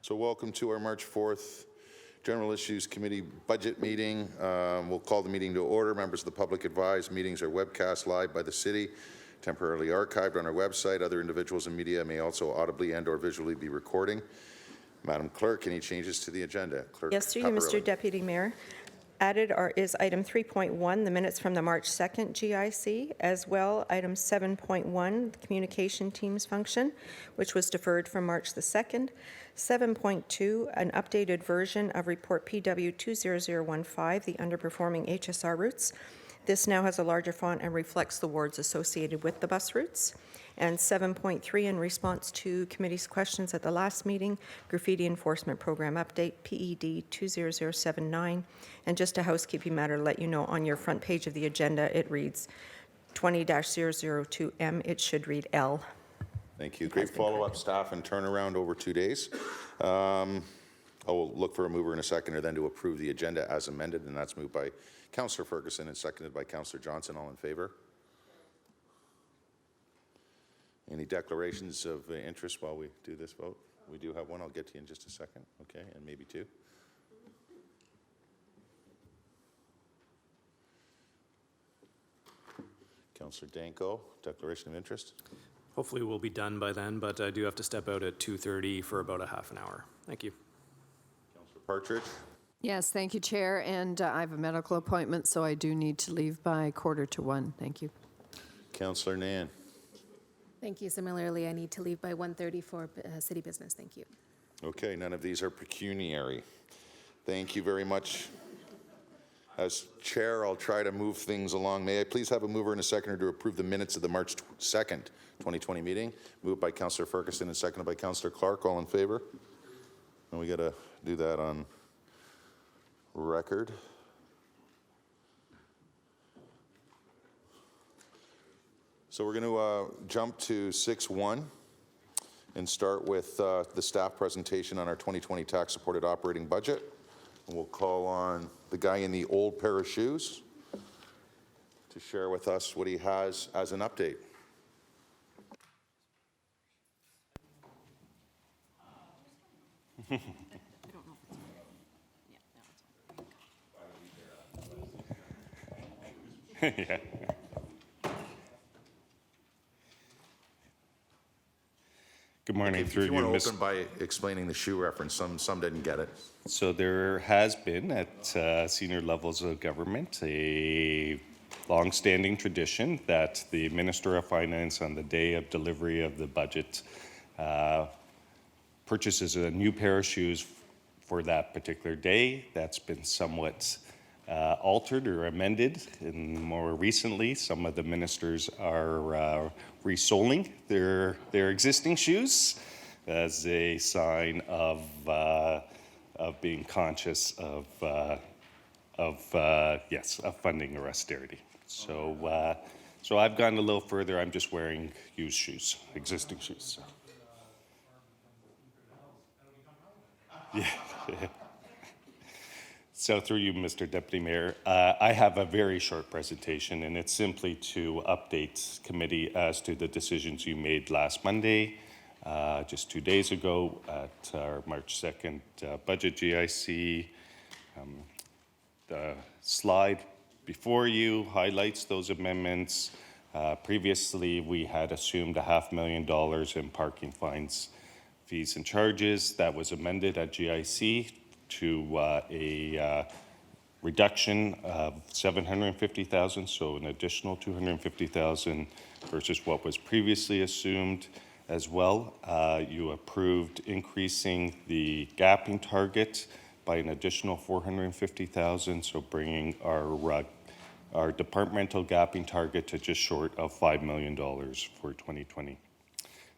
So welcome to our March 4th General Issues Committee budget meeting. We'll call the meeting to order. Members of the public advised meetings are webcast live by the city, temporarily archived on our website. Other individuals and media may also audibly and or visually be recording. Madam Clerk, any changes to the agenda? Clerk Yes, through you, Mr. Deputy Mayor. Added is item 3.1, the minutes from the March 2nd GIC, as well item 7.1, the communication teams function, which was deferred from March the 2nd. 7.2, an updated version of report PW 20015, the underperforming HSR routes. This now has a larger font and reflects the wards associated with the bus routes. And 7.3, in response to committee's questions at the last meeting, graffiti enforcement program update, PED 20079. And just a housekeeping matter to let you know, on your front page of the agenda, it reads 20-002M. It should read L. Thank you. Great follow-up, staff, and turnaround over 2 days. I will look for a mover and a seconder then to approve the agenda as amended, and that's moved by Councillor Ferguson and seconded by Councillor Johnson. All in favour? Any declarations of interest while we do this vote? We do have one. I'll get to you in just a second. Okay, and maybe two. Councillor Danko, declaration of interest. Hopefully we'll be done by then, but I do have to step out at 2:30 for about a half an hour. Thank you. Councillor Partridge. Yes, thank you, Chair. And I have a medical appointment, so I do need to leave by 1:45. Thank you. Councillor Nan. Thank you. Similarly, I need to leave by 1:30 for city business. Thank you. Okay, none of these are pecuniary. Thank you very much. As chair, I'll try to move things along. May I please have a mover and a seconder to approve the minutes of the March 2nd, 2020 meeting? Moved by Councillor Ferguson and seconded by Councillor Clark. All in favour? And we got to do that on record. So we're going to jump to 6.1 and start with the staff presentation on our 2020 tax-supported operating budget. And we'll call on the guy in the old pair of shoes to share with us what he has as an update. Yeah. Good morning. If you want to open by explaining the shoe reference, some didn't get it. So there has been at senior levels of government a long-standing tradition that the Minister of Finance on the day of delivery of the budget purchases a new pair of shoes for that particular day. That's been somewhat altered or amended, and more recently some of the ministers are resoling their existing shoes as a sign of being conscious of funding or austerity. So so I've gone a little further. I'm just wearing used shoes, existing shoes. So. Yeah. So through you, Mr. Deputy Mayor, I have a very short presentation, and it's simply to update committee as to the decisions you made last Monday, just 2 days ago at our March 2nd budget GIC. The slide before you highlights those amendments. Previously, we had assumed $500,000 in parking fines, fees, and charges. That was amended at GIC to a reduction of $750,000, so an additional $250,000 versus what was previously assumed. As well, you approved increasing the gapping target by an additional $450,000, so bringing our departmental gapping target to just short of $5 million for 2020.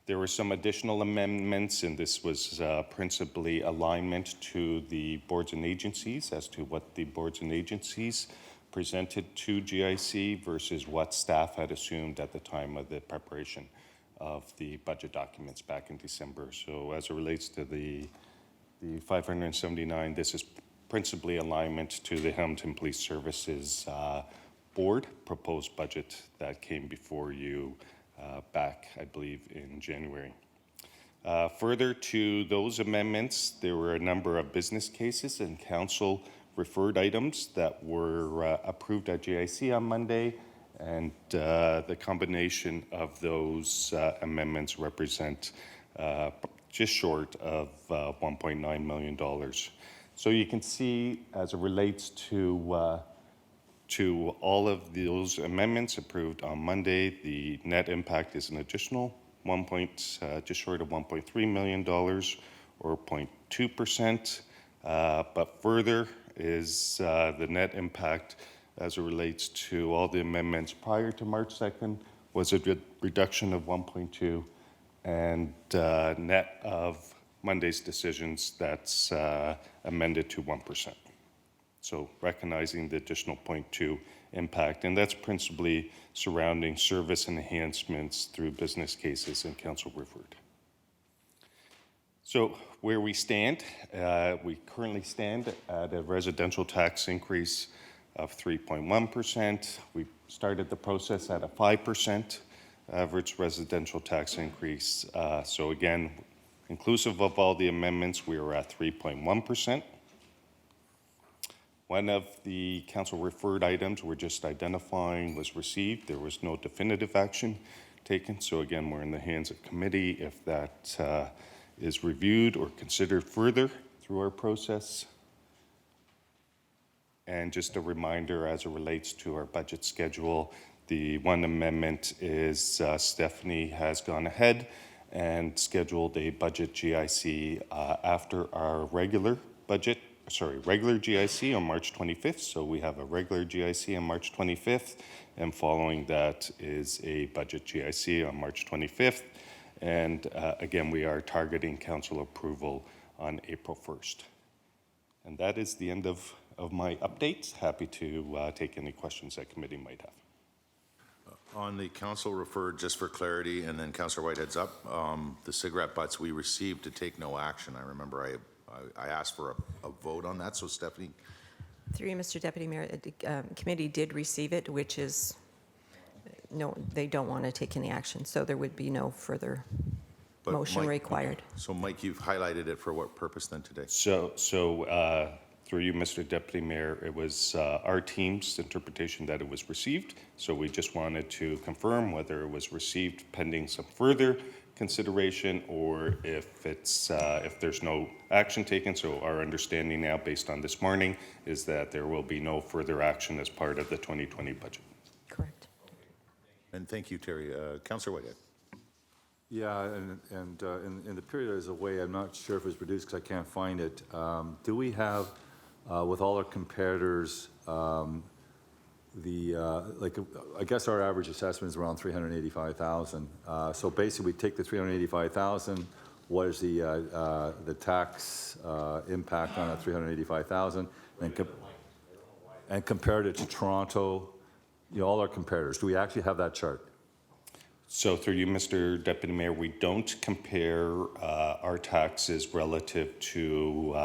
There were some additional amendments, and this was principally alignment to the boards and agencies as to what the boards and agencies presented to GIC versus what staff had assumed at the time of the preparation of the budget documents back in December. So as it relates to the 579, this is principally alignment to the Hamilton Police Services Board proposed budget that came before you back, I believe, in January. Further to those amendments, there were a number of business cases and council referred items that were approved at GIC on Monday, and the combination of those amendments represent just short of $1.9 million. So you can see, as it relates to all of those amendments approved on Monday, the net impact is an additional just short of $1.3 million, or 0.2%. But further is the net impact as it relates to all the amendments prior to March 2nd was a reduction of 1.2, and net of Monday's decisions, that's amended to 1%. So recognizing the additional 0.2 impact, and that's principally surrounding service enhancements through business cases and council referred. So where we stand, we currently stand at a residential tax increase of 3.1%. We started the process at a 5% average residential tax increase. So again, inclusive of all the amendments, we are at 3.1%. One of the council referred items we're just identifying was received. There was no definitive action taken. So again, we're in the hands of committee if that is reviewed or considered further through our process. And just a reminder as it relates to our budget schedule, the one amendment is Stephanie has gone ahead and scheduled a budget GIC after our regular GIC on March 25th. So we have a regular GIC on March 25th, and following that is a budget GIC on March 25th. And again, we are targeting council approval on April 1st. And that is the end of my updates. Happy to take any questions that committee might have. On the council referred, just for clarity, and then Councillor Whitehead's up, the cigarette butts we received to take no action. I remember I asked for a vote on that, so Stephanie? Through you, Mr. Deputy Mayor, the committee did receive it, which is, no, they don't want to take any action, so there would be no further But motion Mike- required. So Mike, you've highlighted it for what purpose then today? So through you, Mr. Deputy Mayor, it was our team's interpretation that it was received. So we just wanted to confirm whether it was received pending some further consideration, or if there's no action taken. So our understanding now, based on this morning, is that there will be no further action as part of the 2020 budget. Correct. And thank you, Terry. Councillor Whitehead. Yeah, and in the period as a way, I'm not sure if it was produced because I can't find it. Do we have, with all our comparators, I guess our average assessment is around 385,000. So basically, we take the 385,000. What is the tax impact on that 385,000, and compared it to Toronto? You know, all our comparators. Do we actually have that chart? So through you, Mr. Deputy Mayor, we don't compare our taxes relative to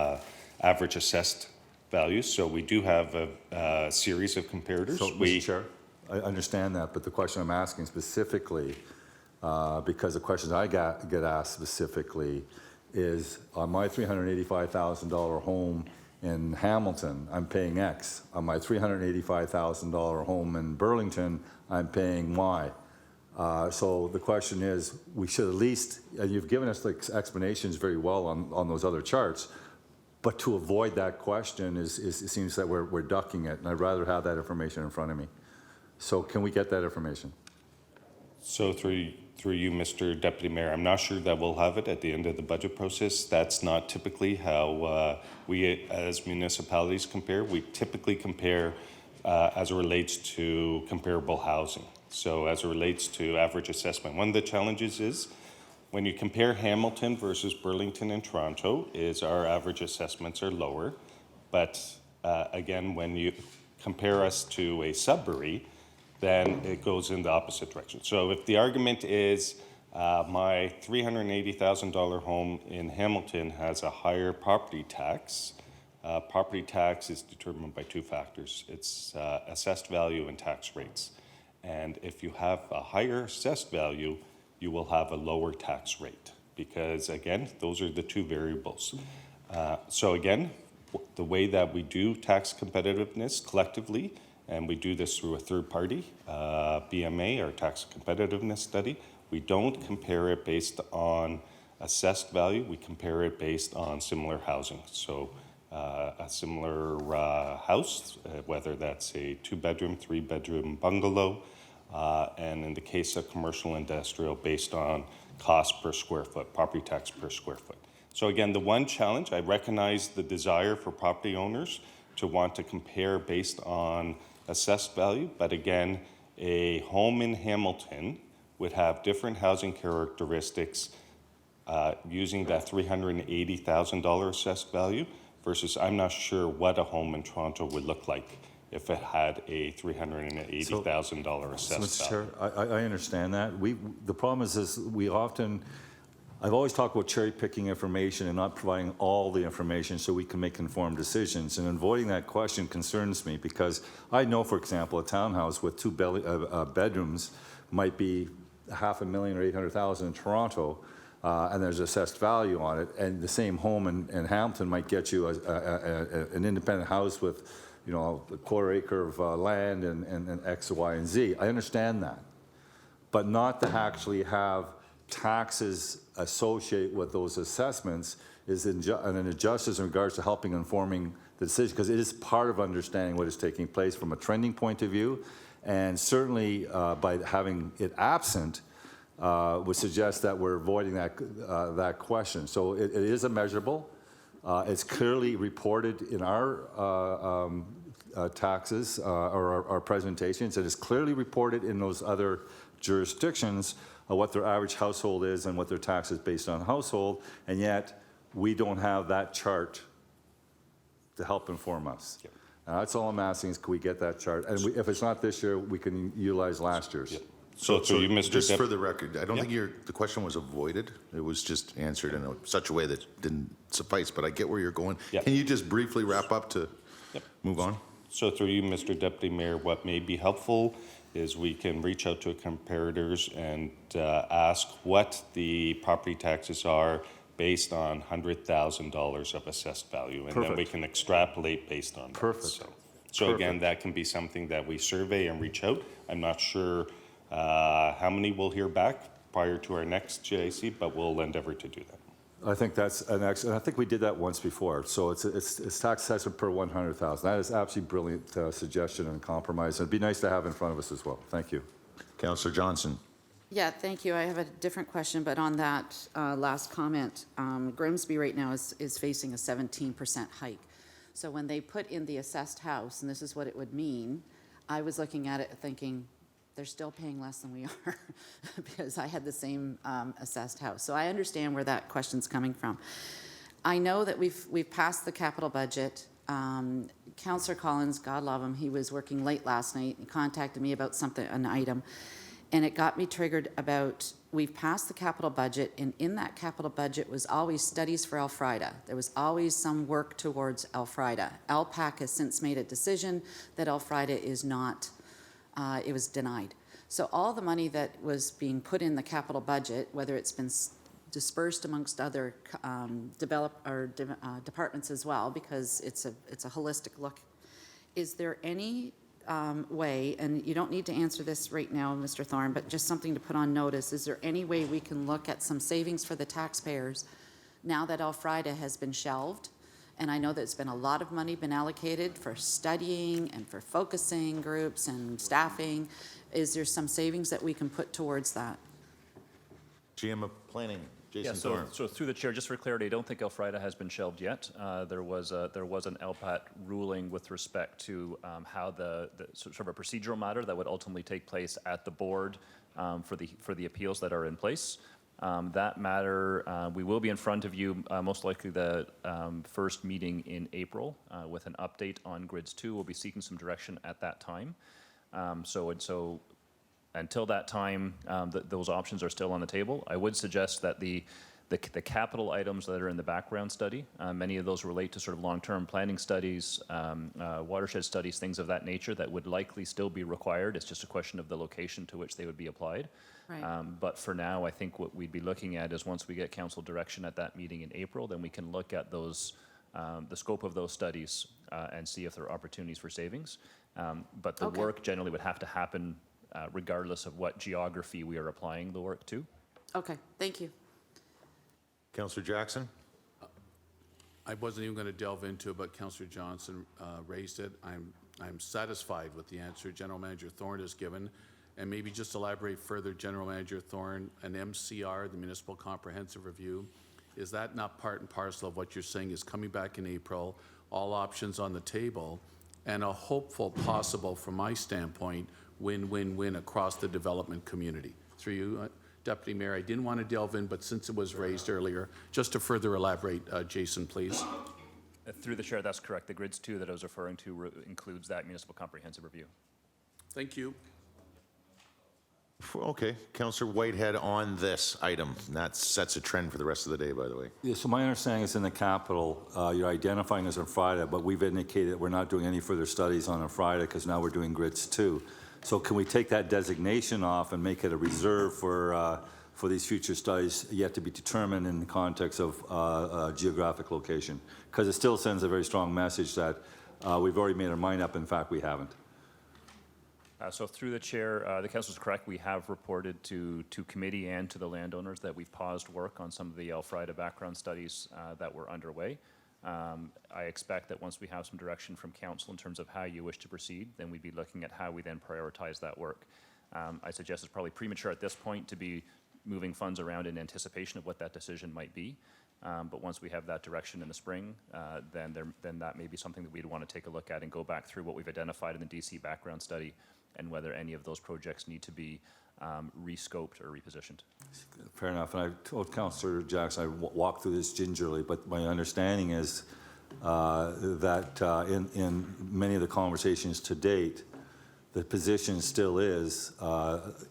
average assessed values. So we do have a series of comparators. So, Mr. Chair, I understand that, but the question I'm asking specifically, because the questions I get asked specifically is, on my $385,000 home in Hamilton, I'm paying X. On my $385,000 home in Burlington, I'm paying Y. So the question is, we should at least, and you've given us the explanations very well on those other charts, but to avoid that question it seems that we're ducking it, and I'd rather have that information in front of me. So can we get that information? So through you, Mr. Deputy Mayor, I'm not sure that we'll have it at the end of the budget process. That's not typically how we as municipalities compare. We typically compare as it relates to comparable housing. So as it relates to average assessment, one of the challenges is when you compare Hamilton versus Burlington and Toronto is our average assessments are lower. But again, when you compare us to a Sudbury, then it goes in the opposite direction. So if the argument is my $380,000 home in Hamilton has a higher property tax is determined by two factors. It's assessed value and tax rates. And if you have a higher assessed value, you will have a lower tax rate. because again, those are the two variables. So again, the way that we do tax competitiveness collectively, and we do this through a third party, BMA, or tax competitiveness study, we don't compare it based on assessed value, we compare it based on similar housing. So a similar house, whether that's a 2-bedroom, 3-bedroom bungalow, and in the case of commercial industrial, based on cost per square foot, property tax per square foot. So again, the one challenge, I recognize the desire for property owners to want to compare based on assessed value, but again, a home in Hamilton would have different housing characteristics using that $380,000 assessed value versus I'm not sure what a home in Toronto would look like if it had a $380,000 assessed Mr. value. Chair, I understand that. The problem is we often, I've always talked about cherry picking information and not providing all the information so we can make informed decisions. And avoiding that question concerns me because I know, for example, a townhouse with 2 bedrooms might be $500,000 or $800,000 in Toronto, and there's assessed value on it. And the same home in Hamilton might get you an independent house with, you know, a quarter acre of land and X, Y, and Z. I understand that. But not to actually have taxes associated with those assessments is an injustice in regards to helping informing the decision, because it is part of understanding what is taking place from a trending point of view. And certainly by having it absent would suggest that we're avoiding that question. So it is a measurable. It's clearly reported in our taxes or our presentations. It is clearly reported in those other jurisdictions what their average household is and what their tax is based on household, and yet we don't have that chart to help inform us. Yep. That's all I'm asking is, can we get that chart? And if it's not this year, we can utilize last year's. Yep. So through you, Mr. Just Dep- for the record, I don't think the question was avoided. It was just answered in such a way that didn't suffice, but I get where you're going. Yep. Can you just briefly wrap up to Yep. move on? So through you, Mr. Deputy Mayor, what may be helpful is we can reach out to comparators and ask what the property taxes are based on $100,000 of assessed value. And then we Perfect. can extrapolate based on that. Perfect. So again, that can be something that we survey and reach out. I'm not sure how many we'll hear back prior to our next GIC, but we'll endeavor to do that. I think that's an excellent. I think we did that once before. So it's tax assessment per 100,000. That is absolutely brilliant suggestion and compromise. It'd be nice to have in front of us as well. Thank you. Councillor Johnson. Yeah, thank you. I have a different question, but on that last comment, Grimsby right now is facing a 17% hike. So when they put in the assessed house, and this is what it would mean, I was looking at it thinking, they're still paying less than we are because I had the same assessed house. So I understand where that question's coming from. I know that we've passed the capital budget. Councillor Collins, God love him, he was working late last night. He contacted me about an item, and it got me triggered about we've passed the capital budget, and in that capital budget was always studies for Elfrida. There was always some work towards Elfrida. LPAC has since made a decision that Elfrida is not. It was denied. So all the money that was being put in the capital budget, whether it's been dispersed amongst other departments as well, because it's a holistic look. Is there any way, and you don't need to answer this right now, Mr. Thorne, but just something to put on notice, is there any way we can look at some savings for the taxpayers now that Elfrida has been shelved? And I know there's been a lot of money been allocated for studying and for focusing groups and staffing. Is there some savings that we can put towards that? GM of Planning, Jason Yeah, Thorne. so through the chair, just for clarity, I don't think Elfrida has been shelved yet. There was an LPAT ruling with respect to how the sort of a procedural matter that would ultimately take place at the board for the appeals that are in place. That matter, we will be in front of you, most likely the first meeting in April with an update on Grids 2. We'll be seeking some direction at that time. So until that time, those options are still on the table. I would suggest that the capital items that are in the background study, many of those relate to sort of long-term planning studies, watershed studies, things of that nature that would likely still be required. It's just a question of the location to which they would be applied. Right. But for now, I think what we'd be looking at is once we get council direction at that meeting in April, then we can look at those, the scope of those studies and see if there are opportunities for savings. But the Okay. work generally would have to happen regardless of what geography we are applying the work to. Okay, thank you. Councillor Jackson? I wasn't even going to delve into it, but Councillor Johnson raised it. I'm satisfied with the answer General Manager Thorne has given. And maybe just elaborate further, General Manager Thorne, an MCR, the Municipal Comprehensive Review, is that not part and parcel of what you're saying is coming back in April, all options on the table, and a hopeful, possible, from my standpoint, win-win-win across the development community? Through you, Deputy Mayor, I didn't want to delve in, but since it was raised earlier, just to further elaborate, Jason, please. Through the chair, that's correct. The grids 2 that I was referring to includes that municipal comprehensive review. Thank you. Okay, Councillor Whitehead on this item. And that sets a trend for the rest of the day, by the way. Yeah, so my understanding is in the capital, you're identifying us on Friday, but we've indicated we're not doing any further studies on a Friday because now we're doing grids 2. So can we take that designation off and make it a reserve for these future studies yet to be determined in the context of geographic location? Because it still sends a very strong message that we've already made our mind up. In fact, we haven't. So through the chair, the council is correct. We have reported to committee and to the landowners that we've paused work on some of the Elfrida background studies that were underway. I expect that once we have some direction from council in terms of how you wish to proceed, then we'd be looking at how we then prioritize that work. I suggest it's probably premature at this point to be moving funds around in anticipation of what that decision might be. But once we have that direction in the spring, then that may be something that we'd want to take a look at and go back through what we've identified in the DC background study and whether any of those projects need to be rescoped or repositioned. Fair enough. And I told Councillor Jackson I walked through this gingerly, but my understanding is that in many of the conversations to date, the position still is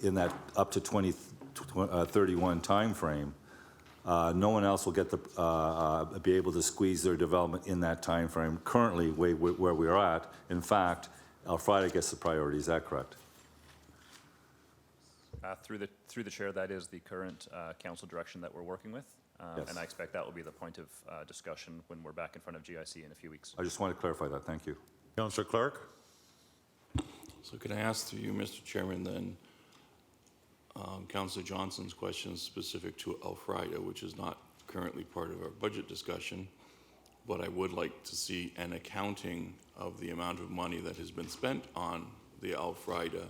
in that up to 2031 timeframe. No one else will get be able to squeeze their development in that timeframe. Currently, where we are at, in fact, Elfrida gets the priority. Is that correct? Through the chair, that is the current council direction that we're working with. Yes. And I expect that will be the point of discussion when we're back in front of GIC in a few weeks. I just want to clarify that. Thank you. Councillor Clark? So can I ask through you, Mr. Chairman, then, Councillor Johnson's question is specific to Elfrida, which is not currently part of our budget discussion, but I would like to see an accounting of the amount of money that has been spent on the Elfrida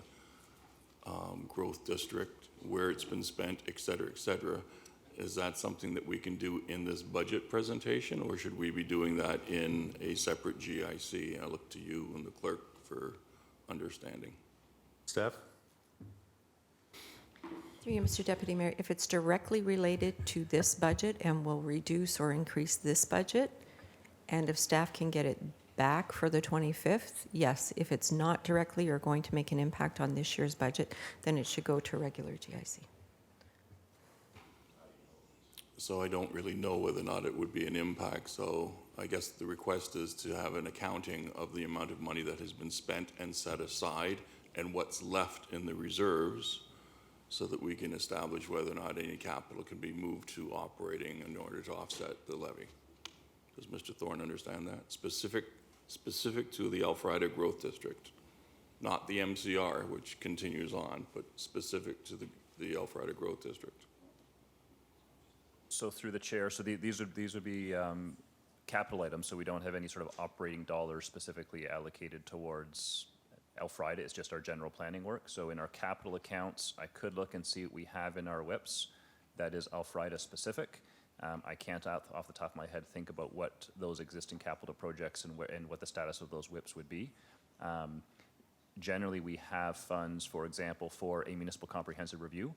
growth district, where it's been spent, et cetera, et cetera. Is that something that we can do in this budget presentation, or should we be doing that in a separate GIC? And I look to you and the clerk for understanding. Steph? Through you, Mr. Deputy Mayor, if it's directly related to this budget and will reduce or increase this budget, and if staff can get it back for the 25th, yes. If it's not directly or going to make an impact on this year's budget, then it should go to regular GIC. So I don't really know whether or not it would be an impact. So I guess the request is to have an accounting of the amount of money that has been spent and set aside and what's left in the reserves, so that we can establish whether or not any capital can be moved to operating in order to offset the levy. Does Mr. Thorne understand that? Specific to the Elfrida Growth District, not the MCR, which continues on, but specific to the Elfrida Growth District. So through the chair, so these would be capital items, so we don't have any sort of operating dollars specifically allocated towards Elfrida. It's just our general planning work. So in our capital accounts, I could look and see what we have in our WIPs that is Elfrida specific. I can't off the top of my head think about what those existing capital projects and what the status of those WIPs would be. Generally, we have funds, for example, for a municipal comprehensive review.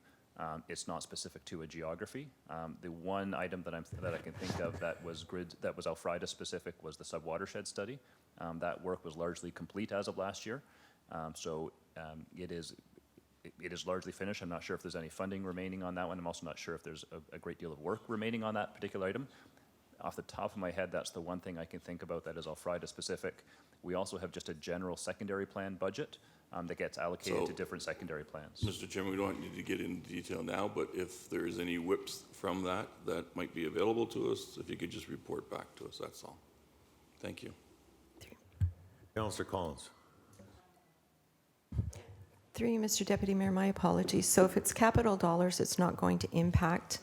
It's not specific to a geography. The one item that I can think of that was Elfrida specific was the sub-watershed study. That work was largely complete as of last year. It is largely finished. I'm not sure if there's any funding remaining on that one. I'm also not sure if there's a great deal of work remaining on that particular item. Off the top of my head, that's the one thing I can think about that is Elfrida specific. We also have just a general secondary plan budget that gets allocated to So- different secondary plans. Mr. Chairman, we don't need to get into detail now, but if there's any whips from that that might be available to us, if you could just report back to us, that's all. Thank you. Councillor Collins. Through you, Mr. Deputy Mayor, my apologies. So if it's capital dollars, it's not going to impact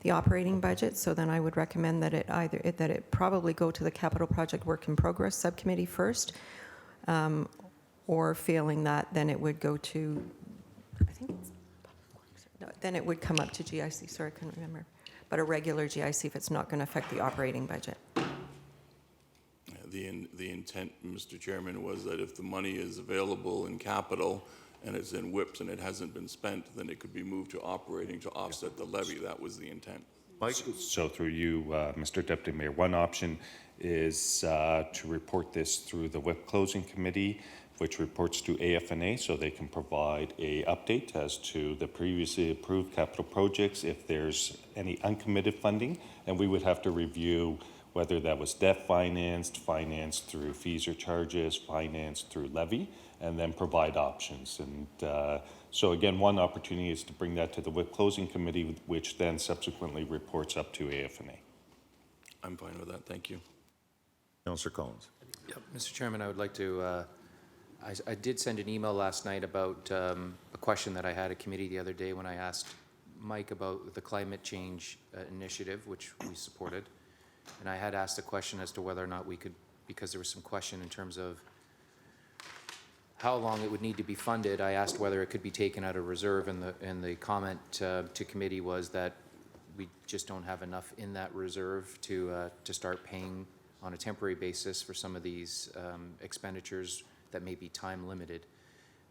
the operating budget, so then I would recommend that it probably go to the Capital Project Work in Progress Subcommittee first, or failing that, then it would go to, I think it's Public Works. No, then it would come up to GIC, sorry, I couldn't remember. But a regular GIC if it's not going to affect the operating budget. The intent, Mr. Chairman, was that if the money is available in capital and it's in whips and it hasn't been spent, then it could be moved to operating to offset the levy. That was the intent. Mike? So through you, Mr. Deputy Mayor, one option is to report this through the WIP Closing Committee, which reports to AFNA, so they can provide a update as to the previously approved capital projects if there's any uncommitted funding, and we would have to review whether that was debt financed, financed through fees or charges, financed through levy, and then provide options. And so again, one opportunity is to bring that to the WIP Closing Committee, which then subsequently reports up to AFNA. I'm fine with that. Thank you. Councillor Collins. Yep. Mr. Chairman, I would like to, I did send an email last night about a question that I had at committee the other day when I asked Mike about the climate change initiative, which we supported. And I had asked a question as to whether or not we could, because there was some question in terms of how long it would need to be funded. I asked whether it could be taken out of reserve, and the comment to committee was that we just don't have enough in that reserve to start paying on a temporary basis for some of these expenditures that may be time limited.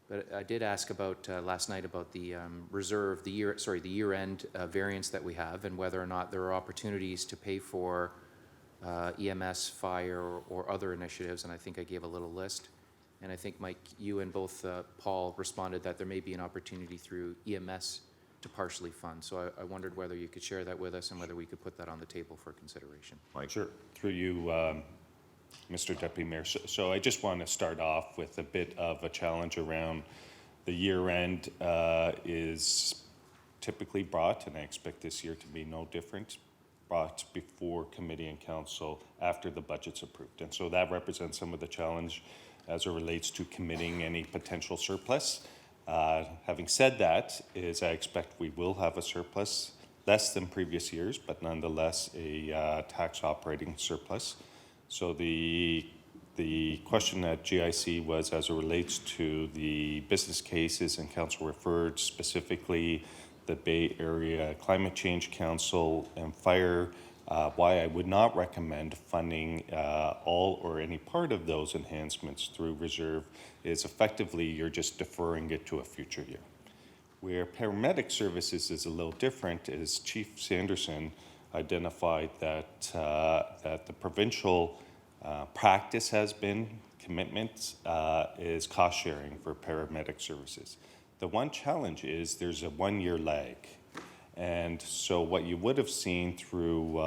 But I did ask about last night about the reserve, the year-end variance that we have, and whether or not there are opportunities to pay for EMS, fire, or other initiatives, and I think I gave a little list. And I think, Mike, you and both Paul responded that there may be an opportunity through EMS to partially fund. So I wondered whether you could share that with us and whether we could put that on the table for consideration. Mike. Sure. Through you, Mr. Deputy Mayor. So I just want to start off with a bit of a challenge around the year end is typically brought, and I expect this year to be no different, brought before committee and council after the budget's approved. And so that represents some of the challenge as it relates to committing any potential surplus. Having said that, I expect we will have a surplus, less than previous years, but nonetheless a tax operating surplus. So the question at GIC was as it relates to the business cases, and council referred specifically the Bay Area Climate Change Council and fire, why I would not recommend funding all or any part of those enhancements through reserve is effectively you're just deferring it to a future year. Where paramedic services is a little different is Chief Sanderson identified that that the provincial practice has been, commitment is cost sharing for paramedic services. The one challenge is there's a 1-year lag. And so what you would have seen through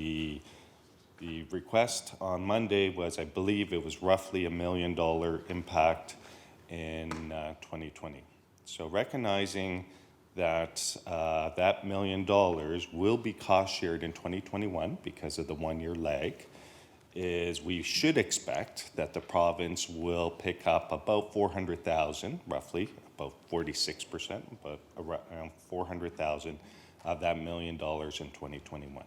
the request on Monday was, I believe it was roughly $1 million impact in 2020. So recognizing that that $1 million will be cost shared in 2021 because of the 1-year lag, is we should expect that the province will pick up about 400,000, roughly, about 46%, but around 400,000 of that $1 million in 2021.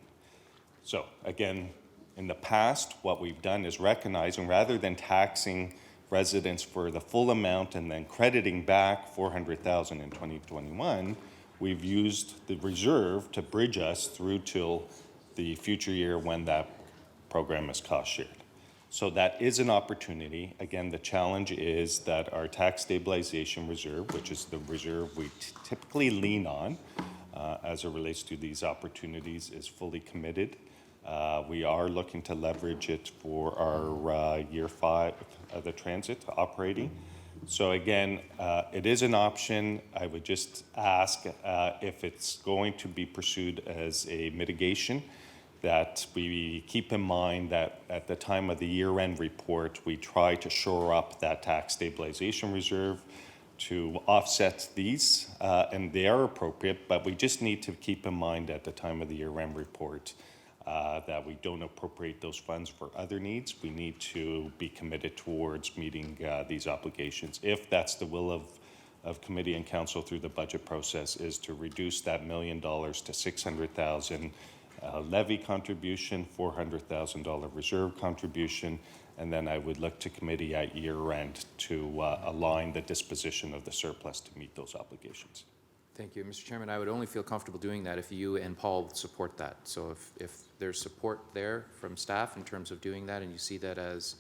So again, in the past, what we've done is recognizing rather than taxing residents for the full amount and then crediting back 400,000 in 2021, we've used the reserve to bridge us through till the future year when that program is cost shared. So that is an opportunity. Again, the challenge is that our tax stabilization reserve, which is the reserve we typically lean on as it relates to these opportunities, is fully committed. We are looking to leverage it for our year 5 of the transit operating. So again, it is an option. I would just ask if it's going to be pursued as a mitigation, that we keep in mind that at the time of the year-end report, we try to shore up that tax stabilization reserve to offset these, and they are appropriate, but we just need to keep in mind at the time of the year-end report that we don't appropriate those funds for other needs. We need to be committed towards meeting these obligations. If that's the will of committee and council through the budget process, is to reduce that $1 million to $600,000 levy contribution, $400,000 reserve contribution, and then I would look to committee at year end to align the disposition of the surplus to meet those obligations. Thank you. Mr. Chairman, I would only feel comfortable doing that if you and Paul support that. So if there's support there from staff in terms of doing that and you see that as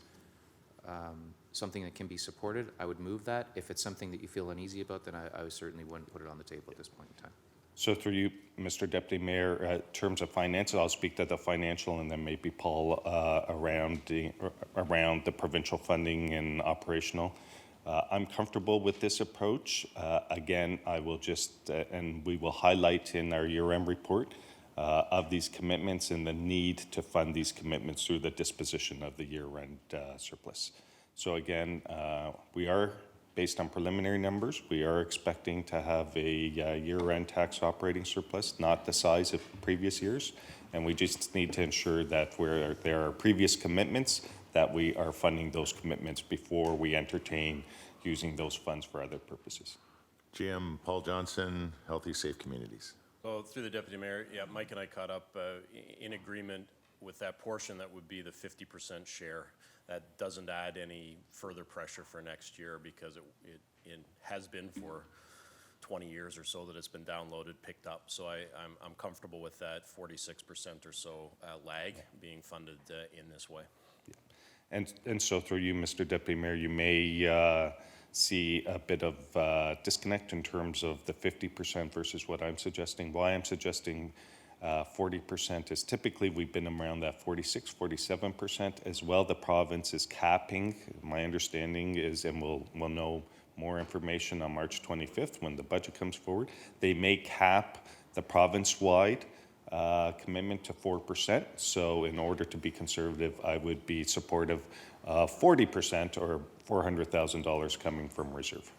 something that can be supported, I would move that. If it's something that you feel uneasy about, then I certainly wouldn't put it on the table at this point in time. So through you, Mr. Deputy Mayor, in terms of finances, I'll speak to the financial and then maybe Paul around the provincial funding and operational. I'm comfortable with this approach. Again, I will just, and we will highlight in our year-end report of these commitments and the need to fund these commitments through the disposition of the year-end surplus. So again, we are, based on preliminary numbers, we are expecting to have a year-end tax operating surplus, not the size of previous years. And we just need to ensure that where there are previous commitments, that we are funding those commitments before we entertain using those funds for other purposes. GM Paul Johnson, Healthy Safe Communities. Well, through the Deputy Mayor, yeah, Mike and I caught up in agreement with that portion that would be the 50% share. That doesn't add any further pressure for next year because it has been for 20 years or so that it's been downloaded, picked up. So I'm comfortable with that 46% or so lag being funded in this way. And so through you, Mr. Deputy Mayor, you may see a bit of disconnect in terms of the 50% versus what I'm suggesting. Why I'm suggesting 40% is typically we've been around that 46, 47% as well. The province is capping. My understanding is, and we'll know more information on March 25th when the budget comes forward, they may cap the province-wide commitment to 4%. So in order to be conservative, I would be supportive of 40% or $400,000 coming from reserve.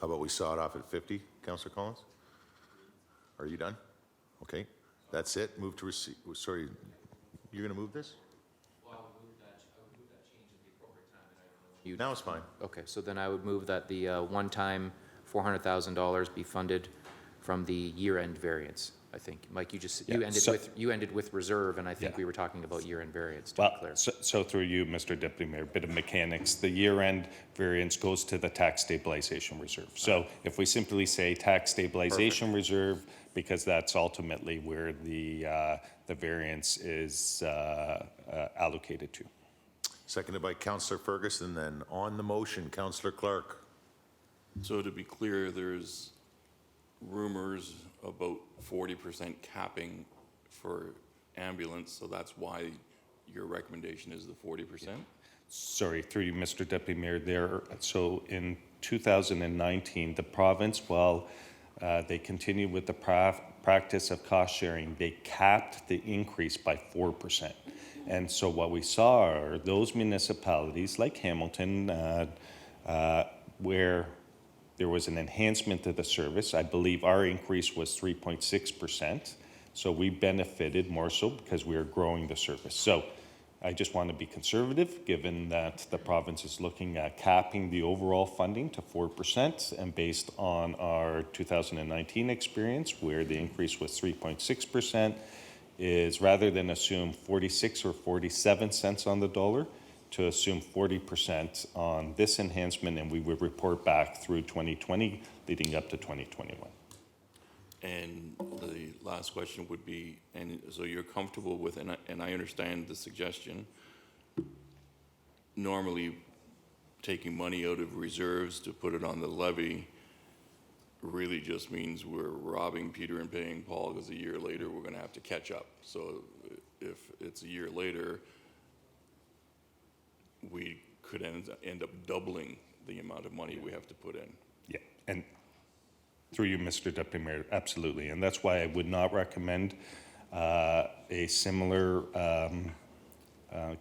How about we saw it off at 50, Councillor Collins? Are you done? Okay, that's it. Move to receive. Sorry, you're going to move this? Well, I would move that change at the appropriate time. And I don't know. Now it's fine. Okay, so then I would move that the one-time $400,000 be funded from the year-end variance. I think, Mike, you ended with reserve, and I think we were talking about year-end variance. To be clear. So through you, Mr. Deputy Mayor, a bit of mechanics. The year-end variance goes to the tax stabilization reserve. So if we simply say tax stabilization reserve, because that's ultimately where the variance is allocated to. Seconded by Councillor Ferguson. Then on the motion, Councillor Clark. So to be clear, there's rumors about 40% capping for ambulance, so that's why your recommendation is the 40%? Sorry, through you, Mr. Deputy Mayor, so in 2019, the province, while they continued with the practice of cost sharing, they capped the increase by 4%. And so what we saw are those municipalities like Hamilton, where there was an enhancement to the service. I believe our increase was 3.6%. So we benefited more so because we are growing the service. So I just want to be conservative, given that the province is looking at capping the overall funding to 4%. And based on our 2019 experience, where the increase was 3.6%, is rather than assume 46 or 47 cents on the dollar, to assume 40% on this enhancement, and we would report back through 2020 leading up to 2021. And the last question would be, and so you're comfortable with, and I understand the suggestion, normally taking money out of reserves to put it on the levy really just means we're robbing Peter and paying Paul, because a year later we're going to have to catch up. So if it's a year later, we could end up doubling the amount of money we have to put in. Yeah, and through you, Mr. Deputy Mayor, absolutely. And that's why I would not recommend a similar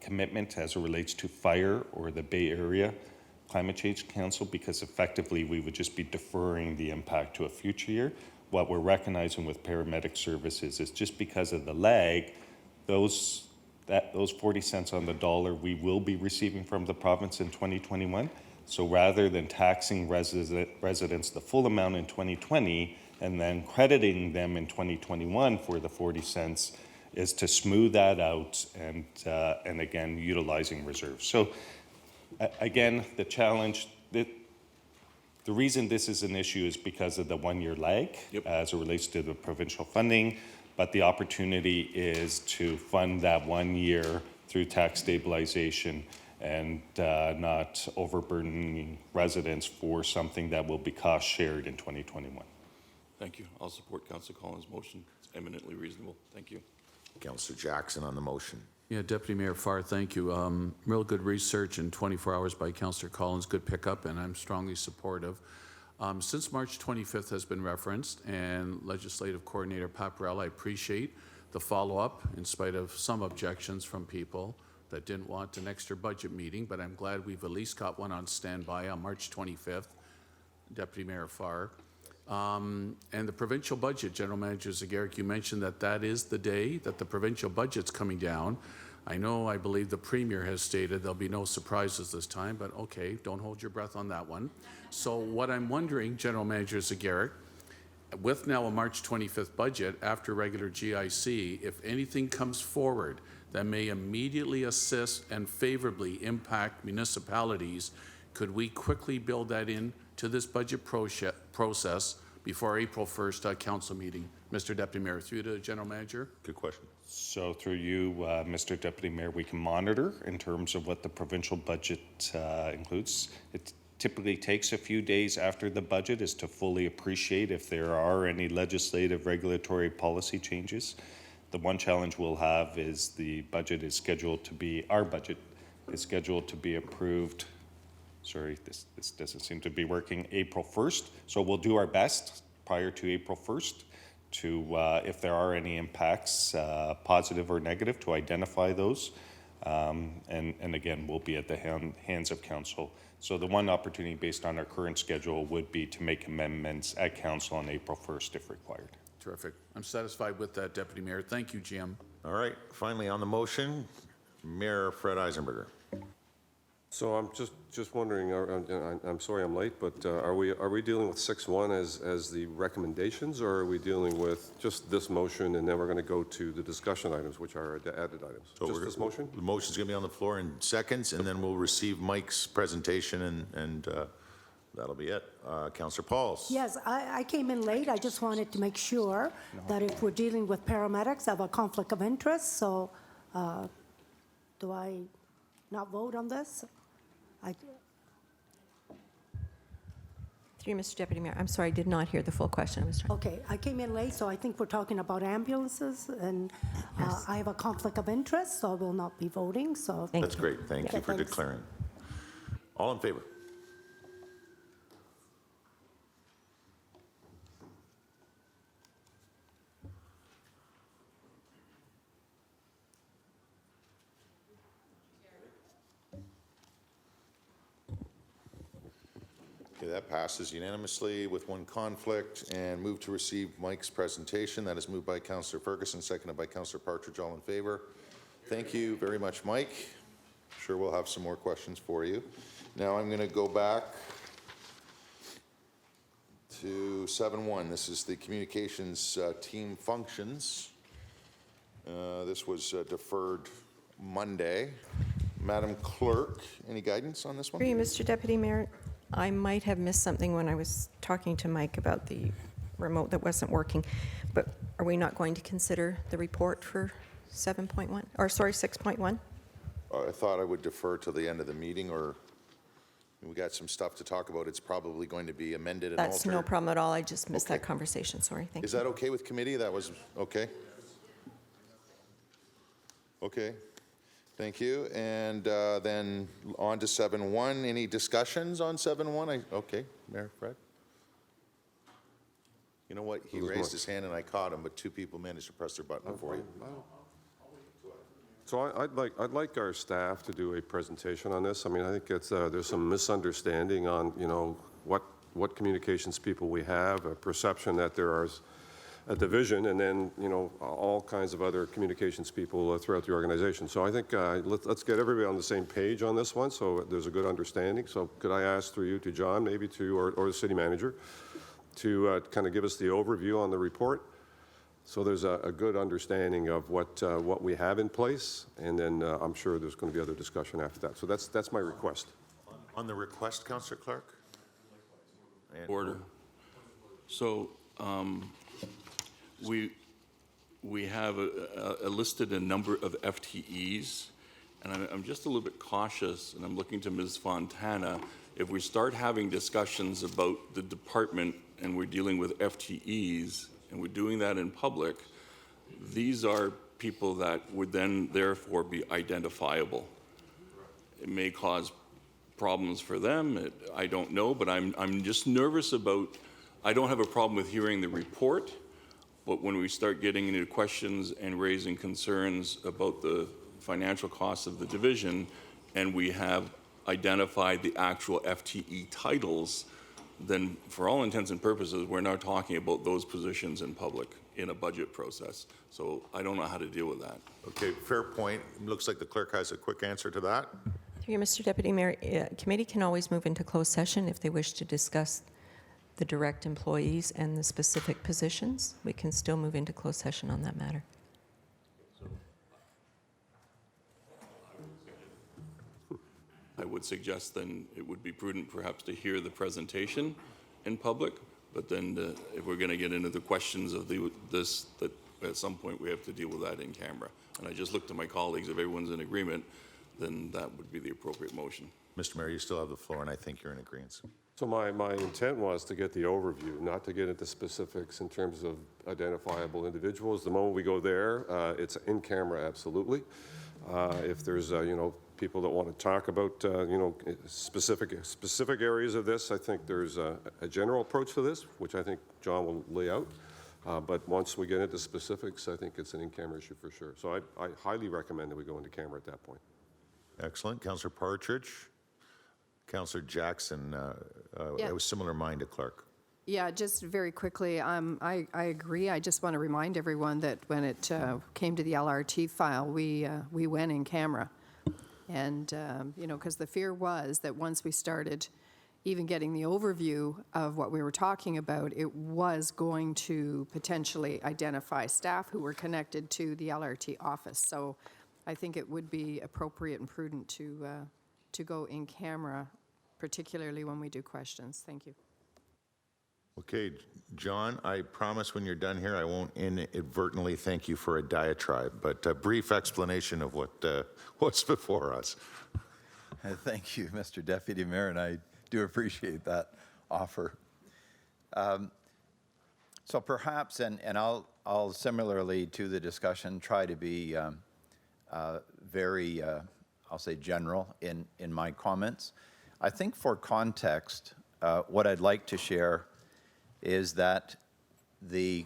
commitment as it relates to fire or the Bay Area Climate Change Council, because effectively we would just be deferring the impact to a future year. What we're recognizing with paramedic services is just because of the lag, those 40 cents on the dollar we will be receiving from the province in 2021. So rather than taxing residents the full amount in 2020 and then crediting them in 2021 for the 40 cents, is to smooth that out and again, utilizing reserves. So again, the challenge, the reason this is an issue is because of the one-year lag as it relates to the provincial funding, but the opportunity is to fund that 1 year through tax stabilization and not overburdening residents for something that will be cost shared in 2021. Thank you. I'll support Councillor Collins' motion. It's eminently reasonable. Thank you. Councillor Jackson on the motion. Yeah, Deputy Mayor Farr, thank you. Real good research in 24 hours by Councillor Collins, good pickup, and I'm strongly supportive. Since March 25th has been referenced, and Legislative Coordinator Paparella, I appreciate the follow-up in spite of some objections from people that didn't want an extra budget meeting, but I'm glad we've at least got one on standby on March 25th, Deputy Mayor Farr. And the provincial budget, General Manager Zagarek, you mentioned that that is the day that the provincial budget's coming down. I believe the Premier has stated there'll be no surprises this time, but okay, don't hold your breath on that one. So what I'm wondering, General Manager Zagarek, with now a March 25th budget after regular GIC, if anything comes forward that may immediately assist and favorably impact municipalities, could we quickly build that in to this budget process before April 1st council meeting? Mr. Deputy Mayor, through the General Manager. Good question. So through you, Mr. Deputy Mayor, we can monitor in terms of what the provincial budget includes. It typically takes a few days after the budget is to fully appreciate if there are any legislative, regulatory policy changes. The one challenge we'll have is the budget is scheduled to be, our budget is scheduled to be approved. Sorry, this doesn't seem to be working, April 1st. So we'll do our best prior to April 1st to, if there are any impacts, positive or negative, to identify those. And again, we'll be at the hands of council. So the one opportunity based on our current schedule would be to make amendments at council on April 1st if required. Terrific. I'm satisfied with that, Deputy Mayor. Thank you, Jim. All right, finally on the motion, Mayor Fred Eisenberger. So I'm just wondering, I'm sorry I'm late, but are we dealing with 6.1 as the recommendations, or are we dealing with just this motion and then we're going to go to the discussion items, which are the added items? So just this motion? The motion's going to be on the floor in seconds, and then we'll receive Mike's presentation, and that'll be it. Councillor Pauls. Yes, I came in late. I just wanted to make sure that if we're dealing with paramedics, I have a conflict of interest. So do I not vote on this? Through you, Mr. Deputy Mayor, I'm sorry, I did not hear the full question. I was trying. Okay, I came in late, so I think we're talking about ambulances, and I have a conflict of interest, so I will not be voting. So That's great. Thank you for thanks. declaring. All in favor? Okay, that passes unanimously with one conflict, and move to receive Mike's presentation. That is moved by Councillor Ferguson, seconded by Councillor Partridge. All in favor? Thank you very much, Mike. Sure we'll have some more questions for you. Now I'm going to go back to 7.1. This is the communications team functions. This was deferred Monday. Madam Clerk, any guidance on this one? Through you, Mr. Deputy Mayor, I might have missed something when I was talking to Mike about the remote that wasn't working, but are we not going to consider the report for 7.1, or sorry, 6.1? I thought I would defer till the end of the meeting, or we got some stuff to talk about. It's probably going to be amended and altered. That's no problem at all. I just missed Okay. that conversation. Sorry. Thank Is you. that okay with committee? That was okay? Okay. Thank you. And then on to 7.1. Any discussions on 7.1? Okay, Mayor Fred. You know what? He raised his hand and I caught him, but two people managed to press their button before you. So I'd like our staff to do a presentation on this. I mean, I think it's, there's some misunderstanding on, you know, what communications people we have, a perception that there is a division, and then, you know, all kinds of other communications people throughout the organization. So I think let's get everybody on the same page on this one, so there's a good understanding. So could I ask through you to John, maybe to, or the city manager, to kind of give us the overview on the report? So there's a good understanding of what we have in place, and then I'm sure there's going to be other discussion after that. So that's my request. On the request, Councillor Clark? Order. So we have listed a number of FTEs, and I'm just a little bit cautious, and I'm looking to Ms. Fontana. If we start having discussions about the department and we're dealing with FTEs, and we're doing that in public, these are people that would then therefore be identifiable. It may cause problems for them, I don't know, but I'm just nervous about, I don't have a problem with hearing the report, but when we start getting into questions and raising concerns about the financial costs of the division, and we have identified the actual FTE titles, then for all intents and purposes, we're now talking about those positions in public in a budget process. So I don't know how to deal with that. Okay, fair point. Looks like the clerk has a quick answer to that. Through you, Mr. Deputy Mayor, committee can always move into closed session if they wish to discuss the direct employees and the specific positions. We can still move into closed session on that matter. I would suggest then it would be prudent perhaps to hear the presentation in public, but then if we're going to get into the questions of this, that at some point we have to deal with that in camera. And I just looked to my colleagues, if everyone's in agreement, then that would be the appropriate motion. Mr. Mayor, you still have the floor, and I think you're in agreement. So my intent was to get the overview, not to get into specifics in terms of identifiable individuals. The moment we go there, it's in camera, absolutely. If there's, you know, people that want to talk about, you know, specific areas of this, I think there's a general approach to this, which I think John will lay out. But once we get into specifics, I think it's an in-camera issue for sure. So I highly recommend that we go into camera at that point. Excellent. Councillor Partridge. Councillor Jackson, Yeah. I was similar mind to Clark. Yeah, just very quickly, I agree. I just want to remind everyone that when it came to the LRT file, we went in camera. And, you know, because the fear was that once we started even getting the overview of what we were talking about, it was going to potentially identify staff who were connected to the LRT office. So I think it would be appropriate and prudent to go in camera, particularly when we do questions. Thank you. Okay, John, I promise when you're done here, I won't inadvertently thank you for a diatribe, but a brief explanation of what's before us. Thank you, Mr. Deputy Mayor, and I do appreciate that offer. So perhaps, and I'll similarly to the discussion try to be very, I'll say general in my comments. I think for context, what I'd like to share is that the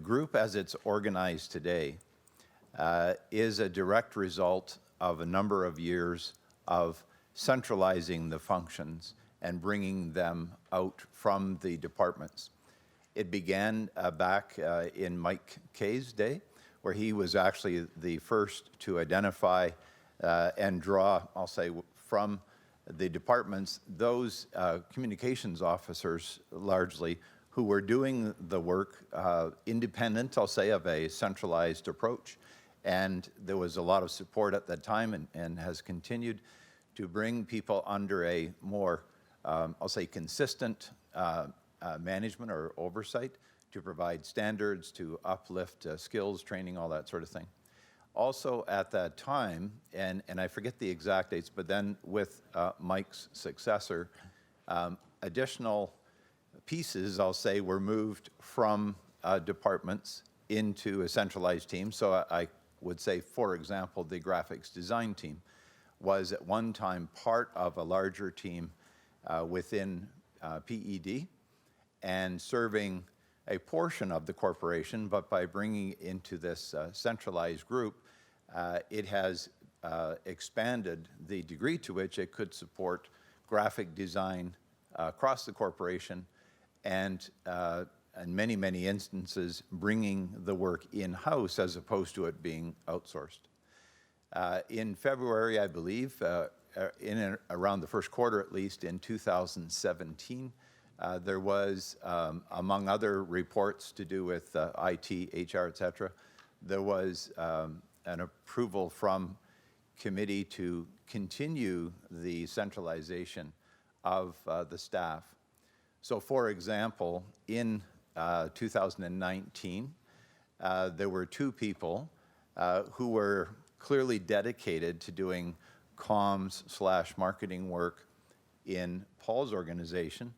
group as it's organized today is a direct result of a number of years of centralizing the functions and bringing them out from the departments. It began back in Mike Kay's day, where he was actually the first to identify and draw, I'll say, from the departments, those communications officers largely who were doing the work independent, I'll say, of a centralized approach. And there was a lot of support at that time and has continued to bring people under a more, I'll say, consistent management or oversight to provide standards, to uplift skills, training, all that sort of thing. Also at that time, and I forget the exact dates, but then with Mike's successor, additional pieces, I'll say, were moved from departments into a centralized team. So I would say, for example, the graphics design team was at one time part of a larger team within PED. and serving a portion of the corporation, but by bringing it into this centralized group, it has expanded the degree to which it could support graphic design across the corporation, and in many, many instances, bringing the work in-house as opposed to it being outsourced. In February, I believe, in and around the first quarter at least, in 2017, there was, among other reports to do with IT, HR, et cetera, there was an approval from committee to continue the centralization of the staff. So for example, in 2019, there were 2 people who were clearly dedicated to doing comms/marketing work in Paul's organization.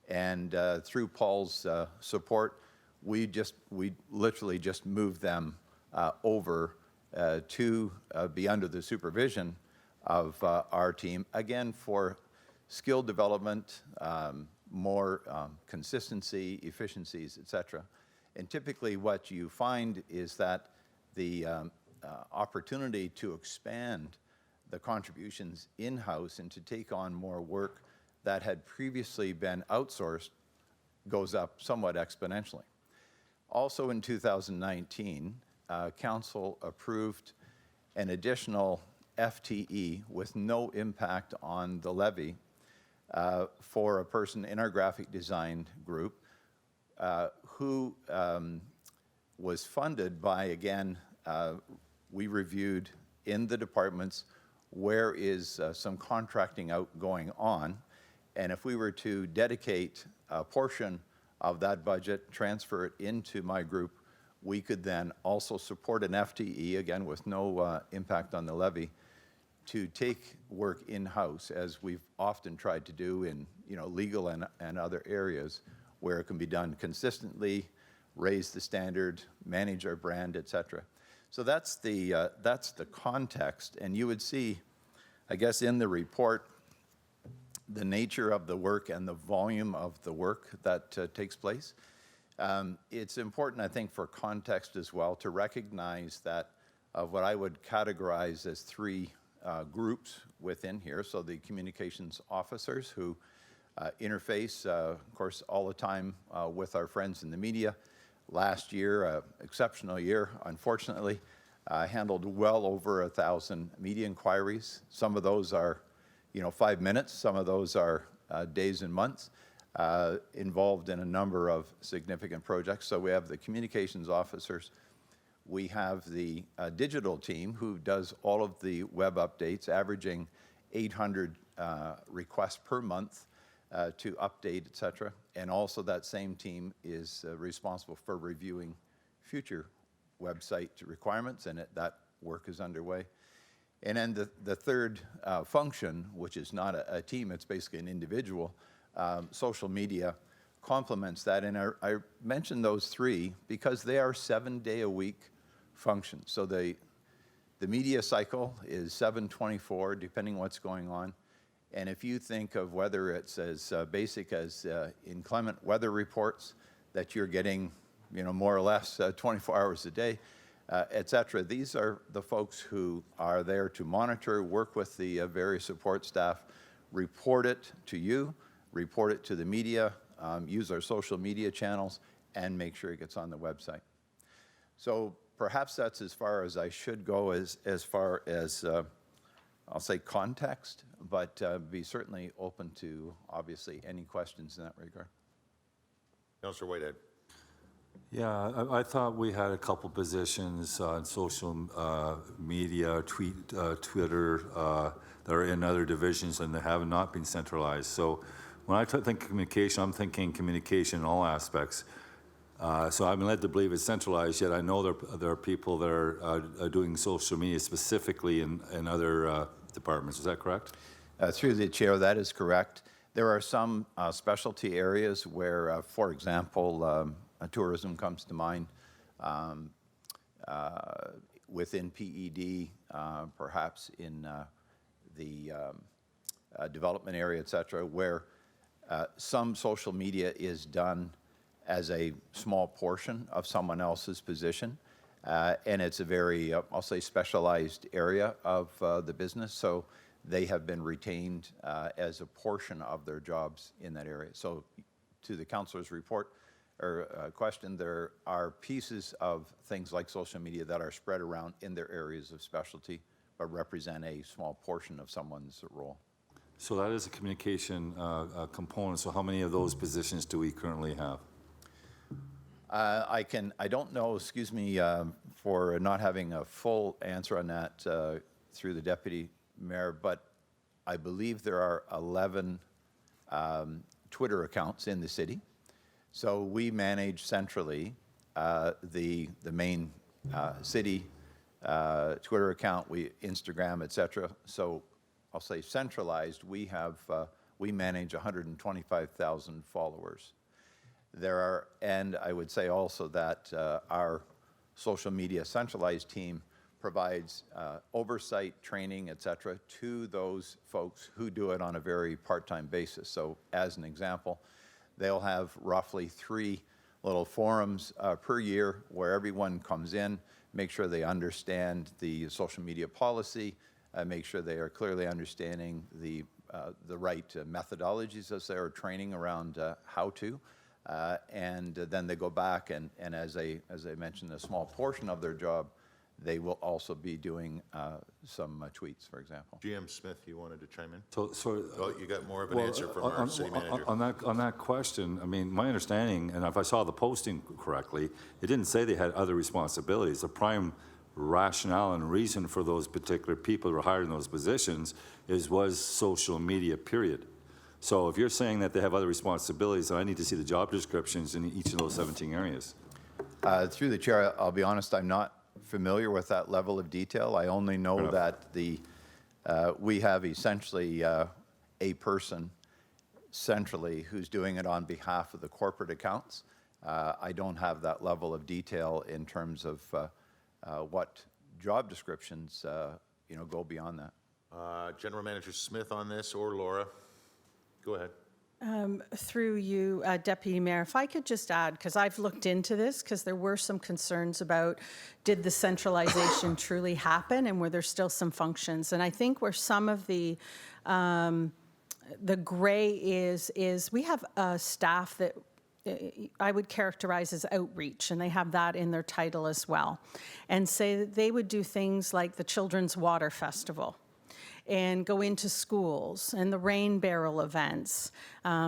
And through Paul's support, we literally just moved them over to be under the supervision of our team, again, for skill development, more consistency, efficiencies, et cetera. And typically what you find is that the opportunity to expand the contributions in-house and to take on more work that had previously been outsourced goes up somewhat exponentially. Also in 2019, Council approved an additional FTE with no impact on the levy for a person in our graphic design group who was funded by, again, we reviewed in the departments where is some contracting out going on, and if we were to dedicate a portion of that budget, transfer it into my group, we could then also support an FTE, again with no impact on the levy, to take work in-house, as we've often tried to do in legal and other areas where it can be done consistently, raise the standard, manage our brand, et cetera. So that's the context, and you would see, I guess, in the report, the nature of the work and the volume of the work that takes place. It's important, I think, for context as well, to recognize that what I would categorize as 3 groups within here. So the communications officers who interface, of course, all the time with our friends in the media. Last year, exceptional year, unfortunately, handled well over 1,000 media inquiries. Some of those are 5 minutes, some of those are days and months, involved in a number of significant projects. So we have the communications officers. We have the digital team who does all of the web updates, averaging 800 requests per month to update, et cetera. And also that same team is responsible for reviewing future website requirements, and that work is underway. And then the third function, which is not a team, it's basically an individual, social media complements that. And I mentioned those 3 because they are 7-day-a-week functions. So the media cycle is 7/24, depending what's going on. And if you think of whether it's as basic as inclement weather reports that you're getting, more or less 24 hours a day, et cetera, these are the folks who are there to monitor, work with the various support staff, report it to you, report it to the media, use our social media channels, and make sure it gets on the website. So perhaps that's as far as I should go as far as, I'll say, context, but be certainly open to, obviously, any questions in that regard. Councillor Whitehead. Yeah, I thought we had a couple positions on social media, Twitter, that are in other divisions and they have not been centralized. So when I think communication, I'm thinking communication in all aspects. So I'm led to believe it's centralized, yet I know there are people that are doing social media specifically in other departments. Is that correct? Through the chair, that is correct. There are some specialty areas where, for example, tourism comes to mind, within PED, perhaps in the development area, et cetera, where some social media is done as a small portion of someone else's position, and it's a very, I'll say, specialized area of the business, so they have been retained as a portion of their jobs in that area. So to the councillor's report, or question, there are pieces of things like social media that are spread around in their areas of specialty, but represent a small portion of someone's role. So that is a communication component. So how many of those positions do we currently have? I don't know, excuse me, for not having a full answer on that through the deputy mayor, but I believe there are 11 Twitter accounts in the city. So we manage centrally the main city Twitter account, Instagram, et cetera. So I'll say centralized, we manage 125,000 followers. There are, and I would say also that our social media centralized team provides oversight, training, et cetera, to those folks who do it on a very part-time basis. So as an example, they'll have roughly 3 little forums per year where everyone comes in, make sure they understand the social media policy, make sure they are clearly understanding the right methodologies as they are training around how to, and then they go back and as I mentioned, a small portion of their job, they will also be doing some tweets, for example. GM Smith, you wanted to chime in? So Oh, you got more of an answer from our city manager. On that question, I mean, my understanding, and if I saw the posting correctly, it didn't say they had other responsibilities. The prime rationale and reason for those particular people who were hired in those positions was social media, period. So if you're saying that they have other responsibilities, then I need to see the job descriptions in each of those 17 areas. Through the chair, I'll be honest, I'm not familiar with that level of detail. I only know that we have essentially a person centrally who's doing it on behalf of the corporate accounts. I don't have that level of detail in terms of what job descriptions go beyond that. General Manager Smith on this, or Laura? Go ahead. Through you, Deputy Mayor, if I could just add, because I've looked into this, because there were some concerns about did the centralization truly happen and were there still some functions? And I think where some of the gray is we have staff that I would characterize as outreach, and they have that in their title as well, and say that they would do things like the Children's Water Festival and go into schools and the rain barrel events.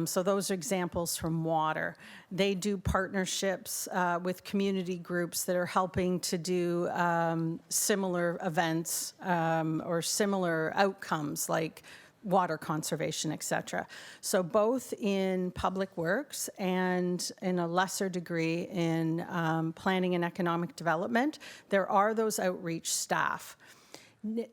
So those are examples from water. They do partnerships with community groups that are helping to do similar events or similar outcomes like water conservation, et cetera. So both in public works and in a lesser degree in planning and economic development, there are those outreach staff.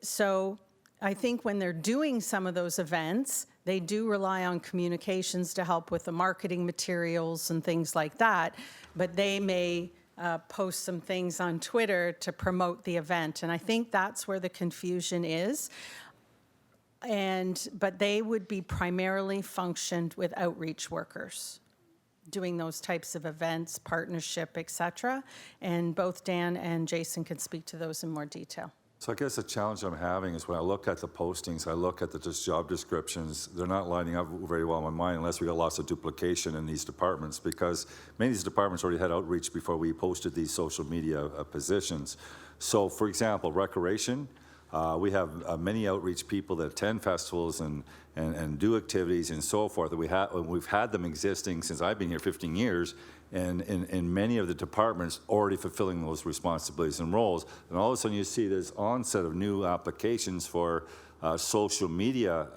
So I think when they're doing some of those events, they do rely on communications to help with the marketing materials and things like that, but they may post some things on Twitter to promote the event. And I think that's where the confusion is. But they would be primarily functioned with outreach workers doing those types of events, partnership, et cetera. And both Dan and Jason can speak to those in more detail. So I guess the challenge I'm having is when I look at the postings, I look at the just job descriptions, they're not lining up very well in my mind unless we got lots of duplication in these departments, because many of these departments already had outreach before we posted these social media positions. So for example, recreation, we have many outreach people that attend festivals and do activities and so forth. We've had them existing since I've been here 15 years, and in many of the departments already fulfilling those responsibilities and roles. And all of a sudden you see this onset of new applications for social media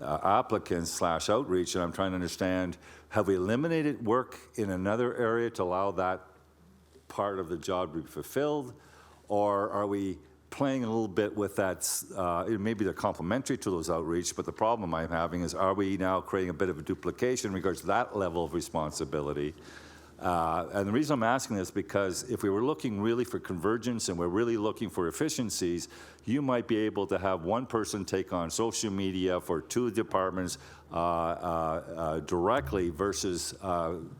applicants / outreach, and I'm trying to understand, have we eliminated work in another area to allow that part of the job to be fulfilled? Or are we playing a little bit with that? Maybe they're complementary to those outreach, but the problem I'm having is, are we now creating a bit of a duplication in regards to that level of responsibility And the reason I'm asking this because if we were looking really for convergence and we're really looking for efficiencies, you might be able to have one person take on social media for two departments directly versus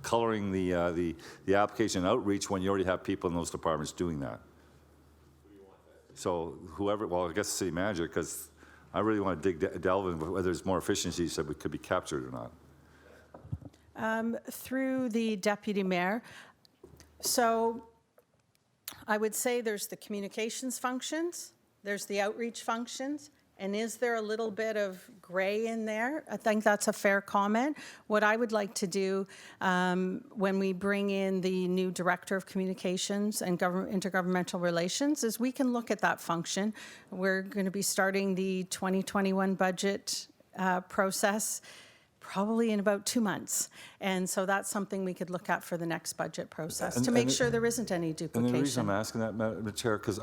coloring the application outreach when you already have people in those departments doing that. So whoever, well, I guess the city manager, because I really want to delve into whether there's more efficiencies that could be captured or not. Through the deputy mayor. So I would say there's the communications functions, there's the outreach functions, and is there a little bit of gray in there? I think that's a fair comment. What I would like to do when we bring in the new director of communications and intergovernmental relations is we can look at that function. We're going to be starting the 2021 budget process probably in about 2 months. And so that's something we could look at for the next budget process to make sure there isn't any duplication. And the reason I'm asking that, Madam Chair, because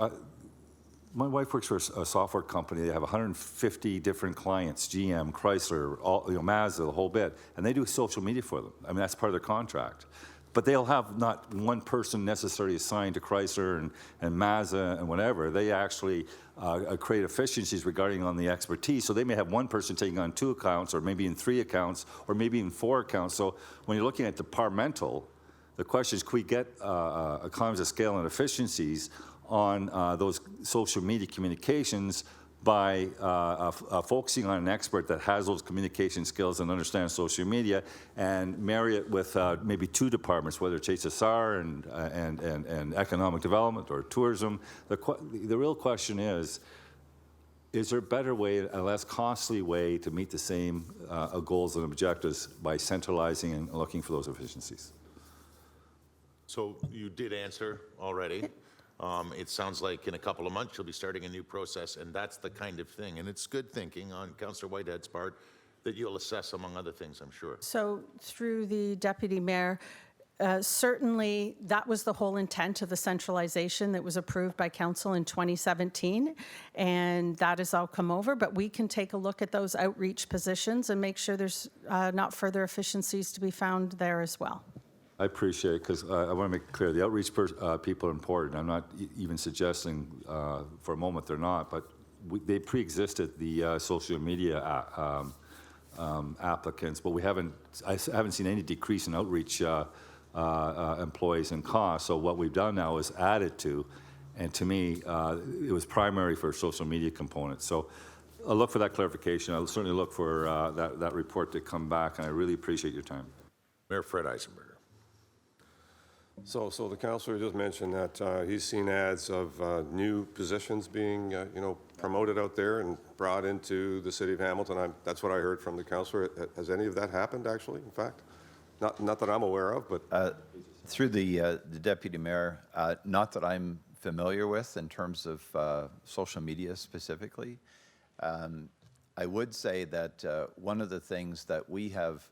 my wife works for a software company. They have 150 different clients, GM, Chrysler, all, Mazda, the whole bit, and they do social media for them. I mean, that's part of their contract. But they'll have not one person necessarily assigned to Chrysler and Mazda and whatever. They actually create efficiencies regarding on the expertise. So they may have one person taking on 2 accounts, or maybe in 3 accounts, or maybe in 4 accounts. So when you're looking at departmental, the question is, can we get economies of scale and efficiencies on those social media communications by focusing on an expert that has those communication skills and understands social media, and marry it with maybe 2 departments, whether it's HSR and economic development or tourism. The real question is there a better way, a less costly way to meet the same goals and objectives by centralizing and looking for those efficiencies? So you did answer already. It sounds like in a couple of months you'll be starting a new process, and that's the kind of thing. And it's good thinking on Councillor Whitehead's part that you'll assess, among other things, I'm sure. So through the deputy mayor, certainly that was the whole intent of the centralization that was approved by council in 2017, and that has all come over. But we can take a look at those outreach positions and make sure there's not further efficiencies to be found there as well. I appreciate it, because I want to make it clear, the outreach people are important. I'm not even suggesting for a moment they're not, but they pre-existed the social media applicants, but I haven't seen any decrease in outreach employees and costs. So what we've done now is added to, and to me, it was primary for social media components. So I'll look for that clarification. I'll certainly look for that report to come back, and I really appreciate your time. Mayor Fred Eisenberger. So the councillor just mentioned that he's seen ads of new positions being, promoted out there and brought into the city of Hamilton. That's what I heard from the councillor. Has any of that happened, actually, in fact? Not that I'm aware of, but... Through the deputy mayor, not that I'm familiar with in terms of social media specifically. I would say that one of the things that we have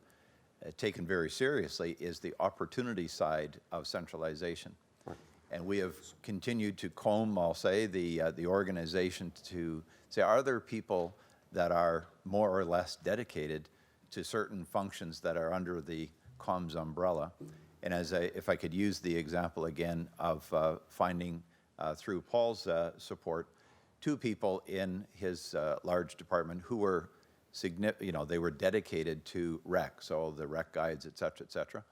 taken very seriously is the opportunity side of centralization. Right. And we have continued to comb, I'll say, the organization to say, are there people that are more or less dedicated to certain functions that are under the comms umbrella? And if I could use the example again of finding through Paul's support, 2 people in his large department who were they were dedicated to rec, so the rec guides, et cetera,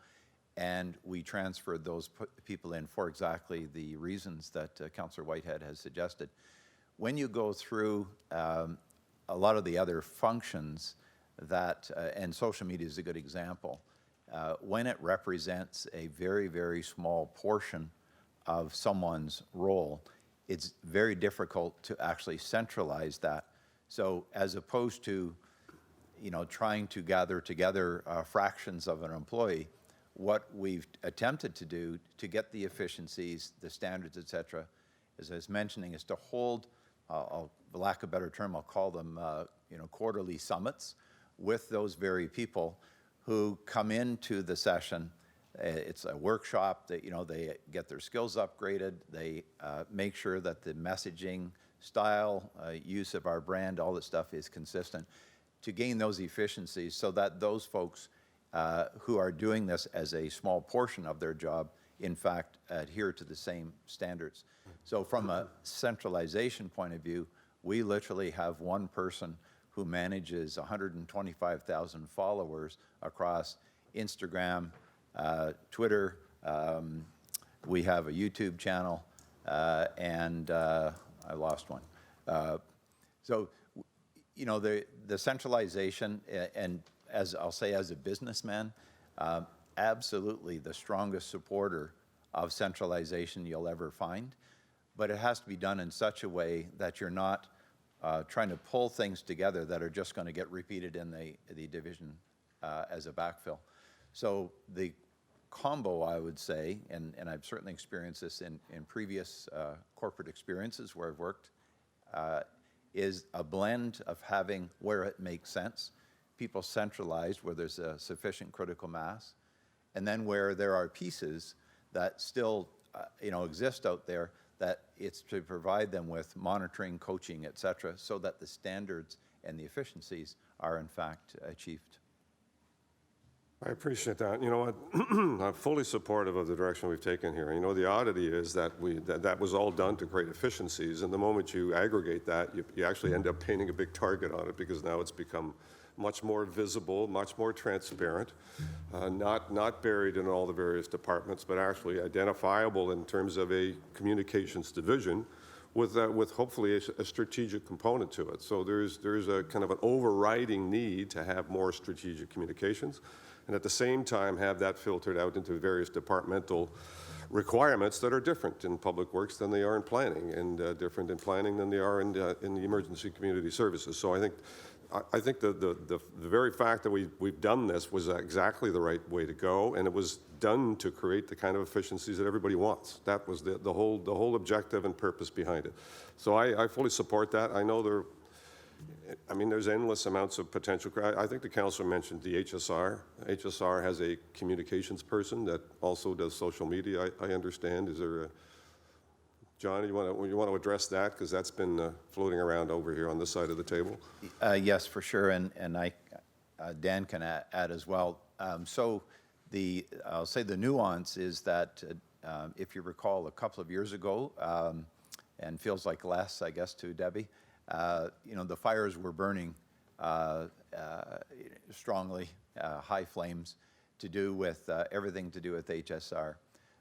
and we transferred those people in for exactly the reasons that Councillor Whitehead has suggested. When you go through a lot of the other functions that, and social media is a good example, when it represents a very, very small portion of someone's role, it's very difficult to actually centralize that. So as opposed to trying to gather together fractions of an employee, what we've attempted to do to get the efficiencies, the standards, et cetera, as I was mentioning, is to hold, for lack of a better term, I'll call them, quarterly summits with those very people who come into the session. It's a workshop that, they get their skills upgraded. They make sure that the messaging style, use of our brand, all that stuff is consistent, to gain those efficiencies so that those folks who are doing this as a small portion of their job, in fact, adhere to the same standards. So from a centralization point of view, we literally have one person who manages 125,000 followers across Instagram, Twitter. We have a YouTube channel, and I lost one. So, you know, the centralization, and as I'll say as a businessman, absolutely the strongest supporter of centralization you'll ever find. But it has to be done in such a way that you're not trying to pull things together that are just going to get repeated in the division as a backfill. So the combo, I would say, and I've certainly experienced this in previous corporate experiences where I've worked, is a blend of having, where it makes sense, people centralized where there's a sufficient critical mass, and then where there are pieces that still exist out there, that it's to provide them with monitoring, coaching, et cetera, so that the standards and the efficiencies are in fact achieved. I appreciate that. You know what? I'm fully supportive of the direction we've taken here. You know, the oddity is that that was all done to create efficiencies, and the moment you aggregate that, you actually end up painting a big target on it, because now it's become much more visible, much more transparent, not buried in all the various departments, but actually identifiable in terms of a communications division with hopefully a strategic component to it. So there's a kind of an overriding need to have more strategic communications, and at the same time have that filtered out into various departmental requirements that are different in public works than they are in planning, and different in planning than they are in the emergency community services. So I think the very fact that we've done this was exactly the right way to go, and it was done to create the kind of efficiencies that everybody wants. That was the whole objective and purpose behind it. So I fully support that. I know there's endless amounts of potential. I think the councilor mentioned the HSR. HSR has a communications person that also does social media, I understand. Is there John, you want to address that, because that's been floating around over here on this side of the table? Yes, for sure, and Dan can add as well. So I'll say the nuance is that if you recall a couple of years ago, and feels like less, I guess, to Debbie, the fires were burning strongly, high flames, to do with everything to do with HSR.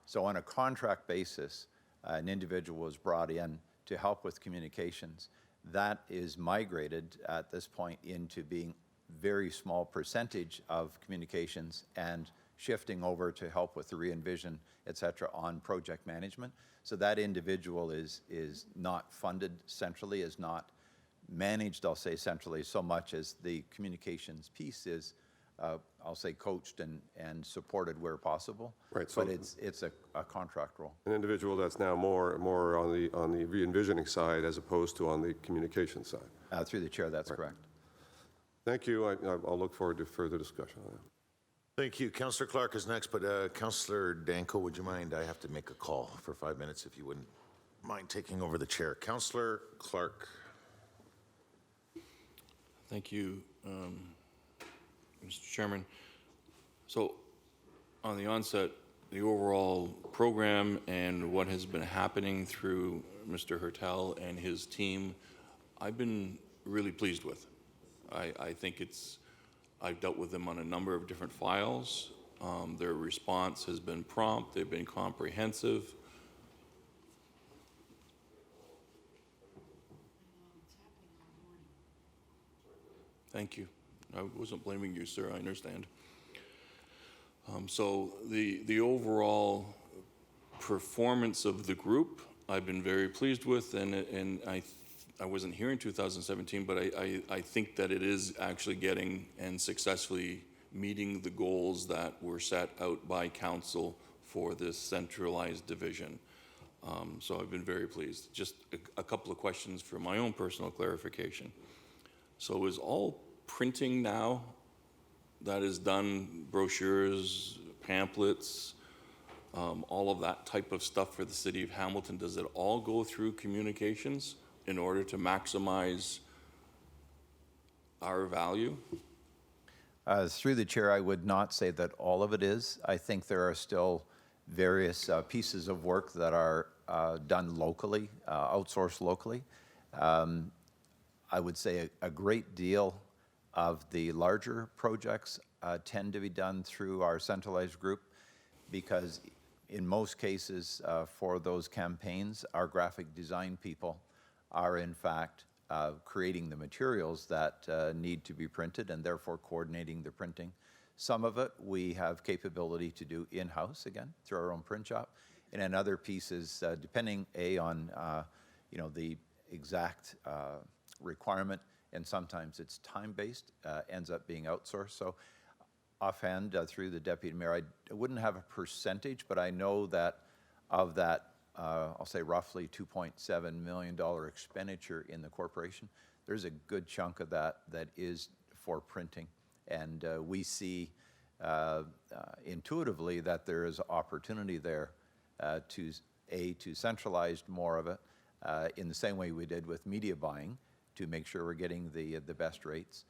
So on a contract basis, an individual was brought in to help with communications. That is migrated at this point into being very small percentage of communications and shifting over to help with the re-envision, et cetera, on project management. So that individual is not funded centrally, is not managed, I'll say, centrally, so much as the communications piece is, I'll say, coached and supported where possible. Right. So but it's a contract role. an individual that's now more on the re-envisioning side as opposed to on the communication side. Through the chair, that's correct. Thank you. I'll look forward to further discussion on that. Thank you. Councillor Clark is next, but Councillor Danko, would you mind? I have to make a call for 5 minutes, if you wouldn't mind taking over the chair. Councillor Clark. Thank you, Mr. Chairman. So, on the onset, the overall program and what has been happening through Mr. Hertel and his team, I've been really pleased with. I think I've dealt with them on a number of different files. Their response has been prompt, they've been comprehensive. Thank you. I wasn't blaming you, sir, I understand. So the overall performance of the group, I've been very pleased with, and I wasn't here in 2017, but I think that it is actually getting and successfully meeting the goals that were set out by council for this centralized division. So I've been very pleased. Just a couple of questions for my own personal clarification. So is all printing now that is done, brochures, pamphlets, all of that type of stuff for the city of Hamilton, does it all go through communications in order to maximize our value? Through the chair, I would not say that all of it is. I think there are still various pieces of work that are done locally, outsourced locally. I would say a great deal of the larger projects tend to be done through our centralized group because in most cases for those campaigns, our graphic design people are in fact creating the materials that need to be printed and therefore coordinating the printing. Some of it we have capability to do in-house, again, through our own print shop. And in other pieces, depending, on the exact requirement, and sometimes it's time-based, ends up being outsourced. So offhand, through the Deputy Mayor, I wouldn't have a percentage, but I know that of that, I'll say roughly $2.7 million expenditure in the corporation, there's a good chunk of that that is for printing. And we see intuitively that there is opportunity there to centralize more of it in the same way we did with media buying to make sure we're getting the best rates.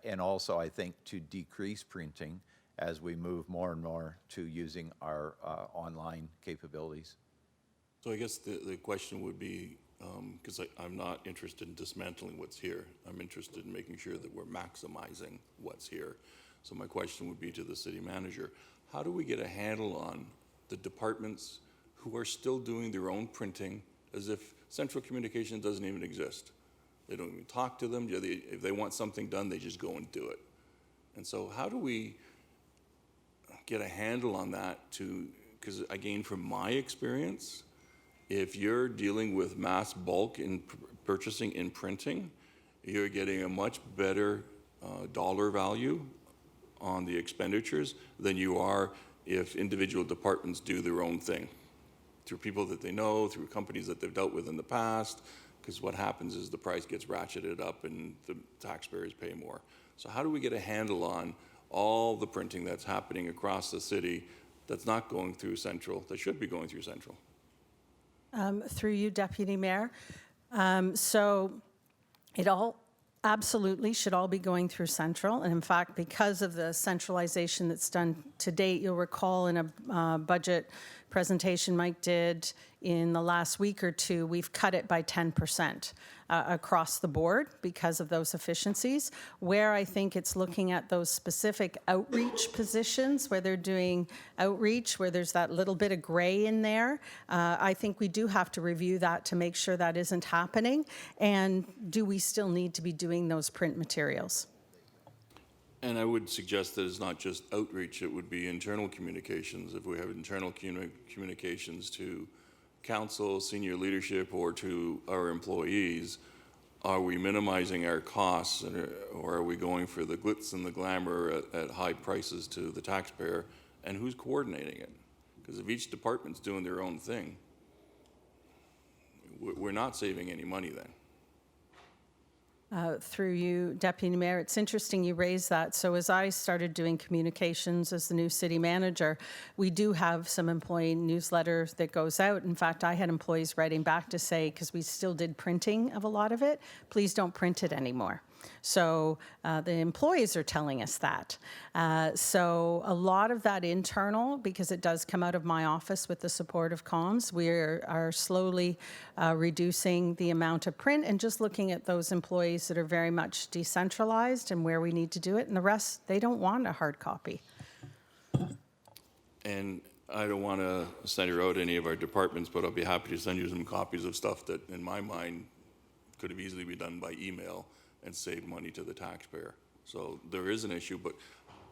And also, I think, to decrease printing as we move more and more to using our online capabilities. So I guess the question would be, because I'm not interested in dismantling what's here. I'm interested in making sure that we're maximizing what's here. So my question would be to the city manager, how do we get a handle on the departments who are still doing their own printing as if central communication doesn't even exist? They don't even talk to them. If they want something done, they just go and do it. And so how do we get a handle on that because again, from my experience, if you're dealing with mass bulk in purchasing in printing, you're getting a much better dollar value on the expenditures than you are if individual departments do their own thing through people that they know, through companies that they've dealt with in the past, because what happens is the price gets ratcheted up and the taxpayers pay more. So how do we get a handle on all the printing that's happening across the city that's not going through Central, that should be going through Central? Through you, Deputy Mayor. So it all absolutely should all be going through Central. And in fact, because of the centralization that's done to date, you'll recall in a budget presentation Mike did in the last week or two, we've cut it by 10% across the board because of those efficiencies. Where I think it's looking at those specific outreach positions where they're doing outreach, where there's that little bit of gray in there, I think we do have to review that to make sure that isn't happening. And do we still need to be doing those print materials? And I would suggest that it's not just outreach, it would be internal communications. If we have internal communications to council, senior leadership, or to our employees, are we minimizing our costs or are we going for the glitz and the glamour at high prices to the taxpayer? And who's coordinating it? Because if each department's doing their own thing, we're not saving any money then. Through you, Deputy Mayor, it's interesting you raised that. So as I started doing communications as the new city manager, we do have some employee newsletter that goes out. In fact, I had employees writing back to say, because we still did printing of a lot of it, please don't print it anymore. So the employees are telling us that. So a lot of that internal, because it does come out of my office with the support of comms, we are slowly reducing the amount of print and just looking at those employees that are very much decentralized and where we need to do it. And the rest, they don't want a hard copy. And I don't want to send out any of our departments, but I'll be happy to send you some copies of stuff that, in my mind, could have easily been done by email and save money to the taxpayer. So there is an issue, but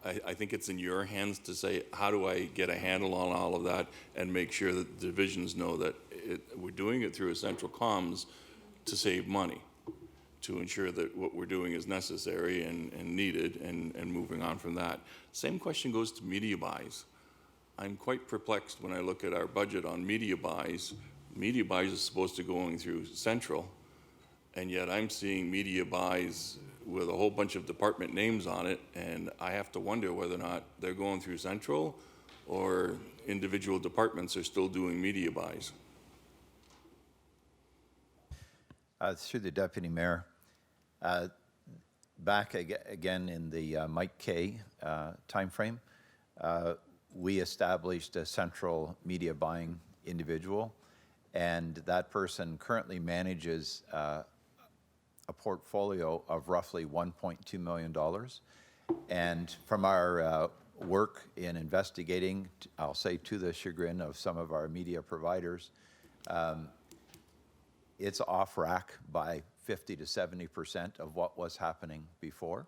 I think it's in your hands to say, how do I get a handle on all of that and make sure that the divisions know that we're doing it through a central comms to save money, to ensure that what we're doing is necessary and needed and moving on from that. Same question goes to media buys. I'm quite perplexed when I look at our budget on media buys. Media buys is supposed to be going through Central, and yet I'm seeing media buys with a whole bunch of department names on it, and I have to wonder whether or not they're going through Central or individual departments are still doing media buys. Through the Deputy Mayor, back again in the Mike Kay timeframe, we established a central media buying individual, and that person currently manages a portfolio of roughly $1.2 million. And from our work in investigating, I'll say to the chagrin of some of our media providers, it's off rack by 50 to 70% of what was happening before.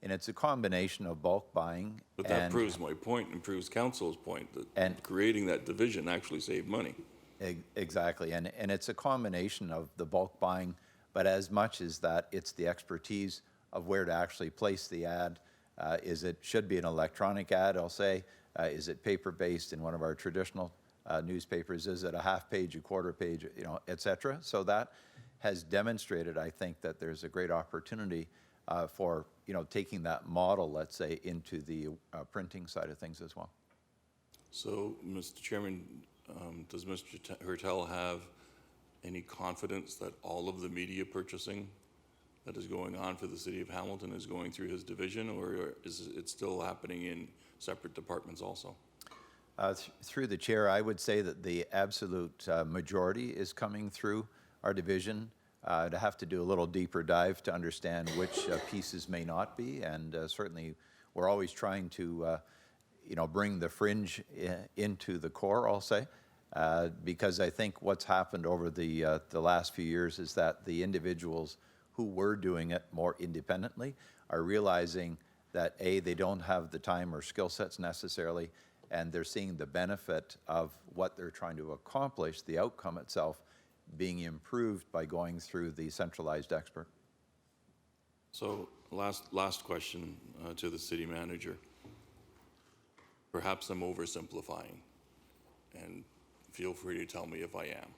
And it's a combination of bulk buying. But that proves my point and proves council's point that creating that division actually saved money. Exactly, and it's a combination of the bulk buying, but as much as that, it's the expertise of where to actually place the ad. Should be an electronic ad, I'll say. Is it paper-based in one of our traditional newspapers? Is it a half page, a quarter page, et cetera? So that has demonstrated, I think, that there's a great opportunity for, taking that model, let's say, into the printing side of things as well. So, Mr. Chairman, does Mr. Hertel have any confidence that all of the media purchasing that is going on for the city of Hamilton is going through his division, or is it still happening in separate departments also? Through the chair, I would say that the absolute majority is coming through our division. To have to do a little deeper dive to understand which pieces may not be, and certainly we're always trying to bring the fringe into the core, I'll say, because I think what's happened over the last few years is that the individuals who were doing it more independently are realizing that A, they don't have the time or skill sets necessarily, and they're seeing the benefit of what they're trying to accomplish, the outcome itself, being improved by going through the centralized expert. So, last question to the city manager. Perhaps I'm oversimplifying, and feel free to tell me if I am.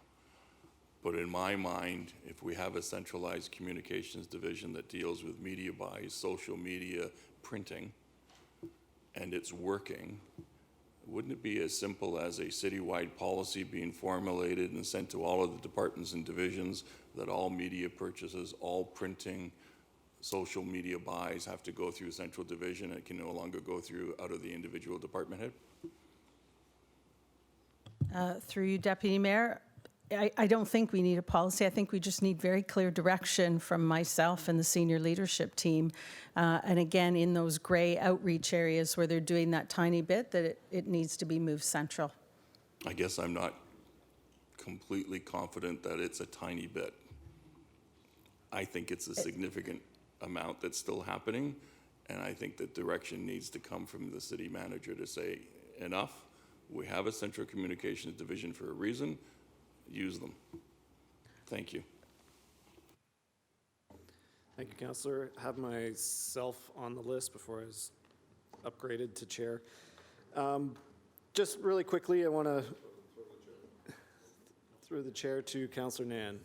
But in my mind, if we have a centralized communications division that deals with media buys, social media, printing, and it's working, wouldn't it be as simple as a citywide policy being formulated and sent to all of the departments and divisions that all media purchases, all printing, social media buys have to go through a central division? It can no longer go through out of the individual department head? Through you, Deputy Mayor, I don't think we need a policy. I think we just need very clear direction from myself and the senior leadership team. And again, in those gray outreach areas where they're doing that tiny bit, that it needs to be moved central. I guess I'm not completely confident that it's a tiny bit. I think it's a significant amount that's still happening, and I think that direction needs to come from the city manager to say, enough, we have a central communications division for a reason, use them. Thank you. Thank you, Councillor. I have myself on the list before I was upgraded to chair. Just really quickly, I want to throw the chair to Councillor Nan.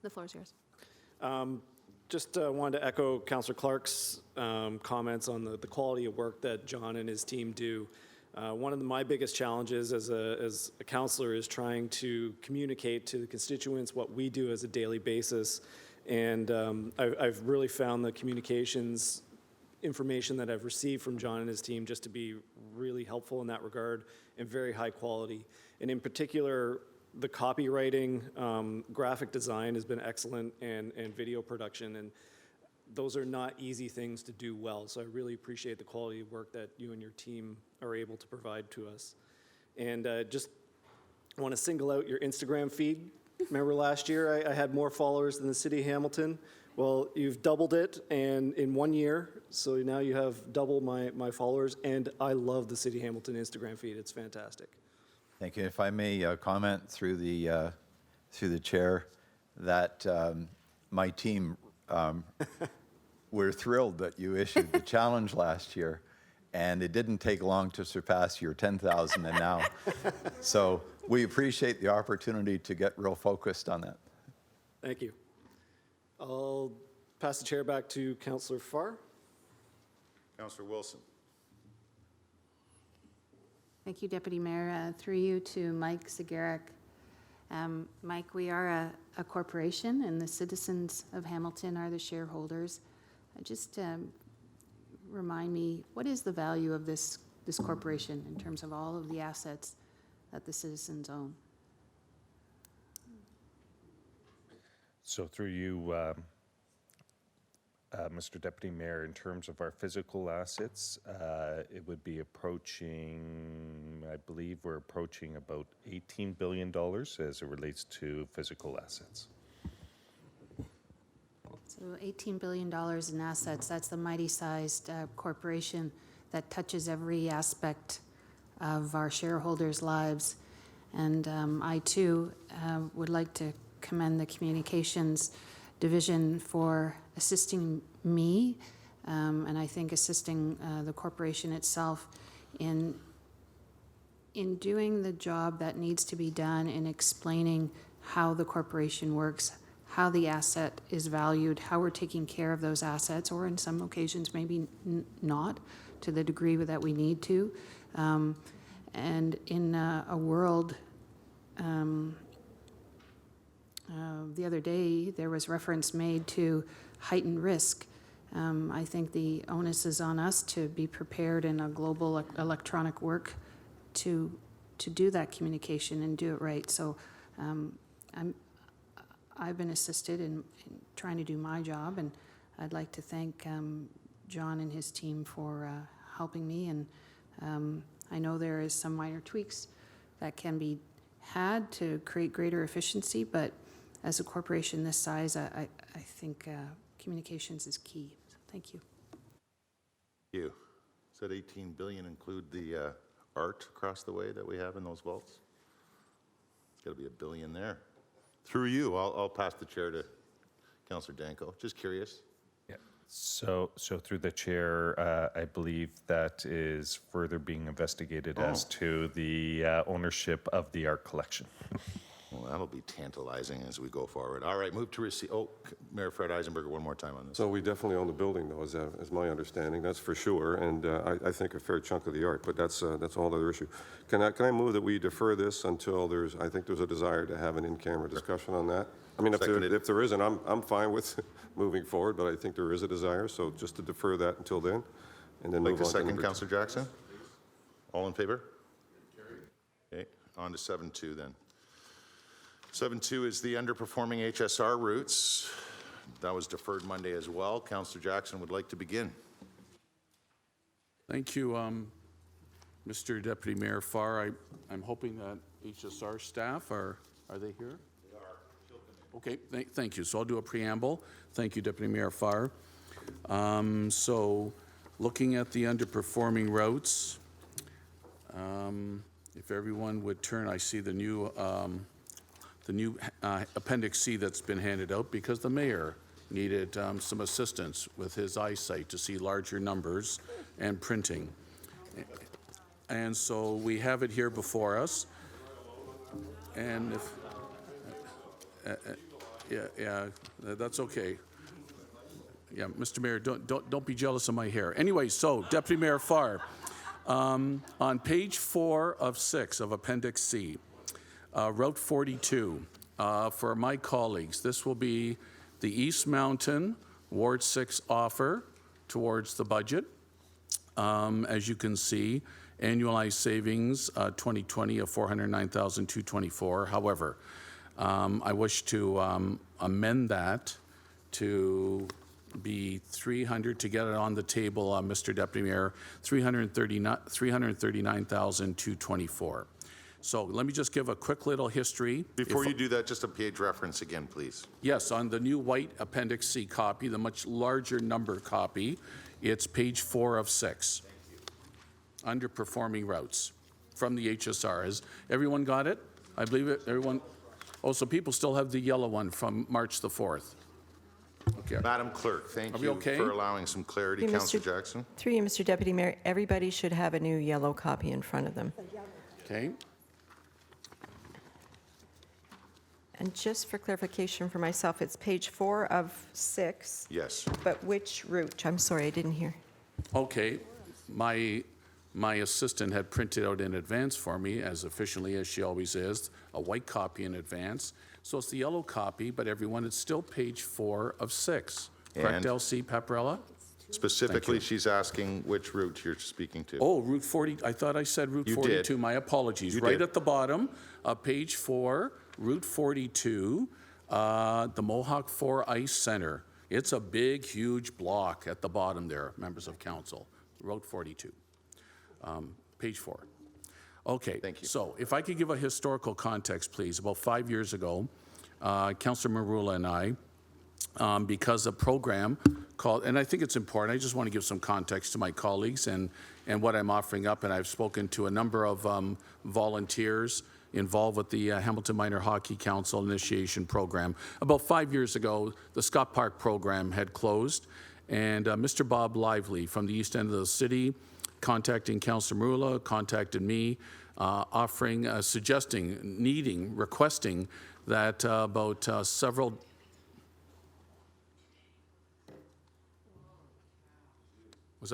The floor is yours. Just wanted to echo Councillor Clark's comments on the quality of work that John and his team do. One of my biggest challenges as a councillor is trying to communicate to the constituents what we do as a daily basis. And I've really found the communications information that I've received from John and his team just to be really helpful in that regard and very high quality. And in particular, the copywriting, graphic design has been excellent, and video production. And those are not easy things to do well. So I really appreciate the quality of work that you and your team are able to provide to us. And just want to single out your Instagram feed. Remember last year I had more followers than the city of Hamilton? Well, you've doubled it and in 1 year. So now you have double my followers, and I love the city of Hamilton Instagram feed. It's fantastic. Thank you. If I may comment through the chair, that my team, we're thrilled that you issued the challenge last year, and it didn't take long to surpass your 10,000 and now. So we appreciate the opportunity to get real focused on that. Thank you. I'll pass the chair back to Councillor Farr. Councillor Wilson. Thank you, Deputy Mayor. Through you to Mike Zagarek. Mike, we are a corporation, and the citizens of Hamilton are the shareholders. Just remind me, what is the value of this corporation in terms of all of the assets that the citizens own? So through you, Mr. Deputy Mayor, in terms of our physical assets, it would be approaching, I believe we're approaching about $18 billion as it relates to physical assets. So $18 billion in assets, that's the mighty-sized corporation that touches every aspect of our shareholders' lives. And I, too, would like to commend the Communications Division for assisting me, and I think assisting the corporation itself in doing the job that needs to be done in explaining how the corporation works, how the asset is valued, how we're taking care of those assets, or in some occasions maybe not to the degree that we need to. And in a world, the other day, there was reference made to heightened risk. I think the onus is on us to be prepared in a global electronic work to do that communication and do it right. So I've been assisted in trying to do my job, and I'd like to thank John and his team for helping me. And I know there is some minor tweaks that can be had to create greater efficiency, but as a corporation this size, I think communications is key. So thank you. Thank you. Does that 18 billion include the art across the way that we have in those vaults? It's got to be $1 billion there. Through you, I'll pass the chair to Councillor Danko. Just curious. Yeah. So through the chair, I believe that is further being investigated as to the ownership of the art collection. Well, that'll be tantalizing as we go forward. All right, move to receive. Oh, Mayor Fred Eisenberger, one more time on this. So we definitely own the building, though, is my understanding, that's for sure, and I think a fair chunk of the art, but that's a whole other issue. Can I move that we defer this until I think there's a desire to have an in-camera discussion on that? I mean, if there isn't, I'm fine with moving forward, but I think there is a desire, so just to defer that until then, and then move on to second, number Councillor Jackson? All in favor? Okay, on to 7.2 then. 7.2 is the underperforming HSR routes. That was deferred Monday as well. Councillor Jackson would like to begin. Thank you, Mr. Deputy Mayor Farr. I'm hoping that HSR staff are they here? They are. Okay, thank you. So I'll do a preamble. Thank you, Deputy Mayor Farr. So looking at the underperforming routes, if everyone would turn, I see the new Appendix C that's been handed out because the mayor needed some assistance with his eyesight to see larger numbers and printing. And so we have it here before us. And if, yeah, that's okay. Yeah, Mr. Mayor, don't be jealous of my hair. Anyway, so Deputy Mayor Farr, on page 4 of 6 of Appendix C, Route 42, for my colleagues, this will be the East Mountain Ward 6 offer towards the budget. As you can see, annualized savings 2020 of $409,224. However, I wish to amend that to be 300, to get it on the table, Mr. Deputy Mayor, $339,224. So let me just give a quick little history. Before you do that, just a page reference again, please. Yes, on the new white Appendix C copy, the much larger number copy, it's page 4 of 6. Underperforming routes from the HSR. Has everyone got it? I believe it. Everyone? Oh, so people still have the yellow one from March the 4th. Okay. Madam Clerk, thank Are we you okay? for allowing some clarity. Thank you, Councillor Mr. Jackson. Through you, Mr. Deputy Mayor, everybody should have a new yellow copy in front of them. Okay. And just for clarification for myself, it's page 4 of 6. Yes. But which route? I'm sorry, I didn't hear. Okay. My my assistant had printed out in advance for me, as efficiently as she always is, a white copy in advance. So it's the yellow copy, but everyone, it's still page 4 of 6. Correct, And- Elsie Paparella? Specifically, she's asking which route you're speaking to. Oh, Route 40, I thought I said Route You 42. did. My apologies. You Right did. at the bottom of page 4, Route 42, the Mohawk 4 Ice Center. It's a big, huge block at the bottom there, members of council. Route 42, page 4. Okay. Thank you. So if I could give a historical context, please. About 5 years ago, Councilor Marula and I, because a program called, and I think it's important, I just want to give some context to my colleagues and what I'm offering up, and I've spoken to a number of volunteers involved with the Hamilton Minor Hockey Council Initiation Program. About 5 years ago, the Scott Park program had closed, and Mr. Bob Lively from the east end of the city, contacting Councilor Marula, contacted me, offering, suggesting, needing, requesting that about several. Was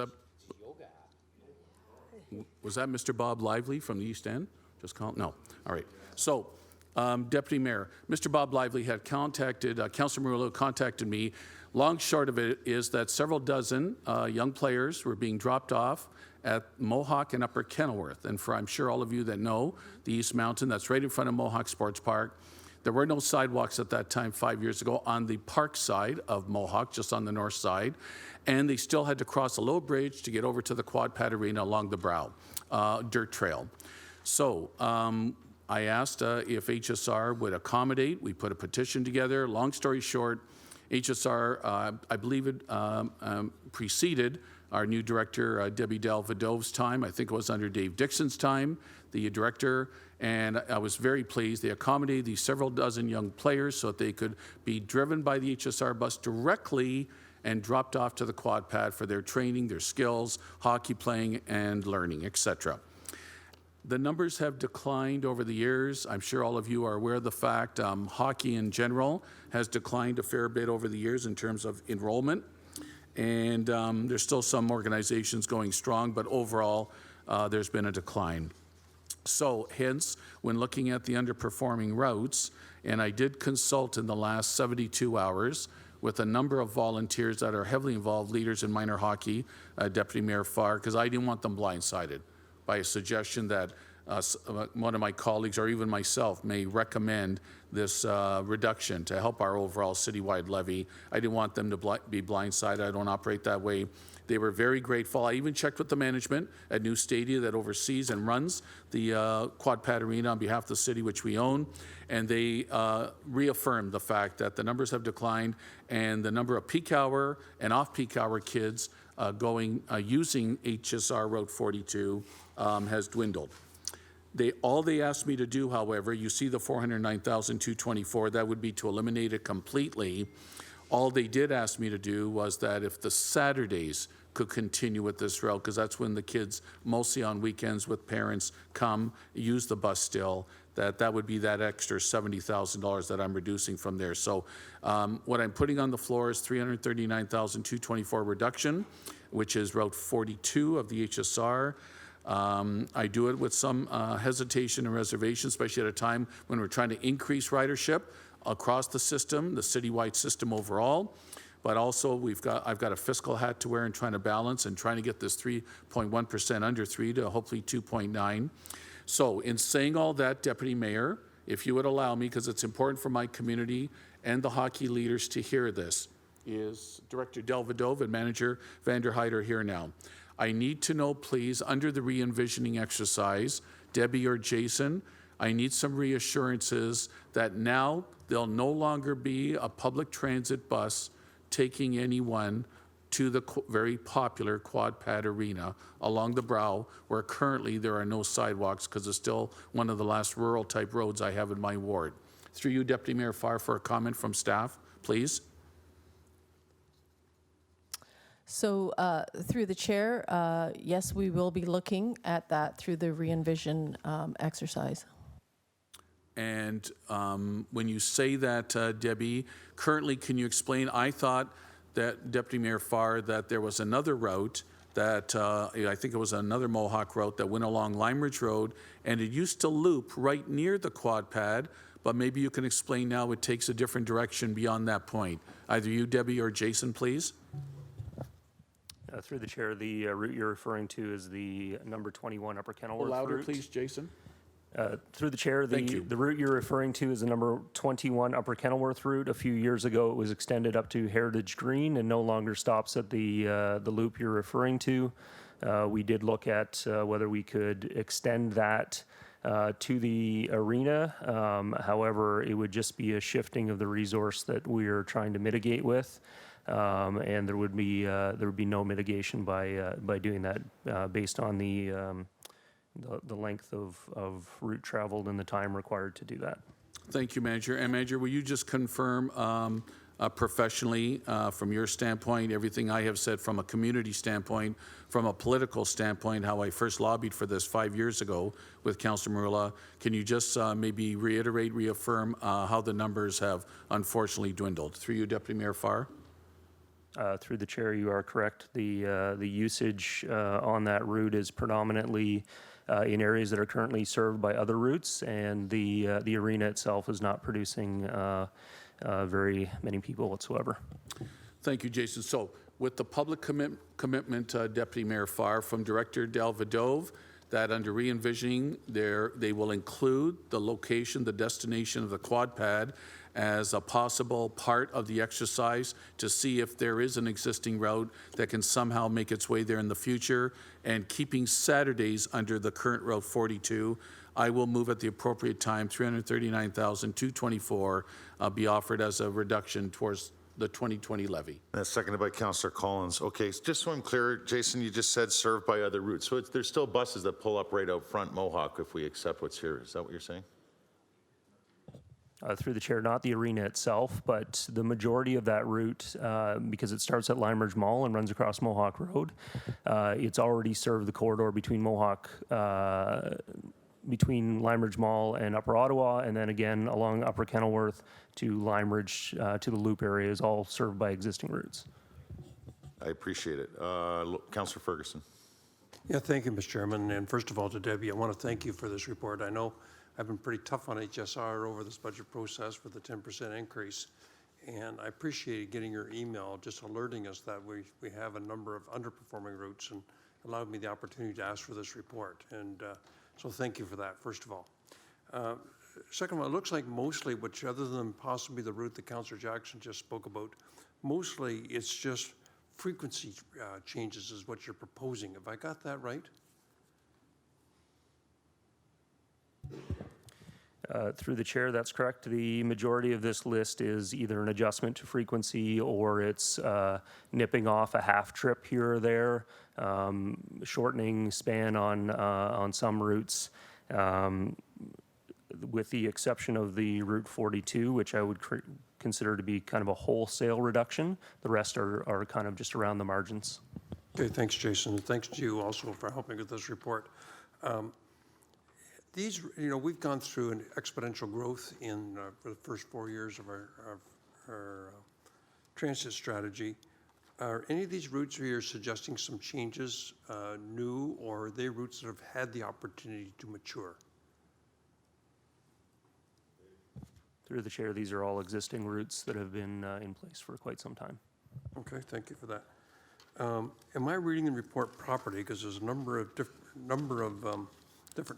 that Mr. Bob Lively from the East End? Just call, no. All right. So, Deputy Mayor, Mr. Bob Lively had contacted, Councilor Marula contacted me. Long short of it is that several dozen young players were being dropped off at Mohawk and Upper Kenilworth. And for, I'm sure all of you that know, the East Mountain, that's right in front of Mohawk Sports Park. There were no sidewalks at that time 5 years ago on the park side of Mohawk, just on the north side. And they still had to cross a low bridge to get over to the Quad Pad Arena along the Brow dirt trail. So I asked if HSR would accommodate. We put a petition together. Long story short, HSR, I believe it preceded our new director, Debbie Delvadove's time. I think it was under Dave Dixon's time, the director, and I was very pleased. They accommodated these several dozen young players so that they could be driven by the HSR bus directly and dropped off to the quad pad for their training, their skills, hockey playing and learning, etc. The numbers have declined over the years. I'm sure all of you are aware of the fact hockey in general has declined a fair bit over the years in terms of enrollment. And there's still some organizations going strong, but overall, there's been a decline. So hence, when looking at the underperforming routes, and I did consult in the last 72 hours with a number of volunteers that are heavily involved, leaders in minor hockey, Deputy Mayor Farr, because I didn't want them blindsided by a suggestion that one of my colleagues or even myself may recommend this reduction to help our overall citywide levy. I didn't want them to be blindsided. I don't operate that way. They were very grateful. I even checked with the management at New Stadia that oversees and runs the Quad Pad Arena on behalf of the city, which we own, and they reaffirmed the fact that the numbers have declined and the number of peak hour and off-peak hour kids using HSR Route 42 has dwindled. All they asked me to do, however, you see the $409,224, that would be to eliminate it completely. All they did ask me to do was that if the Saturdays could continue with this route, because that's when the kids, mostly on weekends with parents, come, use the bus still, that would be that extra $70,000 that I'm reducing from there. So what I'm putting on the floor is $339,224 reduction, which is Route 42 of the HSR. I do it with some hesitation and reservation, especially at a time when we're trying to increase ridership across the system, the citywide system overall. But also, I've got a fiscal hat to wear and trying to balance and trying to get this 3.1% under 3 to hopefully 2.9. So in saying all that, Deputy Mayor, if you would allow me, because it's important for my community and the hockey leaders to hear this, is Director Delvadove and Manager Vanderheid are here now. I need to know, please, under the re-envisioning exercise, Debbie or Jason, I need some reassurances that now there'll no longer be a public transit bus taking anyone to the very popular Quad Pad Arena along the Brow, where currently there are no sidewalks because it's still one of the last rural type roads I have in my ward. Through you, Deputy Mayor Farr, for a comment from staff, please. So through the chair, yes, we will be looking at that through the re-envision exercise. And when you say that, Debbie, currently, can you explain? I thought that, Deputy Mayor Farr, that there was another route that, I think it was another Mohawk route that went along Lime Ridge Road, and it used to loop right near the quad pad, but maybe you can explain now it takes a different direction beyond that point. Either you, Debbie, or Jason, please. Through the chair, the route you're referring to is the number 21 Upper Kenilworth Louder, route. please, Jason. Through the chair, Thank you. the route you're referring to is the number 21 Upper Kenilworth route. A few years ago, it was extended up to Heritage Green and no longer stops at the loop you're referring to. We did look at whether we could extend that to the arena. However, it would just be a shifting of the resource that we're trying to mitigate with. And there would be no mitigation by doing that based on the length of route traveled and the time required to do that. Thank you, Manager. And Manager, will you just confirm professionally, from your standpoint, everything I have said from a community standpoint, from a political standpoint, how I first lobbied for this 5 years ago with Councilor Marula? Can you just maybe reaffirm how the numbers have unfortunately dwindled? Through you, Deputy Mayor Farr. Through the chair, you are correct. The usage on that route is predominantly in areas that are currently served by other routes, and the arena itself is not producing very many people whatsoever. Thank you, Jason. So with the public commitment, Deputy Mayor Farr, from Director Del Vadove, that under re-envisioning, they will include the location, the destination of the quad pad as a possible part of the exercise to see if there is an existing route that can somehow make its way there in the future, and keeping Saturdays under the current Route 42. I will move at the appropriate time, $339,224 be offered as a reduction towards the 2020 levy. That's seconded by Councillor Collins. Okay, just so I'm clear, Jason, you just said served by other routes. So there's still buses that pull up right out front Mohawk if we accept what's here. Is that what you're saying? Through the chair, not the arena itself, but the majority of that route, because it starts at Lime Ridge Mall and runs across Mohawk Road, it's already served the corridor between between Lime Ridge Mall and Upper Ottawa, and then again along Upper Kenilworth to Lime Ridge to the loop area is all served by existing routes. I appreciate it. Councillor Ferguson. Yeah, thank you, Mr. Chairman. And first of all, to Debbie, I want to thank you for this report. I know I've been pretty tough on HSR over this budget process for the 10% increase. And I appreciate getting your email, just alerting us that we have a number of underperforming routes, and allowed me the opportunity to ask for this report. And so thank you for that, first of all. Second of all, it looks like mostly, which other than possibly the route that Councillor Jackson just spoke about, mostly it's just frequency changes is what you're proposing. Have I got that right? Through the chair, that's correct. The majority of this list is either an adjustment to frequency or it's nipping off a half trip here or there, shortening span on some routes, with the exception of the Route 42, which I would consider to be kind of a wholesale reduction. The rest are kind of just around the margins. Okay, thanks, Jason. Thanks to you also for helping with this report. We've gone through an exponential growth in for the first 4 years of our transit strategy. Are any of these routes where you're suggesting some changes new, or are they routes that have had the opportunity to mature? Through the chair, these are all existing routes that have been in place for quite some time. Okay, thank you for that. Am I reading the report properly? Because there's a number of different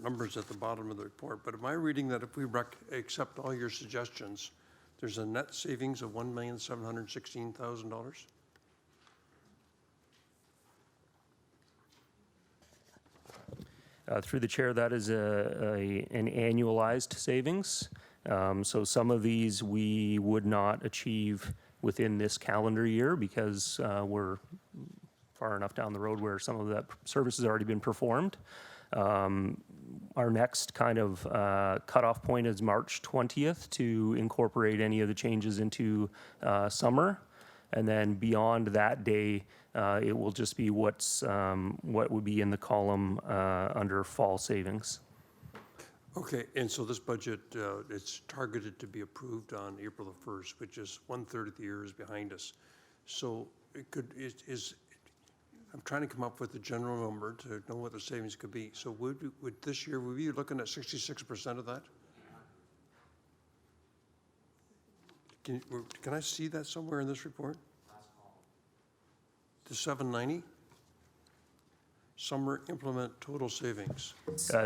numbers at the bottom of the report, but am I reading that if we accept all your suggestions, there's a net savings of $1,716,000? Through the chair, that is an annualized savings. So some of these we would not achieve within this calendar year because we're far enough down the road where some of that service has already been performed. Our next kind of cutoff point is March 20th to incorporate any of the changes into summer. And then beyond that day, it will just be what would be in the column under fall savings. Okay, and so this budget, it's targeted to be approved on April the 1st, which is 1/3 of the year is behind us. So it could, I'm trying to come up with a general number to know what the savings could be. So would this year, would we be looking at 66% of that? Can I see that somewhere in this report? The 790? Summer implement total savings.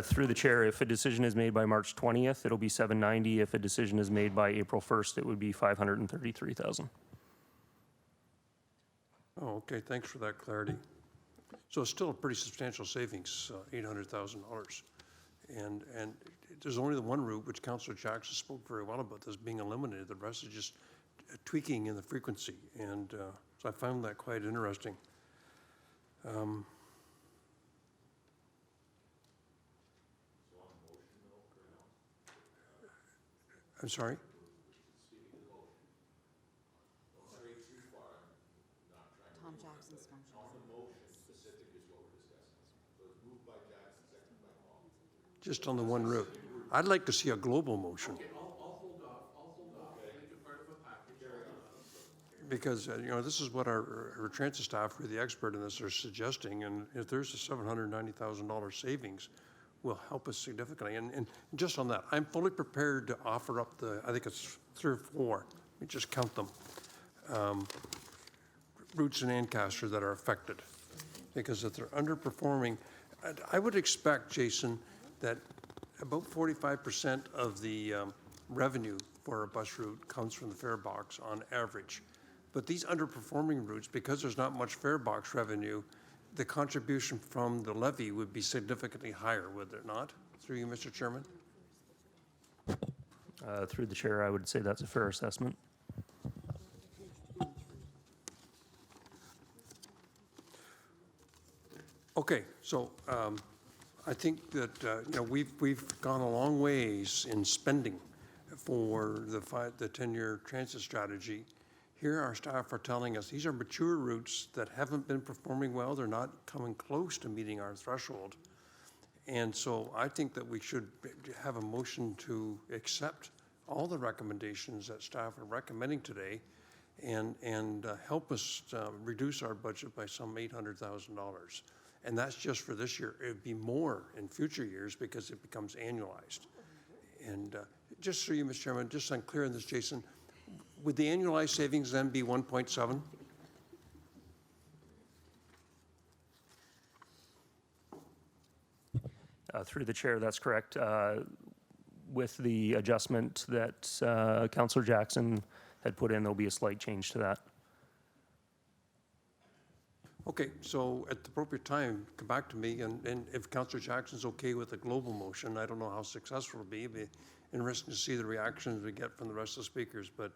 Through the chair, if a decision is made by March 20th, it'll be 790. If a decision is made by April 1st, it would be 533,000. Oh, okay, thanks for that clarity. So it's still a pretty substantial savings, $800,000. And there's only the one route, which Councillor Jackson spoke very well about, that's being eliminated. The rest is just tweaking in the frequency. And so I found that quite interesting. I'm sorry? Tom Jackson's motion. Just on the one route. I'd like to see a global motion. I'll hold off, make it part of a package. Because, this is what our transit staff, who are the expert in this, are suggesting, and if there's a $790,000 savings, will help us significantly. And just on that, I'm fully prepared to offer up I think it's 3 or 4, let me just count them, routes in Ancaster that are affected. Because if they're underperforming, I would expect, Jason, that about 45% of the revenue for a bus route comes from the fare box on average. But these underperforming routes, because there's not much fare box revenue, the contribution from the levy would be significantly higher, would it not? Through you, Mr. Chairman? Through the chair, I would say that's a fair assessment. Okay, so I think that we've gone a long ways in spending for the 10-year transit strategy. Here our staff are telling us these are mature routes that haven't been performing well. They're not coming close to meeting our threshold. And so I think that we should have a motion to accept all the recommendations that staff are recommending today and help us reduce our budget by some $800,000. And that's just for this year. It would be more in future years because it becomes annualized. And just so you, Mr. Chairman, just so I'm clear on this, Jason, would the annualized savings then be 1.7? Through the chair, that's correct. With the adjustment that Councillor Jackson had put in, there'll be a slight change to that. Okay, so at the appropriate time, come back to me, and if Councillor Jackson's okay with a global motion, I don't know how successful it'll be. It'll be interesting to see the reactions we get from the rest of the speakers, but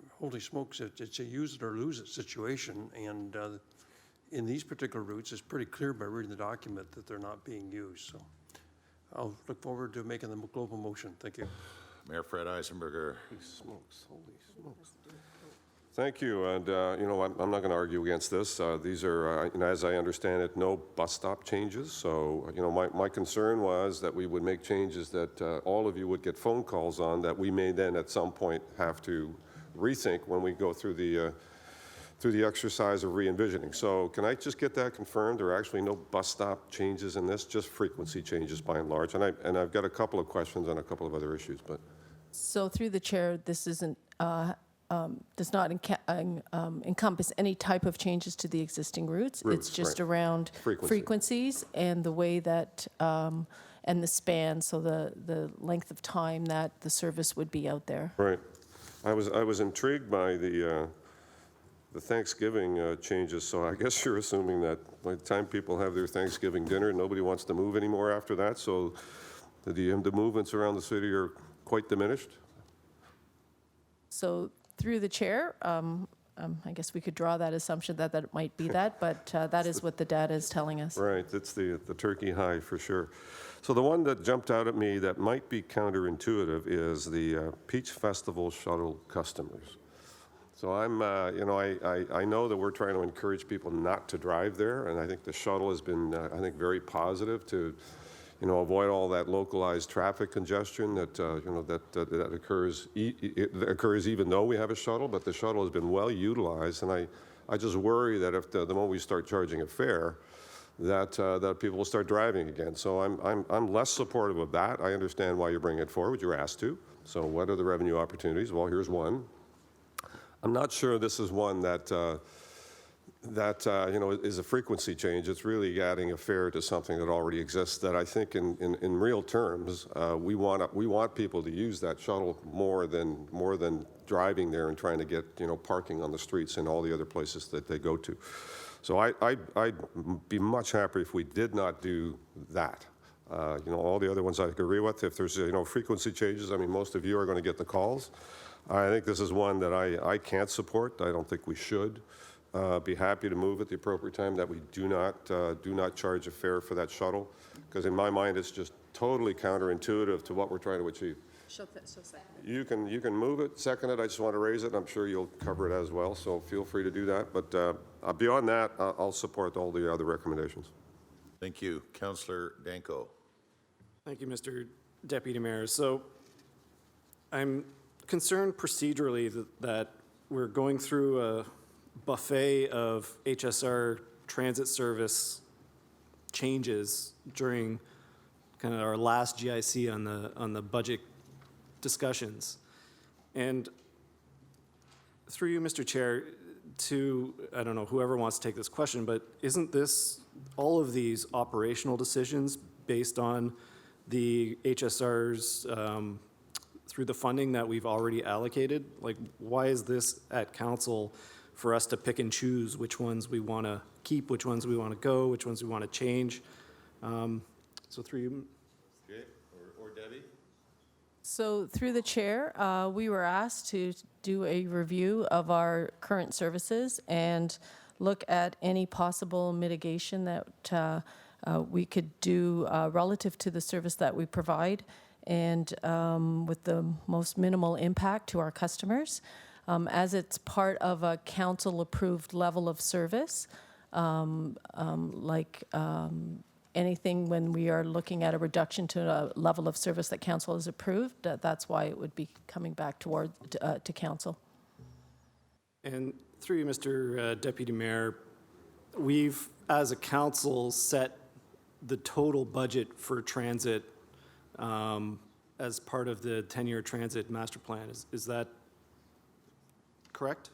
holy smokes, it's a use it or lose it situation, and in these particular routes, it's pretty clear by reading the document that they're not being used, so I'll look forward to making the global motion. Thank you. Mayor Fred Eisenberger. Holy smokes. Thank you, and I'm not going to argue against this. These are, as I understand it, no bus stop changes. So, my concern was that we would make changes that all of you would get phone calls on that we may then at some point have to rethink when we go through the exercise of re-envisioning. So, can I just get that confirmed? There are actually no bus stop changes in this, just frequency changes by and large. And I've got a couple of questions on a couple of other issues, but. So through the chair, this isn't. Does not encompass any type of changes to the existing routes. It's just right. around frequencies and the way that, and the span, so the length of time that the service would be out there. Right. I was intrigued by the Thanksgiving changes, so I guess you're assuming that by the time people have their Thanksgiving dinner, nobody wants to move anymore after that, so the movements around the city are quite diminished? So through the chair, I guess we could draw that assumption that it might be that, but that is what the data is telling us. Right, it's the turkey high for sure. So the one that jumped out at me that might be counterintuitive is the Peach Festival shuttle customers. So I know that we're trying to encourage people not to drive there, and I think the shuttle has been, I think, very positive to, avoid all that localized traffic congestion that, that occurs even though we have a shuttle, but the shuttle has been well utilized, and I I just worry that if the moment we start charging a fare, that people will start driving again. So I'm less supportive of that. I understand why you're bringing it forward. You're asked to. So what are the revenue opportunities? Well, here's one. I'm not sure this is one that is a frequency change. It's really adding a fare to something that already exists. That I think, in real terms, we want people to use that shuttle more than driving there and trying to get parking on the streets and all the other places that they go to. So I'd be much happier if we did not do that. All the other ones I agree with. If there's frequency changes, I mean, most of you are going to get the calls. I think this is one that I can't support. I don't think we should. Be happy to move at the appropriate time that we do not charge a fare for that shuttle, because in my mind it's just totally counterintuitive to what we're trying to achieve. You can move it, second it. I just want to raise it. I'm sure you'll cover it as well, so feel free to do that. But beyond that, I'll support all the other recommendations. Thank you. Councillor Danko. Thank you, Mr. Deputy Mayor. So I'm concerned procedurally that we're going through a buffet of HSR transit service changes during kind of our last GIC on the budget discussions. And through you, Mr. Chair, to, I don't know, whoever wants to take this question, but isn't this, all of these operational decisions based on the HSR's through the funding that we've already allocated? Like, why is this at council for us to pick and choose which ones we want to keep, which ones we want to go, which ones we want to change? So through you. Okay, or Debbie? So through the chair, we were asked to do a review of our current services and look at any possible mitigation that we could do relative to the service that we provide and with the most minimal impact to our customers. As it's part of a council-approved level of service, anything when we are looking at a reduction to a level of service that council has approved, that's why it would be coming back to council. And through you, Mr. Deputy Mayor, we've, as a council, set the total budget for transit as part of the 10-year transit master plan. Is that correct?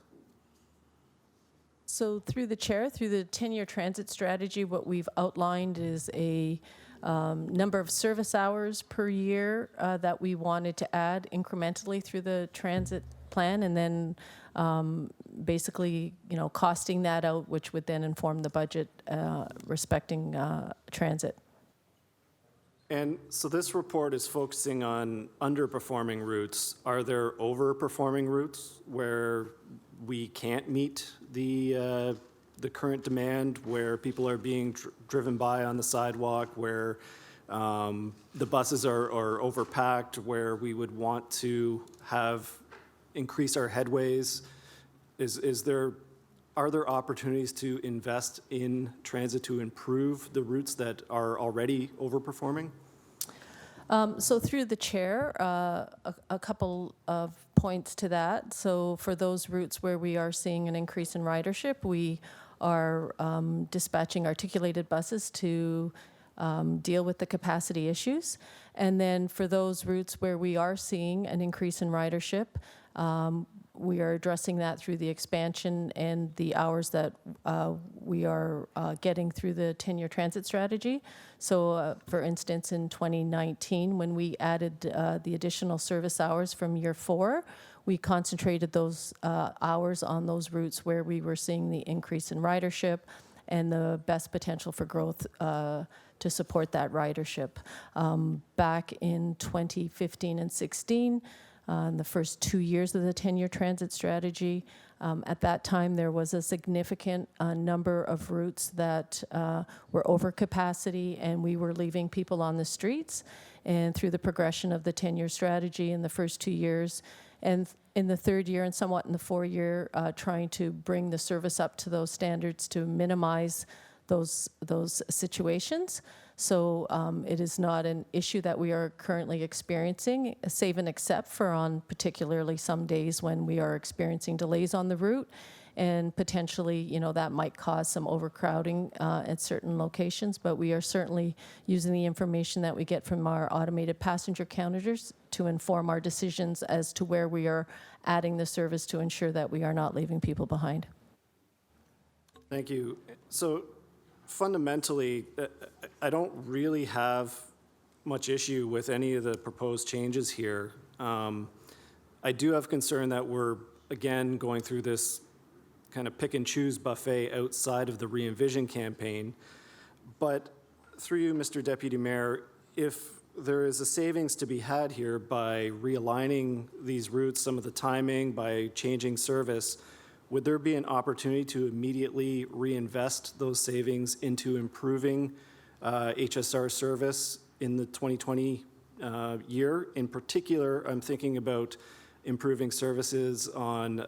So through the chair, through the 10-year transit strategy, what we've outlined is a number of service hours per year that we wanted to add incrementally through the transit plan, and then basically, costing that out, which would then inform the budget respecting transit. And so this report is focusing on underperforming routes. Are there overperforming routes where we can't meet the current demand, where people are being driven by on the sidewalk, where the buses are overpacked, where we would want to increase our headways? Are there opportunities to invest in transit to improve the routes that are already overperforming? So through the chair, a couple of points to that. So for those routes where we are seeing an increase in ridership, we are dispatching articulated buses to deal with the capacity issues. And then for those routes where we are seeing an increase in ridership, we are addressing that through the expansion and the hours that we are getting through the 10-year transit strategy. So, for instance, in 2019, when we added the additional service hours from year 4, we concentrated those hours on those routes where we were seeing the increase in ridership and the best potential for growth to support that ridership. Back in 2015 and 16, in the first 2 years of the 10-year transit strategy. At that time, there was a significant number of routes that were over capacity, and we were leaving people on the streets. And through the progression of the 10-year strategy in the first 2 years, and in the third year and somewhat in the 4th year, trying to bring the service up to those standards to minimize those situations. So it is not an issue that we are currently experiencing, save and except for on particularly some days when we are experiencing delays on the route. and potentially, that might cause some overcrowding at certain locations, but we are certainly using the information that we get from our automated passenger counters to inform our decisions as to where we are adding the service to ensure that we are not leaving people behind. Thank you. So fundamentally, I don't really have much issue with any of the proposed changes here. I do have concern that we're, again, going through this kind of pick and choose buffet outside of the Re-envision campaign. But through you, Mr. Deputy Mayor, if there is a savings to be had here by realigning these routes, some of the timing, by changing service, would there be an opportunity to immediately reinvest those savings into improving HSR service in the 2020 year? In particular, I'm thinking about improving services on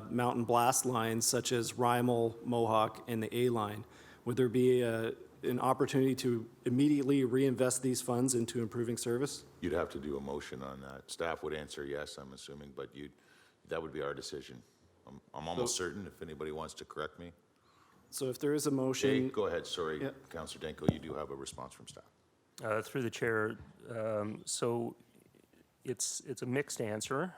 mountain blast lines such as Rymel, Mohawk, and the A line. Would there be an opportunity to immediately reinvest these funds into improving service? You'd have to do a motion on that. Staff would answer yes, I'm assuming, but that would be our decision. I'm almost certain, if anybody wants to correct me. So if there is a motion. Jay, go ahead, sorry. Yeah. Councillor Danko, you do have a response from staff. Through the chair, so it's a mixed answer.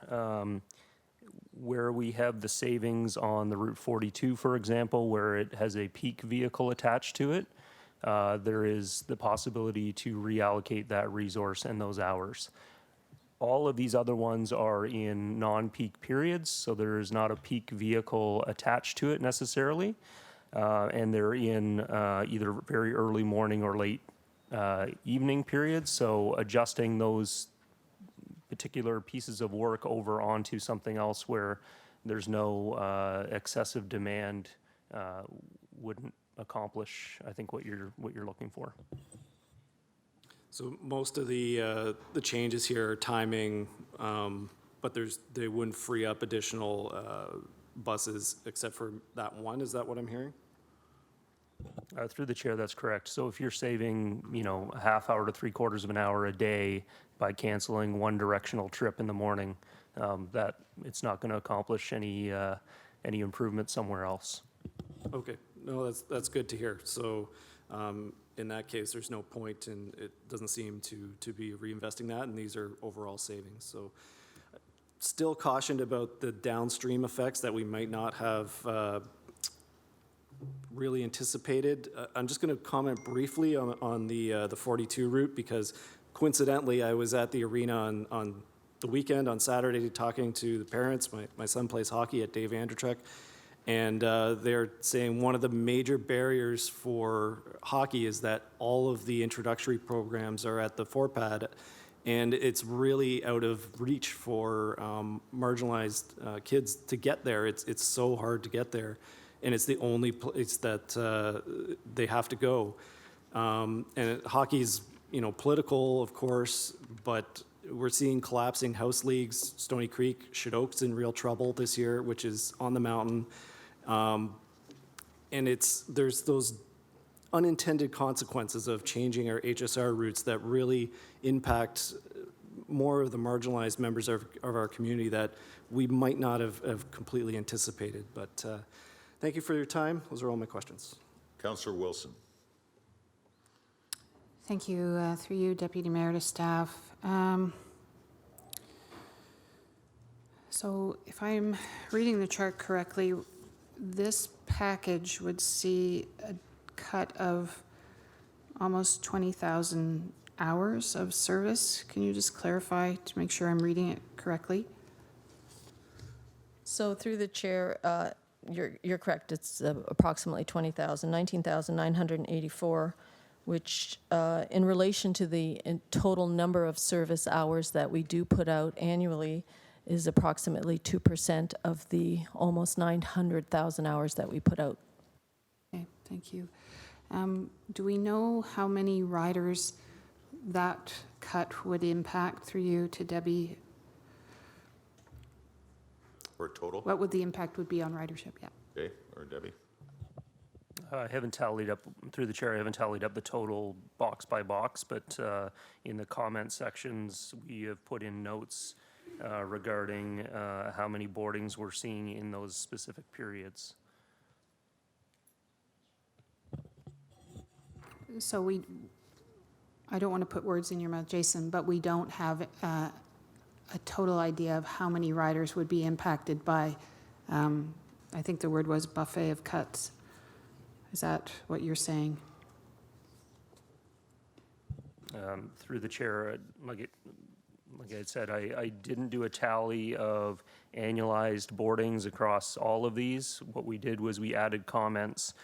Where we have the savings on the Route 42, for example, where it has a peak vehicle attached to it, there is the possibility to reallocate that resource and those hours. All of these other ones are in non-peak periods, so there is not a peak vehicle attached to it necessarily, and they're in either very early morning or late evening periods, so adjusting those particular pieces of work over onto something else where there's no excessive demand wouldn't accomplish, I think, what you're looking for. So most of the changes here are timing, but they wouldn't free up additional buses except for that one. Is that what I'm hearing? Through the chair, that's correct. So if you're saving, a half hour to 3/4 of an hour a day by canceling one directional trip in the morning, that it's not going to accomplish any improvement somewhere else. Okay, no, that's good to hear. So in that case, there's no point, and it doesn't seem to be reinvesting that, and these are overall savings. So still cautioned about the downstream effects that we might not have really anticipated. I'm just going to comment briefly on the 42 route, because coincidentally, I was at the arena on the weekend, on Saturday, talking to the parents. My son plays hockey at Dave Andrechuk, and they're saying one of the major barriers for hockey is that all of the introductory programs are at the forepad, and it's really out of reach for marginalized kids to get there. It's so hard to get there, and it's the only place that they have to go. And hockey's, political, of course, but we're seeing collapsing house leagues. Stony Creek, Shadoak's in real trouble this year, which is on the mountain. And there's those unintended consequences of changing our HSR routes that really impact more of the marginalized members of our community that we might not have completely anticipated. But thank you for your time. Those are all my questions. Councillor Wilson. Thank you. Through you, Deputy Mayor, to staff. So if I'm reading the chart correctly, this package would see a cut of almost 20,000 hours of service. Can you just clarify to make sure I'm reading it correctly? So through the chair, you're correct. It's approximately 20,000, 19,984, which in relation to the total number of service hours that we do put out annually is approximately 2% of the almost 900,000 hours that we put out. Okay, thank you. Do we know how many riders that cut would impact, through you to Debbie? Or total? What would the impact would be on ridership? Yeah. Jay or Debbie? I haven't tallied up, through the chair, I haven't tallied up the total box by box, but in the comment sections, we have put in notes regarding how many boardings we're seeing in those specific periods. So I don't want to put words in your mouth, Jason, but we don't have a total idea of how many riders would be impacted by, I think the word was buffet of cuts. Is that what you're saying? Through the chair, like I said, I didn't do a tally of annualized boardings across all of these. What we did was we added comments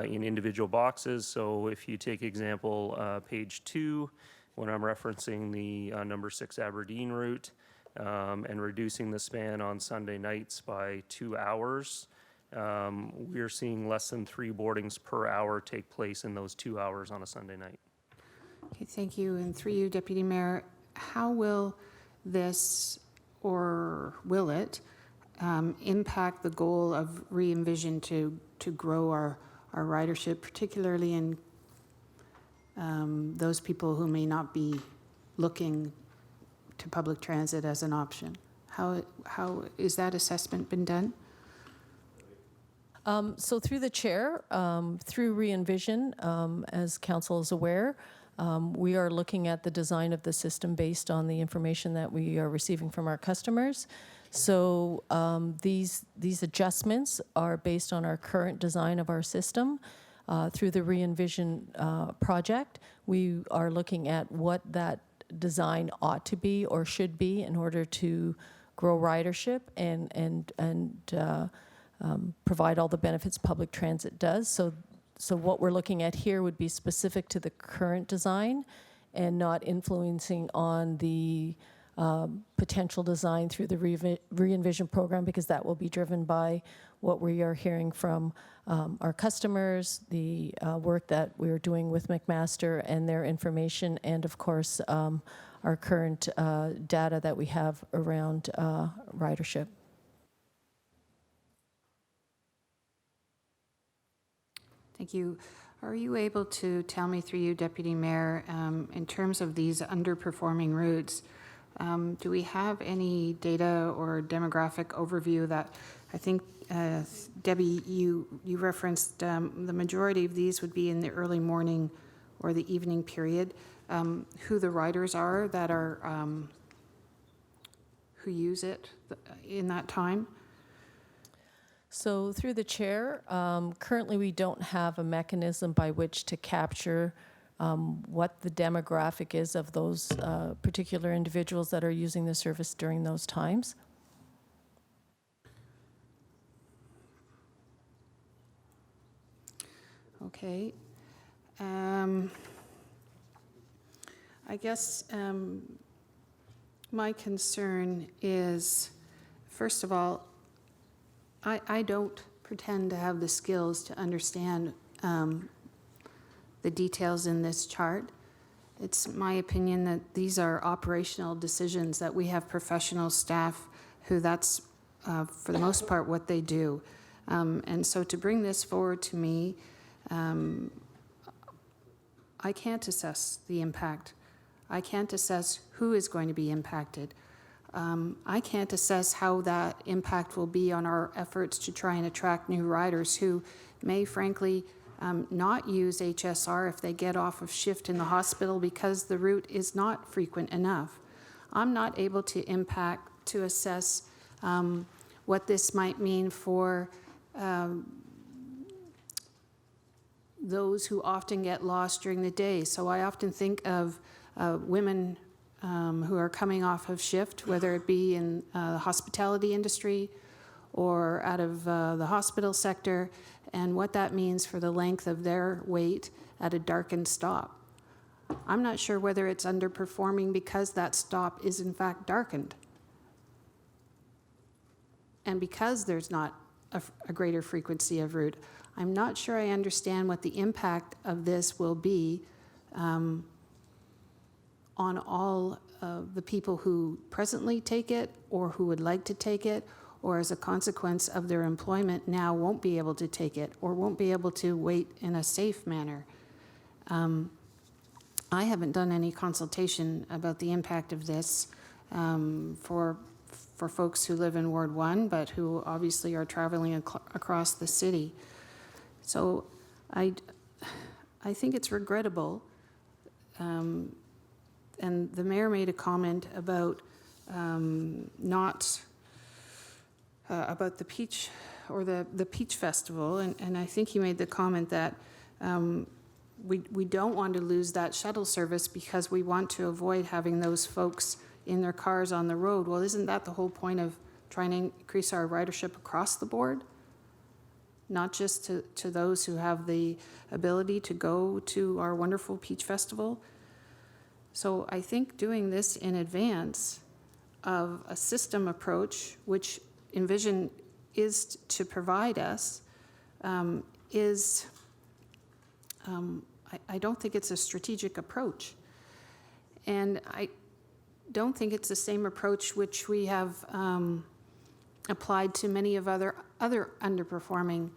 in individual boxes. So if you take example page 2, when I'm referencing the number 6 Aberdeen route and reducing the span on Sunday nights by 2 hours, we're seeing less than 3 boardings per hour take place in those 2 hours on a Sunday night. Okay, thank you. And through you, Deputy Mayor, how will this, or will it, impact the goal of re-envision to grow our ridership, particularly in those people who may not be looking to public transit as an option? How is that assessment been done? So through the chair, through re-envision, as council is aware, we are looking at the design of the system based on the information that we are receiving from our customers. So these adjustments are based on our current design of our system. Through the re-envision project, we are looking at what that design ought to be or should be in order to grow ridership and provide all the benefits public transit does. So what we're looking at here would be specific to the current design and not influencing on the potential design through the re-envision program, because that will be driven by what we are hearing from our customers, the work that we're doing with McMaster and their information, and of course our current data that we have around ridership. Thank you. Are you able to tell me, through you, Deputy Mayor, in terms of these underperforming routes, do we have any data or demographic overview that, I think, Debbie, you referenced the majority of these would be in the early morning or the evening period, who the riders are that are, who use it in that time? So through the chair, currently we don't have a mechanism by which to capture what the demographic is of those particular individuals that are using the service during those times. Okay. I guess my concern is, first of all, I don't pretend to have the skills to understand the details in this chart. It's my opinion that these are operational decisions, that we have professional staff who that's, for the most part, what they do. And so to bring this forward to me, I can't assess the impact. I can't assess who is going to be impacted. I can't assess how that impact will be on our efforts to try and attract new riders who may, frankly, not use HSR if they get off of shift in the hospital because the route is not frequent enough. I'm not able to assess what this might mean for those who often get lost during the day. So I often think of women who are coming off of shift, whether it be in the hospitality industry or out of the hospital sector, and what that means for the length of their wait at a darkened stop. I'm not sure whether it's underperforming because that stop is in fact darkened. And because there's not a greater frequency of route, I'm not sure I understand what the impact of this will be on all the people who presently take it or who would like to take it, or as a consequence of their employment now won't be able to take it or won't be able to wait in a safe manner. I haven't done any consultation about the impact of this for folks who live in Ward 1, but who obviously are traveling across the city. So I think it's regrettable, and the mayor made a comment about not, about the Peach, or the Peach Festival, and I think he made the comment that we don't want to lose that shuttle service because we want to avoid having those folks in their cars on the road. Well, isn't that the whole point of trying to increase our ridership across the board? Not just to those who have the ability to go to our wonderful Peach Festival. So I think doing this in advance of a system approach, which Envision is to provide us, I don't think it's a strategic approach. And I don't think it's the same approach which we have applied to many of other underperforming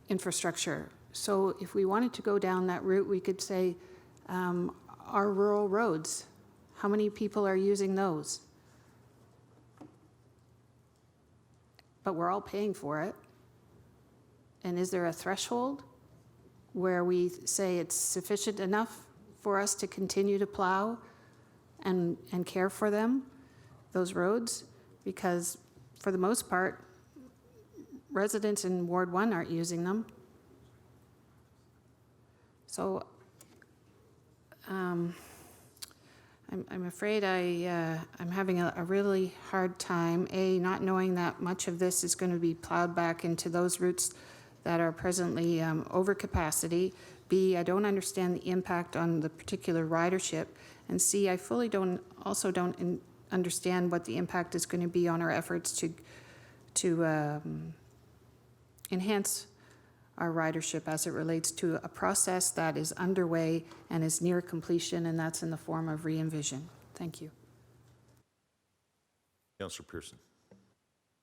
infrastructure. So if we wanted to go down that route, we could say, our rural roads, how many people are using those? But we're all paying for it. And is there a threshold where we say it's sufficient enough for us to continue to plow and care for them, those roads? Because for the most part, residents in Ward 1 aren't using them. So I'm afraid I'm having a really hard time, A, not knowing that much of this is going to be plowed back into those routes that are presently over capacity. B, I don't understand the impact on the particular ridership. And C, I fully don't understand what the impact is going to be on our efforts to enhance our ridership as it relates to a process that is underway and is near completion, and that's in the form of re-envision. Thank you. Councillor Pearson.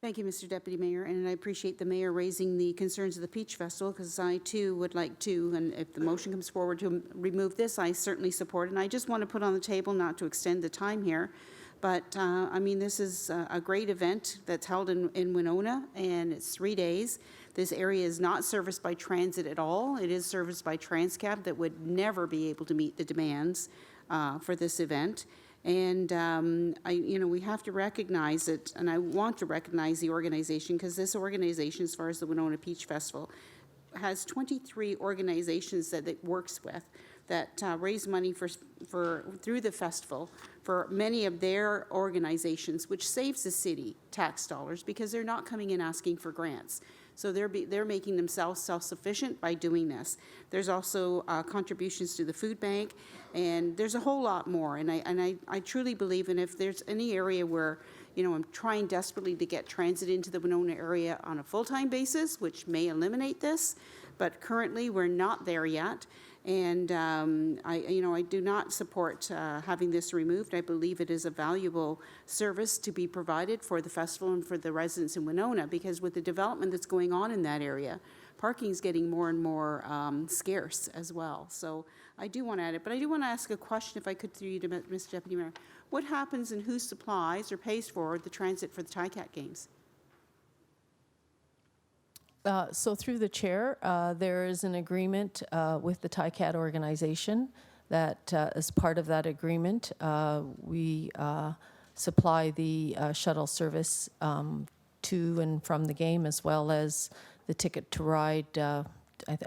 Thank you, Mr. Deputy Mayor, and I appreciate the mayor raising the concerns of the Peach Festival, because I too would like to, and if the motion comes forward to remove this, I certainly support it. And I just want to put on the table, not to extend the time here, but I mean, this is a great event that's held in Winona, and it's 3 days. This area is not serviced by transit at all. It is serviced by Transcab that would never be able to meet the demands for this event. And we have to recognize it, and I want to recognize the organization, because this organization, as far as the Winona Peach Festival, has 23 organizations that it works with that raise money for through the festival for many of their organizations, which saves the city tax dollars because they're not coming in asking for grants. So they're making themselves self-sufficient by doing this. There's also contributions to the food bank, and there's a whole lot more. And I truly believe, and if there's any area where, I'm trying desperately to get transit into the Winona area on a full-time basis, which may eliminate this, but currently we're not there yet. And I do not support having this removed. I believe it is a valuable service to be provided for the festival and for the residents in Winona, because with the development that's going on in that area, parking is getting more and more scarce as well. So I do want to add it, but I do want to ask a question, if I could, through you to Mr. Deputy Mayor. What happens and who supplies or pays for the transit for the TICAT games? So through the chair, there is an agreement with the TICAT organization that as part of that agreement, we supply the shuttle service to and from the game, as well as the ticket to ride, I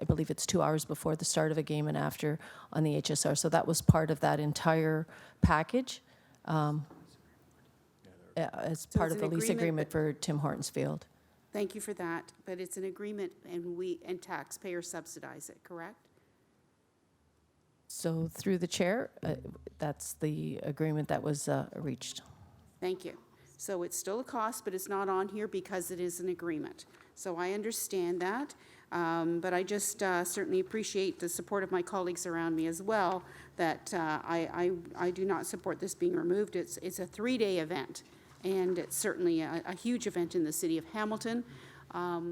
believe it's 2 hours before the start of a game and after on the HSR. So that was part of that entire package as part of the lease agreement for Tim Hortons Field. Thank you for that, but it's an agreement, and taxpayers subsidize it, correct? So through the chair, that's the agreement that was reached. Thank you. So it's still a cost, but it's not on here because it is an agreement. So I understand that, but I just certainly appreciate the support of my colleagues around me as well, that I do not support this being removed. It's a 3-day event. And it's certainly a huge event in the city of Hamilton,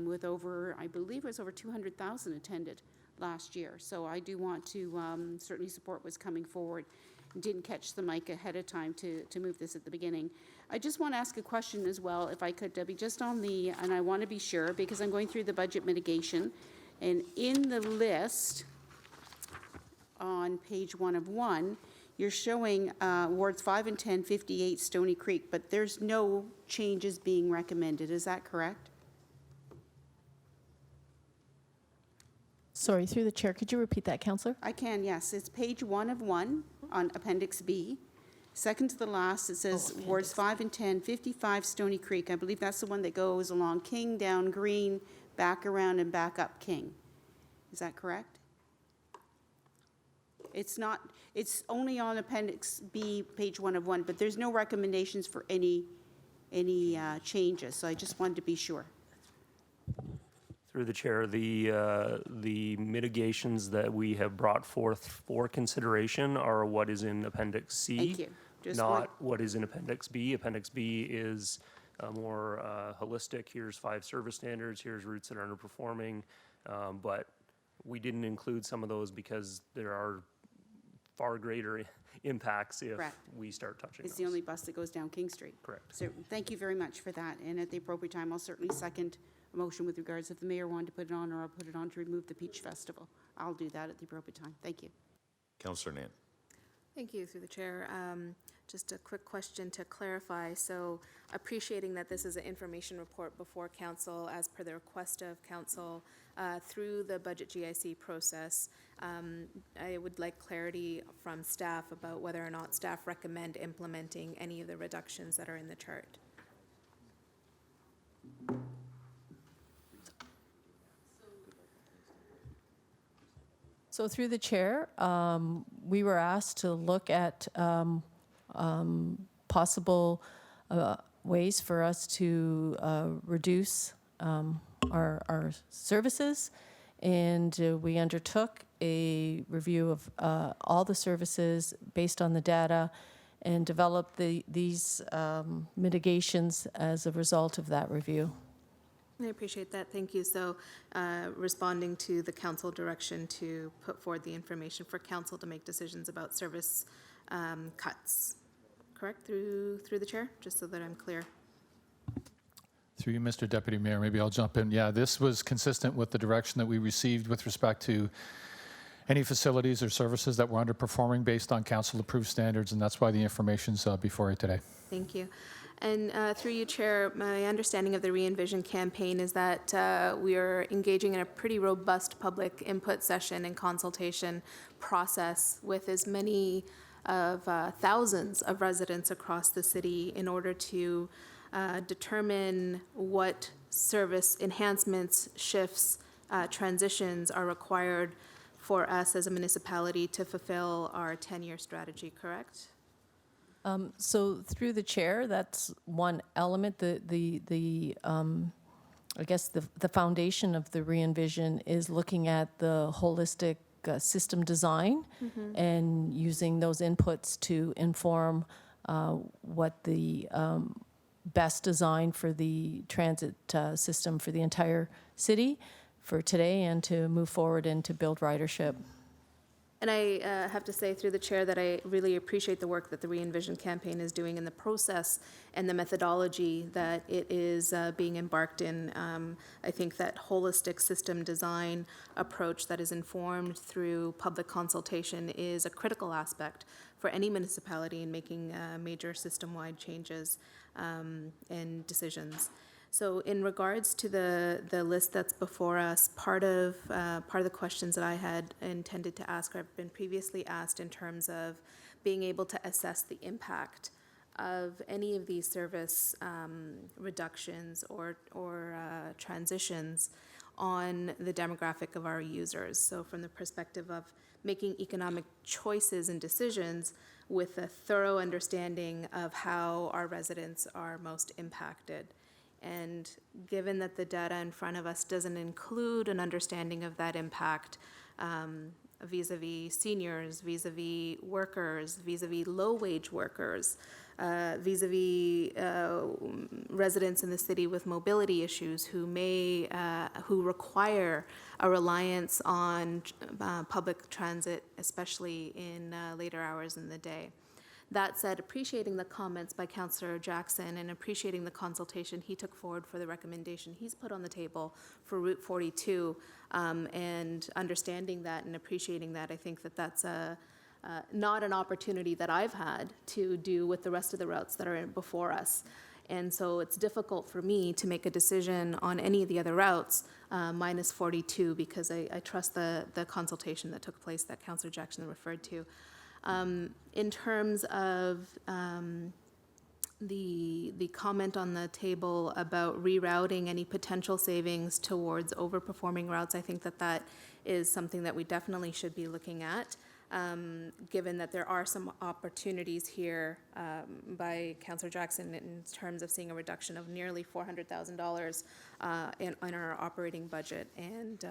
with over, I believe it was over 200,000 attended last year. So I do want to certainly support what's coming forward. Didn't catch the mic ahead of time to move this at the beginning. I just want to ask a question as well, if I could, Debbie, just on and I want to be sure, because I'm going through the budget mitigation, and in the list on page 1 of 1, you're showing wards 5 and 10, 58 Stony Creek, but there's no changes being recommended. Is that correct? Sorry, through the chair, could you repeat that, Councillor? I can, yes. It's page 1 of 1 on Appendix B. Second to the last, it says wards 5 and 10, 55 Stony Creek. I believe that's the one that goes along King, down Green, back around and back up King. Is that correct? It's not, it's only on Appendix B, page 1 of 1, but there's no recommendations for any changes, so I just wanted to be sure. Through the chair, the mitigations that we have brought forth for consideration are what is in Appendix C. Thank you. Just Not what is in Appendix B. Appendix B is more holistic. Here's 5 service standards, here's routes that are underperforming. But we didn't include some of those because there are far greater impacts if Correct. we start touching It's those. the only bus that goes down King Street. Correct. So thank you very much for that, and at the appropriate time, I'll certainly second a motion with regards if the mayor wanted to put it on, or I'll put it on to remove the Peach Festival. I'll do that at the appropriate time. Thank you. Councillor Nan. Thank you, through the chair. Just a quick question to clarify. So appreciating that this is an information report before council as per the request of council through the budget GIC process, I would like clarity from staff about whether or not staff recommend implementing any of the reductions that are in the chart. So through the chair, we were asked to look at possible ways for us to reduce our services, and we undertook a review of all the services based on the data and developed these mitigations as a result of that review. I appreciate that. Thank you. So responding to the council direction to put forward the information for council to make decisions about service cuts, correct? Through the chair, just so that I'm clear. Through you, Mr. Deputy Mayor, maybe I'll jump in. Yeah, this was consistent with the direction that we received with respect to any facilities or services that were underperforming based on council-approved standards, and that's why the information's before you today. Thank you. And through you, Chair, my understanding of the Re-envision campaign is that we are engaging in a pretty robust public input session and consultation process with as many of thousands of residents across the city in order to determine what service enhancements, shifts, transitions are required for us as a municipality to fulfill our 10-year strategy, correct? So through the chair, that's one element. I guess the foundation of the Re-envision is looking at the holistic system design and using those inputs to inform what the best design for the transit system for the entire city for today and to move forward and to build ridership. And I have to say through the chair that I really appreciate the work that the Re-envision campaign is doing in the process and the methodology that it is being embarked in. I think that holistic system design approach that is informed through public consultation is a critical aspect for any municipality in making major system-wide changes and decisions. So in regards to the list that's before us, part of the questions that I had intended to ask or have been previously asked in terms of being able to assess the impact of any of these service reductions or transitions on the demographic of our users. So from the perspective of making economic choices and decisions with a thorough understanding of how our residents are most impacted. And given that the data in front of us doesn't include an understanding of that impact vis-a-vis seniors, vis-a-vis workers, vis-a-vis low-wage workers, vis-a-vis residents in the city with mobility issues who require a reliance on public transit, especially in later hours in the day. That said, appreciating the comments by Councillor Jackson and appreciating the consultation he took forward for the recommendation he's put on the table for Route 42, and understanding that and appreciating that, I think that that's not an opportunity that I've had to do with the rest of the routes that are before us. And so it's difficult for me to make a decision on any of the other routes, minus 42, because I trust the consultation that took place that Councillor Jackson referred to. In terms of the comment on the table about rerouting any potential savings towards overperforming routes, I think that that is something that we definitely should be looking at. Given that there are some opportunities here by Councillor Jackson in terms of seeing a reduction of nearly $400,000 in our operating budget. And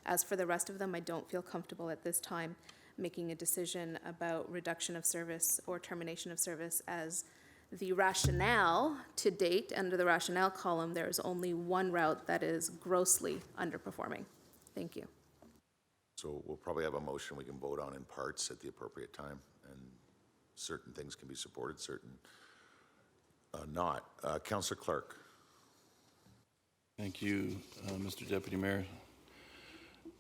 as for the rest of them, I don't feel comfortable at this time making a decision about reduction of service or termination of service, as the rationale to date, under the rationale column, there is only one route that is grossly underperforming. Thank you. So we'll probably have a motion we can vote on in parts at the appropriate time, and certain things can be supported, certain not. Councillor Clark. Thank you, Mr. Deputy Mayor.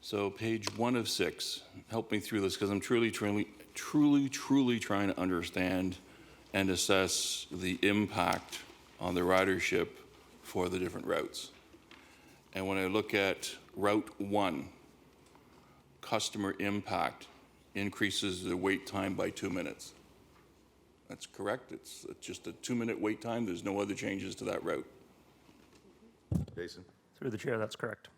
So page 1 of 6, help me through this, because I'm truly trying to understand and assess the impact on the ridership for the different routes. And when I look at Route 1, customer impact increases the wait time by 2 minutes. That's correct? It's just a 2-minute wait time. There's no other changes to that route. Jason? Through the chair, that's correct.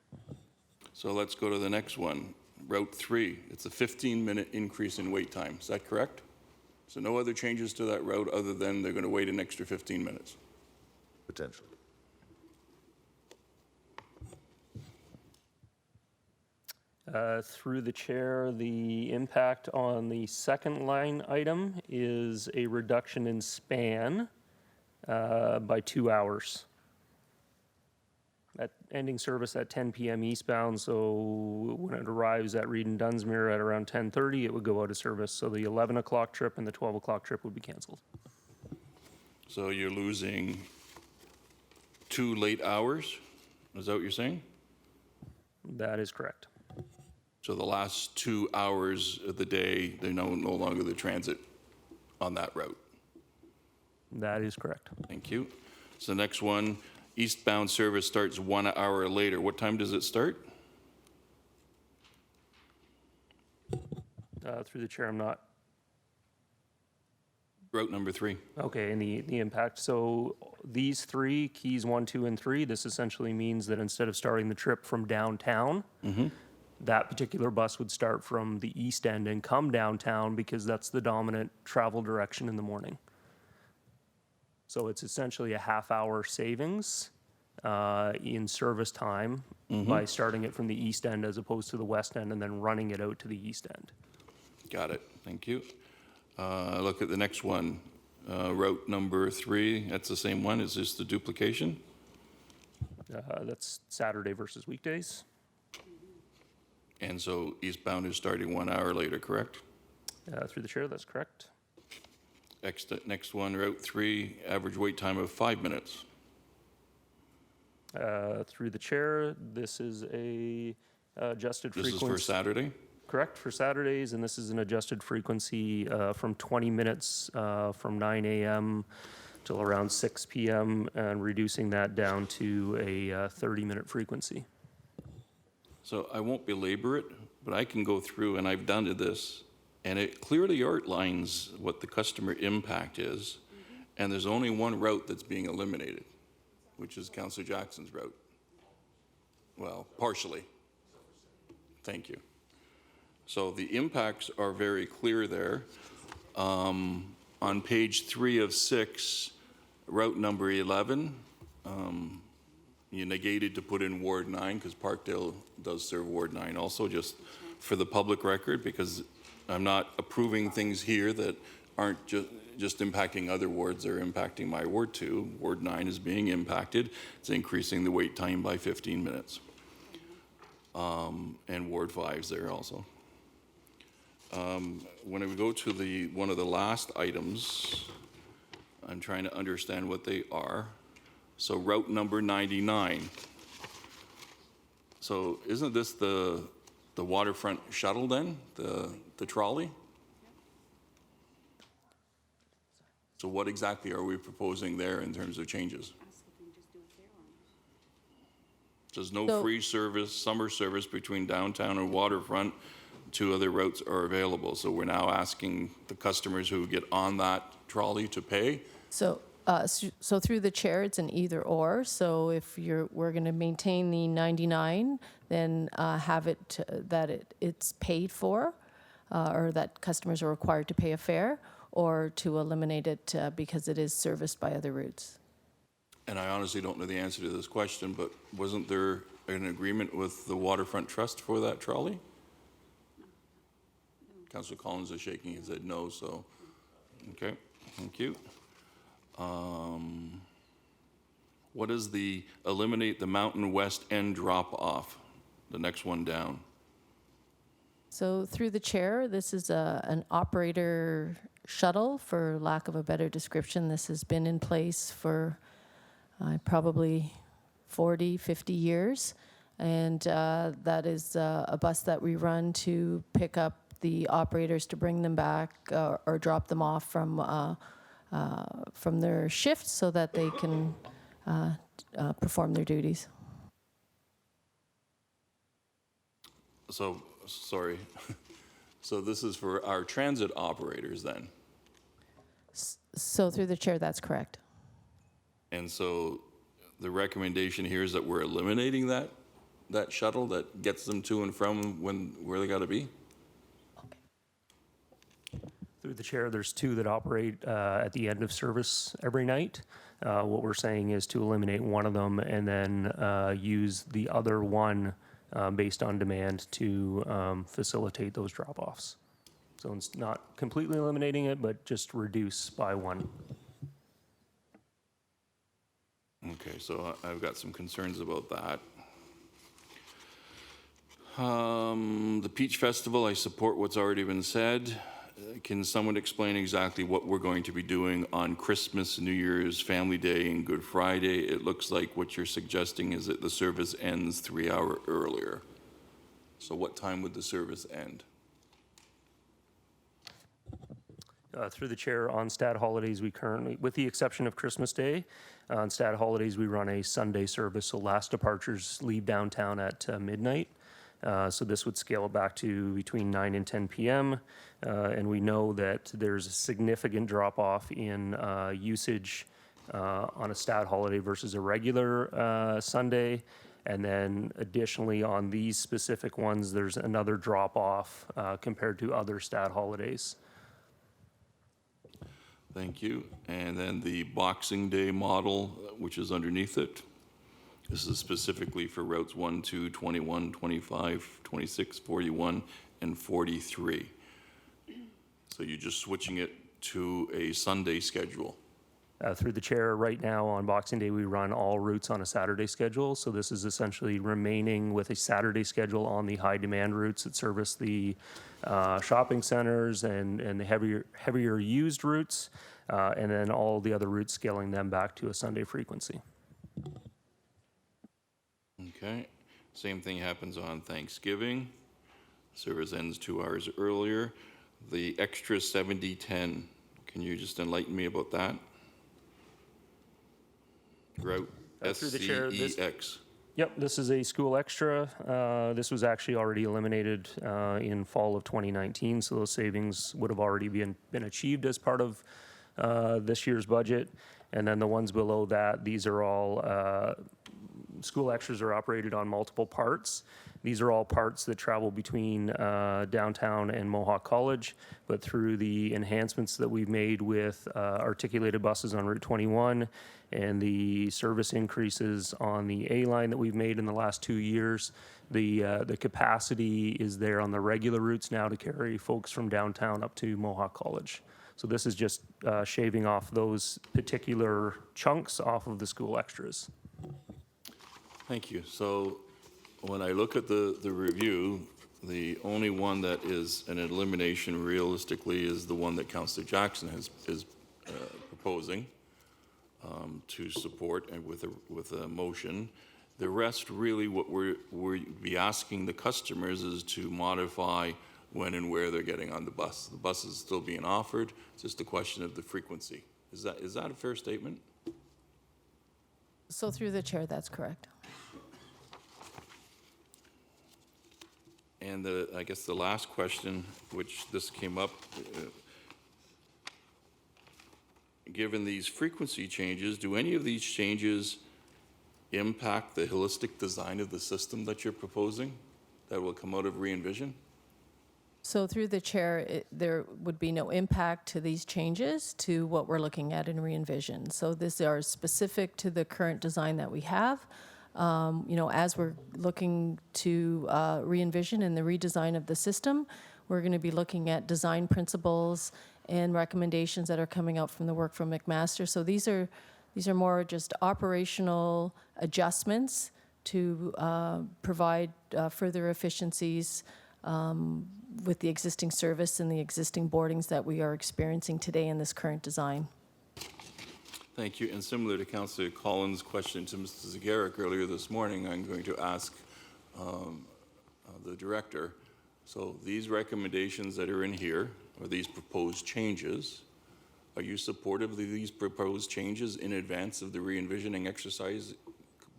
So let's go to the next one. Route 3, it's a 15-minute increase in wait time. Is that correct? So no other changes to that route other than they're going to wait an extra 15 minutes? Potentially. Through the chair, the impact on the second line item is a reduction in span by 2 hours. At ending service at 10 p.m. eastbound, so when it arrives at Reed and Dunsmuir at around 10:30, it would go out of service. So the 11 o'clock trip and the 12 o'clock trip would be canceled. So you're losing 2 late hours? Is that what you're saying? That is correct. So the last 2 hours of the day, they're no longer the transit on that route? That is correct. Thank you. So the next one, eastbound service starts 1 hour later. What time does it start? Through the chair, I'm not. Route number 3. Okay, and the impact. So these 3, keys 1, 2, and 3, this essentially means that instead of starting the trip from downtown, that particular bus would start from the east end and come downtown because that's the dominant travel direction in the morning. So it's essentially a half-hour savings in service time by starting it from the east end as opposed to the west end and then running it out to the east end. Got it. Thank you. Look at the next one. Route number 3, that's the same one. Is this the duplication? That's Saturday versus weekdays. And so eastbound is starting 1 hour later, correct? Through the chair, that's correct. Next one, Route 3, average wait time of 5 minutes. Through the chair, this is a adjusted frequency. This is for Saturday? Correct, for Saturdays, and this is an adjusted frequency from 20 minutes from 9 a.m. till around 6 p.m. and reducing that down to a 30-minute frequency. So I won't belabor it, but I can go through, and I've done this, and it clearly outlines what the customer impact is, and there's only one route that's being eliminated, which is Councillor Jackson's route. Well, partially. Thank you. So the impacts are very clear there. On page 3 of 6, route number 11, you negated to put in Ward 9 because Parkdale does serve Ward 9 also, just for the public record, because I'm not approving things here that aren't just impacting other wards, they're impacting my Ward 2. Ward 9 is being impacted. It's increasing the wait time by 15 minutes. And Ward 5's there also. When we go to one of the last items, I'm trying to understand what they are. So route number 99. So isn't this the waterfront shuttle then, the trolley? So what exactly are we proposing there in terms of changes? There's no So- free service, summer service between downtown and waterfront. Two other routes are available. So we're now asking the customers who get on that trolley to pay. So, so through the chair, it's an either or. So if we're going to maintain the 99, then have it it's paid for, or that customers are required to pay a fare, or to eliminate it because it is serviced by other routes. And I honestly don't know the answer to this question, but wasn't there an agreement with the Waterfront Trust for that trolley? Councillor Collins is shaking his head no, so, okay, thank you. What is the eliminate the Mountain West End drop-off, the next one down? So through the chair, this is an operator shuttle, for lack of a better description. This has been in place for probably 40, 50 years. And that is a bus that we run to pick up the operators to bring them back or drop them off from their shift so that they can perform their duties. So, sorry. So this is for our transit operators then? So through the chair, that's correct. And so the recommendation here is that we're eliminating that shuttle that gets them to and from where they got to be? Through the chair, there's two that operate at the end of service every night. What we're saying is to eliminate one of them and then use the other one based on demand to facilitate those drop-offs. So it's not completely eliminating it, but just reduce by one. Okay, so I've got some concerns about that. The Peach Festival, I support what's already been said. Can someone explain exactly what we're going to be doing on Christmas, New Year's, Family Day, and Good Friday? It looks like what you're suggesting is that the service ends 3 hours earlier. So what time would the service end? Through the chair, on stat holidays, we currently, with the exception of Christmas Day, on stat holidays, we run a Sunday service. So last departures leave downtown at midnight. So this would scale it back to between 9 and 10 p.m. And we know that there's a significant drop-off in usage on a stat holiday versus a regular Sunday. And then additionally, on these specific ones, there's another drop-off compared to other stat holidays. Thank you. And then the Boxing Day model, which is underneath it. This is specifically for routes 1, 2, 21, 25, 26, 41, and 43. So you're just switching it to a Sunday schedule. Through the chair, right now on Boxing Day, we run all routes on a Saturday schedule. So this is essentially remaining with a Saturday schedule on the high demand routes that service the shopping centers and the heavier used routes, and then all the other routes scaling them back to a Sunday frequency. Okay. Same thing happens on Thanksgiving. Service ends 2 hours earlier. The extra 70-10, can you just enlighten me about that? Route Through the chair, SCEX. Yep, this is a school extra. This was actually already eliminated in fall of 2019, so those savings would have already been achieved as part of this year's budget. And then the ones below that, these are all school extras are operated on multiple parts. These are all parts that travel between downtown and Mohawk College, but through the enhancements that we've made with articulated buses on Route 21 and the service increases on the A line that we've made in the last 2 years, the capacity is there on the regular routes now to carry folks from downtown up to Mohawk College. So this is just shaving off those particular chunks off of the school extras. Thank you. So when I look at the review, The only one that is an elimination realistically is the one that Councillor Jackson is proposing to support and with a motion. The rest, really, what we're be asking the customers is to modify when and where they're getting on the bus. The bus is still being offered, it's just a question of the frequency. Is that a fair statement? So through the chair, that's correct. And I guess the last question, which this came up, given these frequency changes, do any of these changes impact the holistic design of the system that you're proposing that will come out of re-envision? So through the chair, there would be no impact to these changes to what we're looking at in re-envision. So these are specific to the current design that we have. As we're looking to re-envision and the redesign of the system, we're going to be looking at design principles and recommendations that are coming out from the work from McMaster. So these are more just operational adjustments to provide further efficiencies with the existing service and the existing boardings that we are experiencing today in this current design. Thank you. And similar to Councillor Collins' question to Mr. Zagarek earlier this morning, I'm going to ask the director. So these recommendations that are in here, or these proposed changes, are you supportive of these proposed changes in advance of the re-envisioning exercise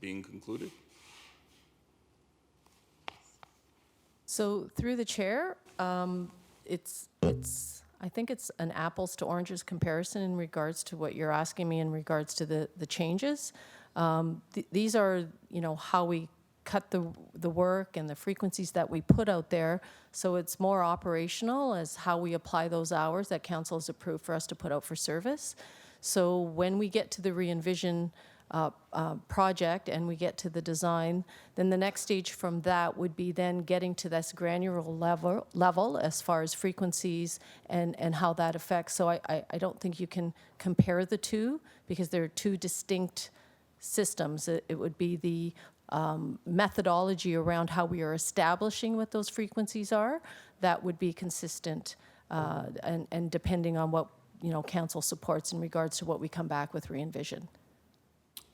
being concluded? So through the chair, I think it's an apples to oranges comparison in regards to what you're asking me in regards to the changes. These are, how we cut the work and the frequencies that we put out there. So it's more operational as how we apply those hours that council has approved for us to put out for service. So when we get to the re-envision project and we get to the design, then the next stage from that would be then getting to this granular level as far as frequencies and how that affects. So I don't think you can compare the two because they're two distinct systems. It would be the methodology around how we are establishing what those frequencies are that would be consistent and depending on what council supports in regards to what we come back with re-envision.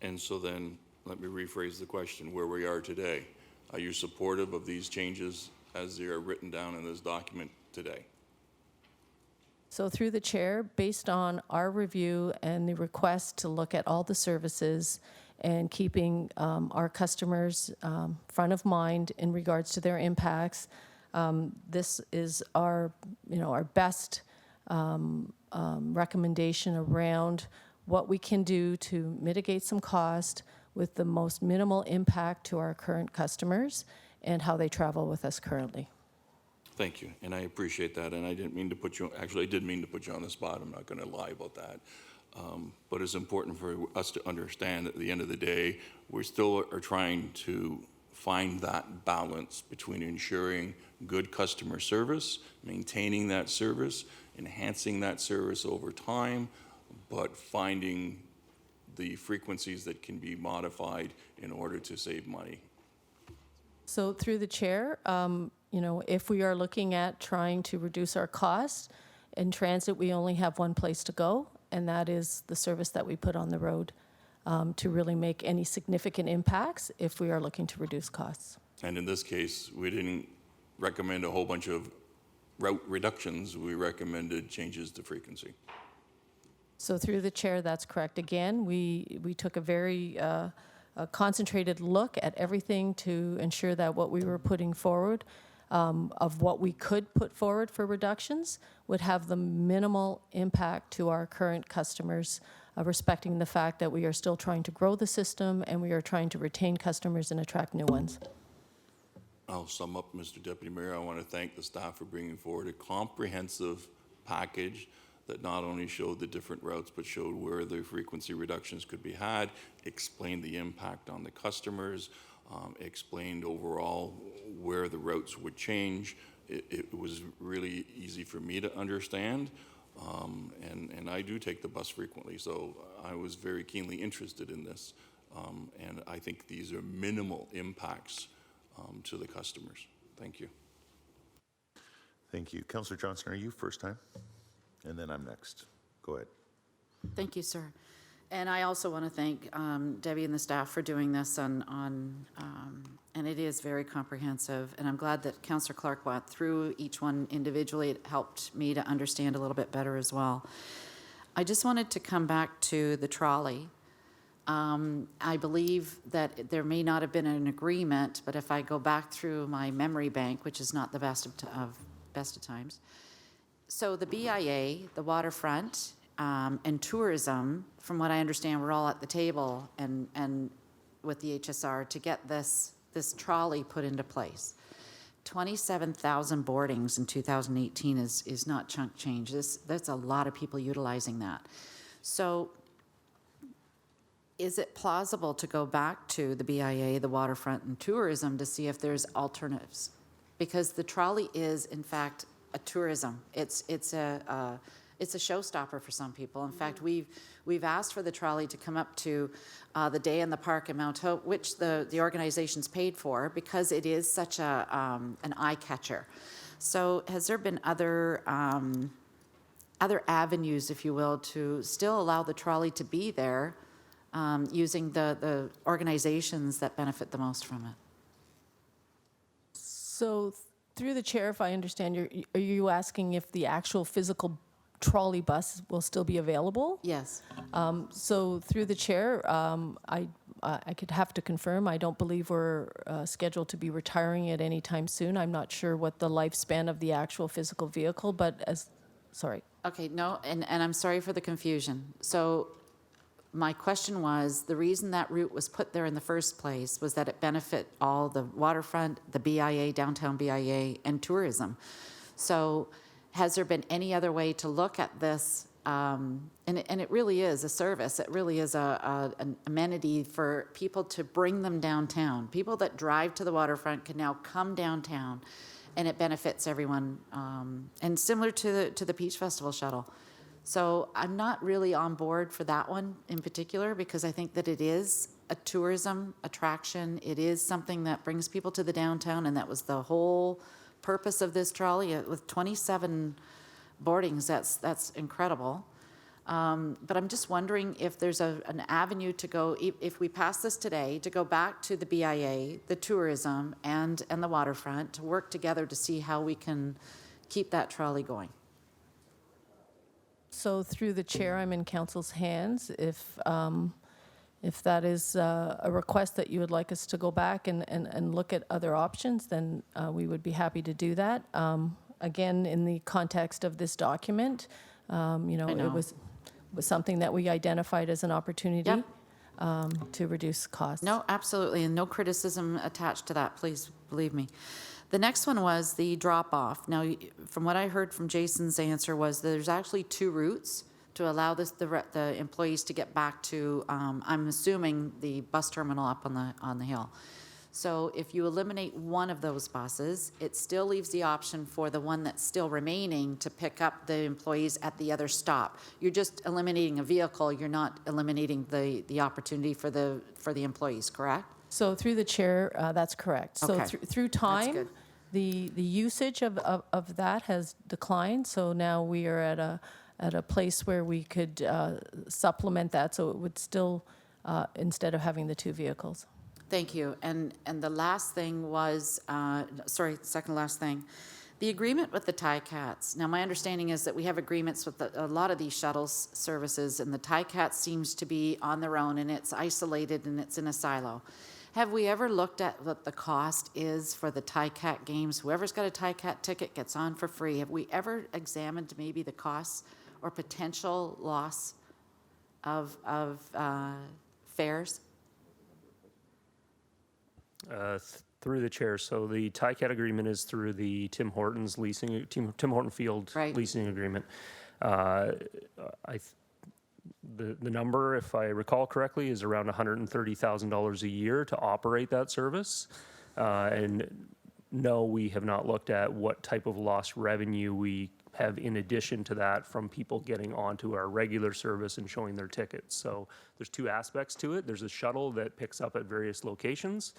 And so then, let me rephrase the question, where we are today. Are you supportive of these changes as they are written down in this document today? So through the chair, based on our review and the request to look at all the services and keeping our customers front of mind in regards to their impacts, this is our best recommendation around what we can do to mitigate some cost with the most minimal impact to our current customers and how they travel with us currently. Thank you, and I appreciate that, and I didn't mean to put you, actually I did mean to put you on the spot, I'm not going to lie about that. But it's important for us to understand that at the end of the day, we still are trying to find that balance between ensuring good customer service, maintaining that service, enhancing that service over time, but finding the frequencies that can be modified in order to save money. So through the chair, if we are looking at trying to reduce our costs, in transit we only have one place to go, and that is the service that we put on the road to really make any significant impacts if we are looking to reduce costs. And in this case, we didn't recommend a whole bunch of route reductions, we recommended changes to frequency. So through the chair, that's correct. Again, we took a very concentrated look at everything to ensure that what we were putting forward of what we could put forward for reductions would have the minimal impact to our current customers, respecting the fact that we are still trying to grow the system and we are trying to retain customers and attract new ones. I'll sum up, Mr. Deputy Mayor. I want to thank the staff for bringing forward a comprehensive package that not only showed the different routes, but showed where the frequency reductions could be had, explained the impact on the customers, explained overall where the routes would change. It was really easy for me to understand, and I do take the bus frequently, so I was very keenly interested in this, and I think these are minimal impacts to the customers. Thank you. Thank you. Councillor Johnson, are you first time? And then I'm next. Go ahead. Thank you, sir. And I also want to thank Debbie and the staff for doing this and it is very comprehensive. And I'm glad that Councillor Clark went through each one individually. It helped me to understand a little bit better as well. I just wanted to come back to the trolley. I believe that there may not have been an agreement, but if I go back through my memory bank, which is not the best of times. So the BIA, the waterfront, and tourism, from what I understand, we're all at the table and with the HSR to get this trolley put into place. 27,000 boardings in 2018 is not chunk change. That's a lot of people utilizing that. So is it plausible to go back to the BIA, the waterfront, and tourism to see if there's alternatives? Because the trolley is, in fact, a tourism. It's a showstopper for some people. In fact, we've asked for the trolley to come up to the Day in the Park in Mount Hope, which the organization's paid for, because it is such an eye catcher. So has there been other avenues, if you will, to still allow the trolley to be there, using the organizations that benefit the most from it? So through the chair, if I understand, are you asking if the actual physical trolley bus will still be available? Yes. So through the chair, I could have to confirm. I don't believe we're scheduled to be retiring it anytime soon. I'm not sure what the lifespan of the actual physical vehicle, but sorry. Okay, no, and I'm sorry for the confusion. So my question was, the reason that route was put there in the first place was that it benefit all the waterfront, the BIA, downtown BIA, and tourism. So has there been any other way to look at this? And it really is a service. It really is an amenity for people to bring them downtown. People that drive to the waterfront can now come downtown, and it benefits everyone. And similar to the Peach Festival shuttle. So I'm not really on board for that one in particular, because I think that it is a tourism attraction. It is something that brings people to the downtown, and that was the whole purpose of this trolley. With 27 boardings, that's incredible. But I'm just wondering if there's an avenue to go, if we pass this today, to go back to the BIA, the tourism, and the waterfront to work together to see how we can keep that trolley going. So through the chair, I'm in council's hands. If that is a request that you would like us to go back and look at other options, then we would be happy to do that. Again, in the context of this document, it was something that we identified as an opportunity to reduce costs. No, absolutely, and no criticism attached to that, please believe me. The next one was the drop-off. Now, from what I heard from Jason's answer was that there's actually two routes to allow the employees to get back to, I'm assuming, the bus terminal up on the hill. So if you eliminate one of those buses, it still leaves the option for the one that's still remaining to pick up the employees at the other stop. You're just eliminating a vehicle. You're not eliminating the opportunity for the employees, correct? So through the chair, that's correct. So Okay. through time, good. the usage of that has declined. So now we are at a place where we could supplement that, so it would still, instead of having the two vehicles. Thank you. And the last thing was, second to last thing, the agreement with the Ticats. Now, my understanding is that we have agreements with a lot of these shuttles services, and the Ticats seems to be on their own, and it's isolated, and it's in a silo. Have we ever looked at what the cost is for the Ticat games? Whoever's got a Ticat ticket gets on for free. Have we ever examined maybe the costs or potential loss of fares? Through the chair, so the TICAT agreement is through the Tim Horton Field leasing agreement. The number, if I recall correctly, is around $130,000 a year to operate that service. And no, we have not looked at what type of lost revenue we have in addition to that from people getting onto our regular service and showing their tickets. So there's two aspects to it. There's a shuttle that picks up at various locations.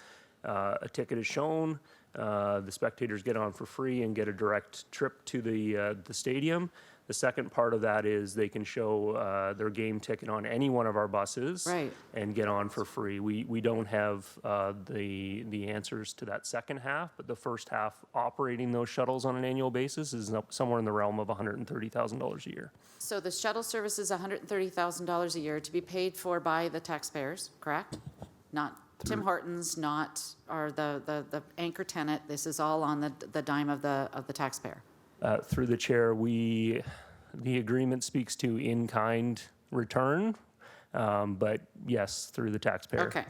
A ticket is shown, the spectators get on for free and get a direct trip to the stadium. The second part of that is they can show their game ticket on any one of our buses Right. and get on for free. We don't have the answers to that second half, but the first half operating those shuttles on an annual basis is somewhere in the realm of $130,000 a year. So the shuttle service is $130,000 a year to be paid for by the taxpayers, correct? Not Tim Hortons, not, or the anchor tenant. This is all on the dime of the taxpayer. Through the chair, the agreement speaks to in-kind return, but yes, through the taxpayer. Okay.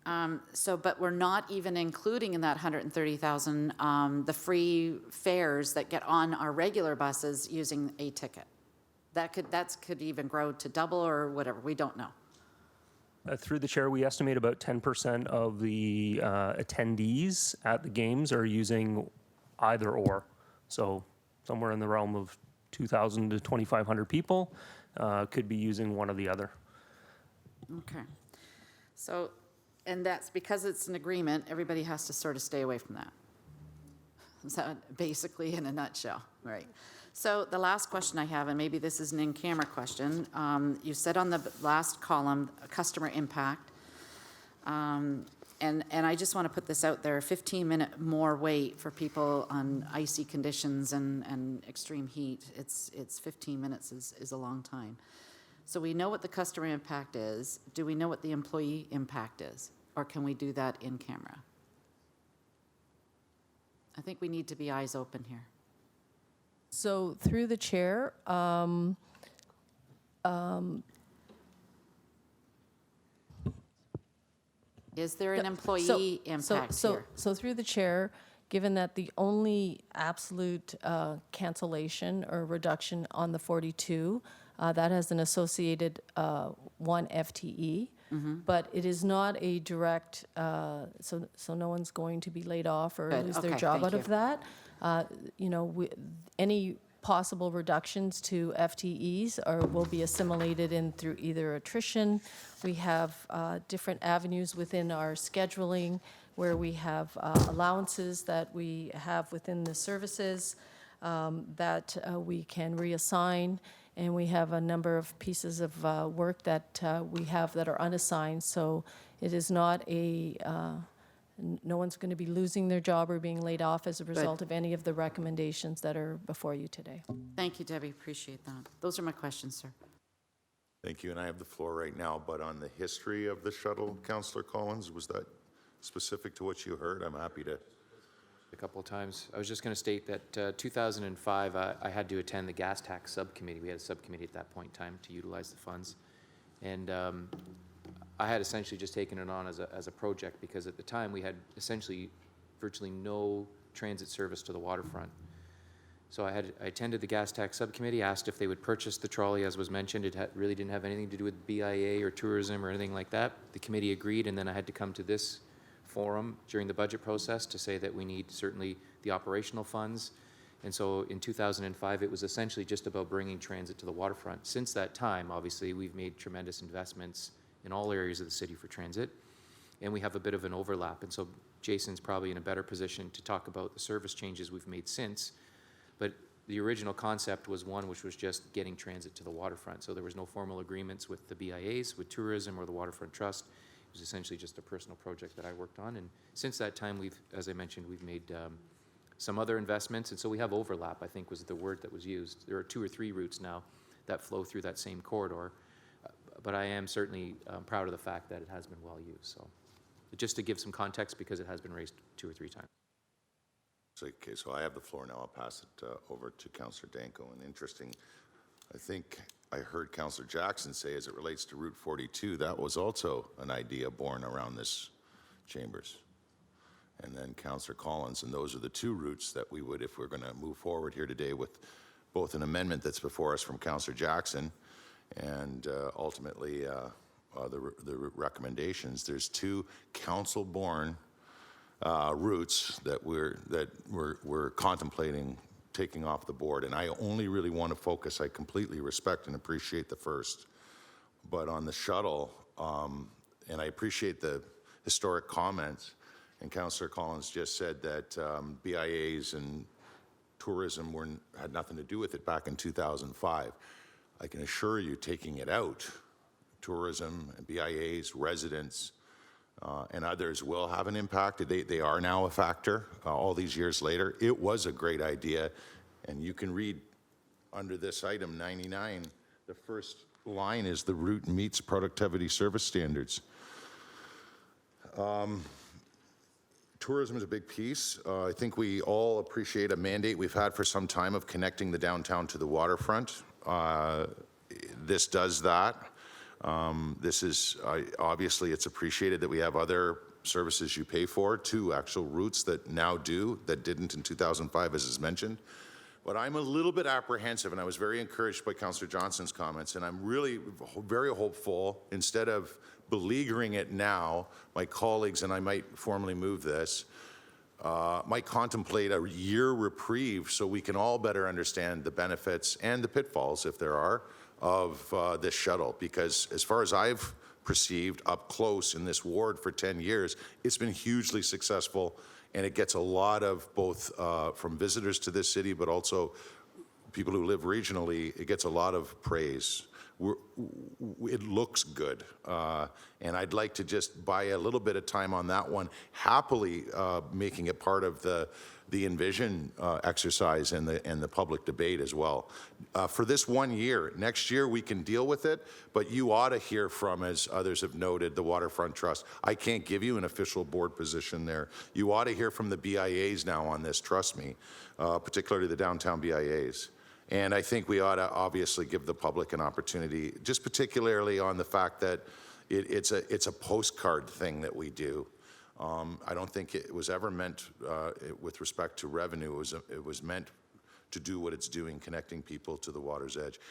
But we're not even including in that 130,000 the free fares that get on our regular buses using a ticket. That could even grow to double or whatever. We don't know. Through the chair, we estimate about 10% of the attendees at the games are using either or. So somewhere in the realm of 2,000 to 2,500 people could be using one or the other. Okay. So, and that's because it's an agreement, everybody has to sort of stay away from that. Is that basically in a nutshell, right? So the last question I have, and maybe this is an in-camera question, you said on the last column, customer impact. And I just want to put this out there, 15-minute more wait for people on icy conditions and extreme heat. It's 15 minutes is a long time. So we know what the customer impact is. Do we know what the employee impact is? Or can we do that in camera? I think we need to be eyes open here. So through the chair, Is there an employee impact here? So through the chair, given that the only absolute cancellation or reduction on the 42, that has an associated 1 FTE, but it is not a direct, so no one's going to be laid off or Good. lose their Okay, job thank out of that. Any possible reductions to FTEs will be assimilated in through either attrition. We have different avenues within our scheduling where we have allowances that we have within the services that we can reassign. And we have a number of pieces of work that we have that are unassigned. So it is not no one's going to be losing their job or being laid off as a result of any of the recommendations that are before you today. Thank you, Debbie. Appreciate that. Those are my questions, sir. Thank you, and I have the floor right now, but on the history of the shuttle, Councillor Collins, was that specific to what you heard? I'm happy to. A couple of times. I was just going to state that 2005, I had to attend the gas tax subcommittee. We had a subcommittee at that point in time to utilize the funds. And I had essentially just taken it on as a project because at the time we had essentially virtually no transit service to the waterfront. So I attended the gas tax subcommittee, asked if they would purchase the trolley, as was mentioned. It really didn't have anything to do with BIA or tourism or anything like that. The committee agreed, and then I had to come to this forum during the budget process to say that we need certainly the operational funds. And so in 2005, it was essentially just about bringing transit to the waterfront. Since that time, obviously, we've made tremendous investments in all areas of the city for transit, and we have a bit of an overlap. And so Jason's probably in a better position to talk about the service changes we've made since. But the original concept was one which was just getting transit to the waterfront. So there was no formal agreements with the BIAs, with tourism, or the Waterfront Trust. It was essentially just a personal project that I worked on. And since that time, as I mentioned, we've made some other investments. And so we have overlap, I think was the word that was used. There are 2 or 3 routes now that flow through that same corridor. But I am certainly proud of the fact that it has been well used. So just to give some context, because it has been raised 2 or 3 times. Okay, so I have the floor now. I'll pass it over to Councillor Danko. And interesting, I think I heard Councillor Jackson say, as it relates to Route 42, that was also an idea born around this chambers. And then Councillor Collins, and those are the 2 routes that we would, if we're going to move forward here today with both an amendment that's before us from Councillor Jackson and ultimately the recommendations. There's 2 council-born routes that we're contemplating taking off the board, and I only really want to focus. I completely respect and appreciate the first, but on the shuttle, and I appreciate the historic comments, and Councillor Collins just said that BIAs and tourism had nothing to do with it back in 2005. I can assure you, taking it out, tourism, BIAs, residents, and others will have an impact. They are now a factor all these years later. It was a great idea, and you can read under this item 99, the first line is the route meets productivity service standards. Tourism is a big piece. I think we all appreciate a mandate we've had for some time of connecting the downtown to the waterfront. This does that. This is, obviously, it's appreciated that we have other services you pay for, 2 actual routes that now do, that didn't in 2005, as is mentioned. But I'm a little bit apprehensive, and I was very encouraged by Councillor Johnson's comments, and I'm really very hopeful, instead of beleaguering it now, my colleagues, and I might formally move this, might contemplate a year reprieve so we can all better understand the benefits and the pitfalls, if there are, of this shuttle. Because as far as I've perceived up close in this ward for 10 years, it's been hugely successful, and it gets a lot of both from visitors to this city, but also people who live regionally, it gets a lot of praise. It looks good, and I'd like to just buy a little bit of time on that one, happily making it part of the Envision exercise and the public debate as well. For this 1 year, next year we can deal with it, but you ought to hear from, as others have noted, the Waterfront Trust. I can't give you an official board position there. You ought to hear from the BIAs now on this, trust me, particularly the downtown BIAs. And I think we ought to obviously give the public an opportunity, just particularly on the fact that it's a postcard thing that we do. I don't think it was ever meant with respect to revenue. It was meant to do what it's doing, connecting people to the water's edge,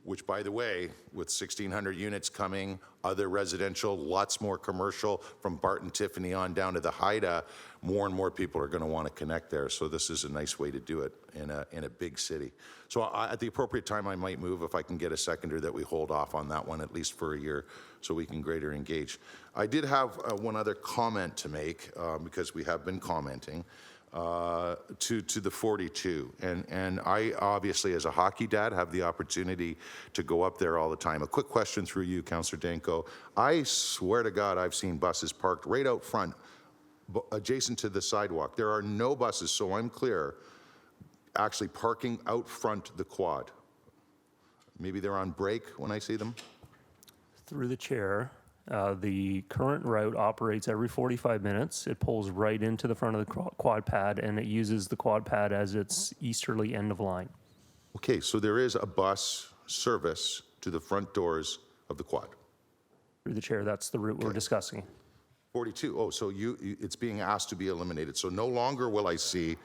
which, by the way, with 1,600 units coming, other residential, lots more commercial, from Barton Tiffany on down to the Haida, more and more people are going to want to connect there. So this is a nice way to do it in a big city. So at the appropriate time, I might move, if I can get a seconder, that we hold off on that one at least for a year so we can greater engage. I did have one other comment to make, because we have been commenting, to the 42. And I obviously, as a hockey dad, have the opportunity to go up there all the time. A quick question through you, Councillor Danko. I swear to God, I've seen buses parked right out front, adjacent to the sidewalk. There are no buses, so I'm clear, actually parking out front the quad. Maybe they're on break when I see them? Through the chair, the current route operates every 45 minutes. It pulls right into the front of the quad pad, and it uses the quad pad as its easterly end of line. Okay, so there is a bus service to the front doors of the quad. Through the chair, that's the route we're discussing. 42, oh, so it's being asked to be eliminated. So no longer will I see,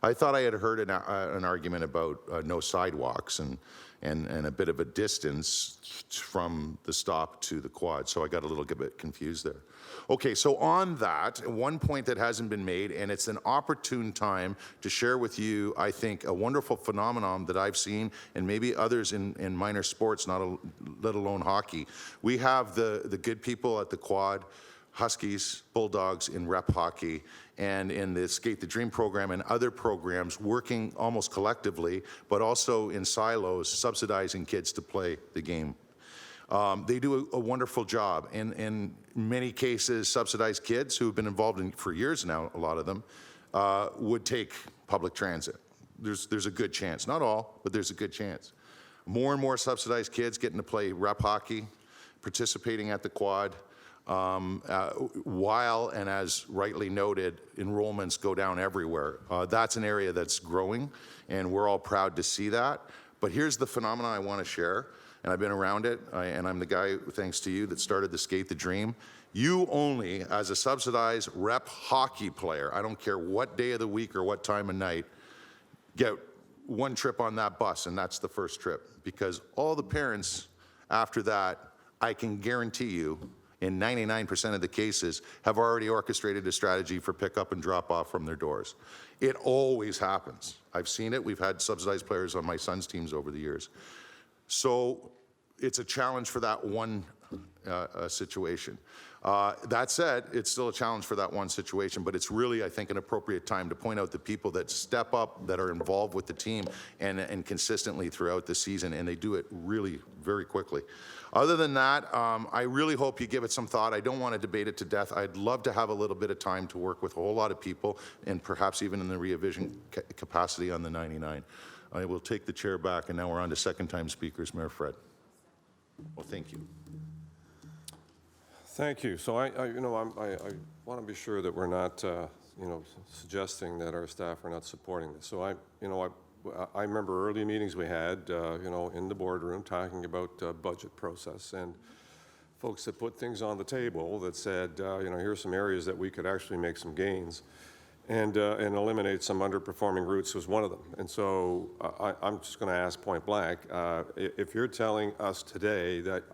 I thought I had heard an argument about no sidewalks and a bit of a distance from the stop to the quad. So I got a little bit confused there. Okay, so on that, one point that hasn't been made, and it's an opportune time to share with you, I think, a wonderful phenomenon that I've seen, and maybe others in minor sports, let alone hockey. We have the good people at the quad, Huskies, Bulldogs in rep hockey, and in the Skate the Dream program and other programs working almost collectively, but also in silos, subsidizing kids to play the game. They do a wonderful job. In many cases, subsidized kids who have been involved for years now, a lot of them, would take public transit. There's a good chance, not all, but there's a good chance. More and more subsidized kids getting to play rep hockey, participating at the quad, while, and as rightly noted, enrollments go down everywhere. That's an area that's growing, and we're all proud to see that. But here's the phenomenon I want to share, and I've been around it, and I'm the guy, thanks to you, that started the Skate the Dream. You only, as a subsidized rep hockey player, I don't care what day of the week or what time of night, get one trip on that bus, and that's the first trip. Because all the parents after that, I can guarantee you, in 99% of the cases, have already orchestrated a strategy for pickup and drop off from their doors. It always happens. I've seen it. We've had subsidized players on my son's teams over the years. So it's a challenge for that one situation. That said, it's still a challenge for that one situation, but it's really, I think, an appropriate time to point out the people that step up, that are involved with the team and consistently throughout the season, and they do it really very quickly. Other than that, I really hope you give it some thought. I don't want to debate it to death. I'd love to have a little bit of time to work with a whole lot of people, and perhaps even in the revision capacity on the 99. I will take the chair back, and now we're on to second-time speakers. Mayor Fred. Well, thank you. Thank you. So I want to be sure that we're not, suggesting that our staff are not supporting this. So I remember early meetings we had, in the boardroom talking about budget process, and folks that put things on the table that said, here's some areas that we could actually make some gains and eliminate some underperforming routes was one of them. And so I'm just going to ask point blank, if you're telling us today that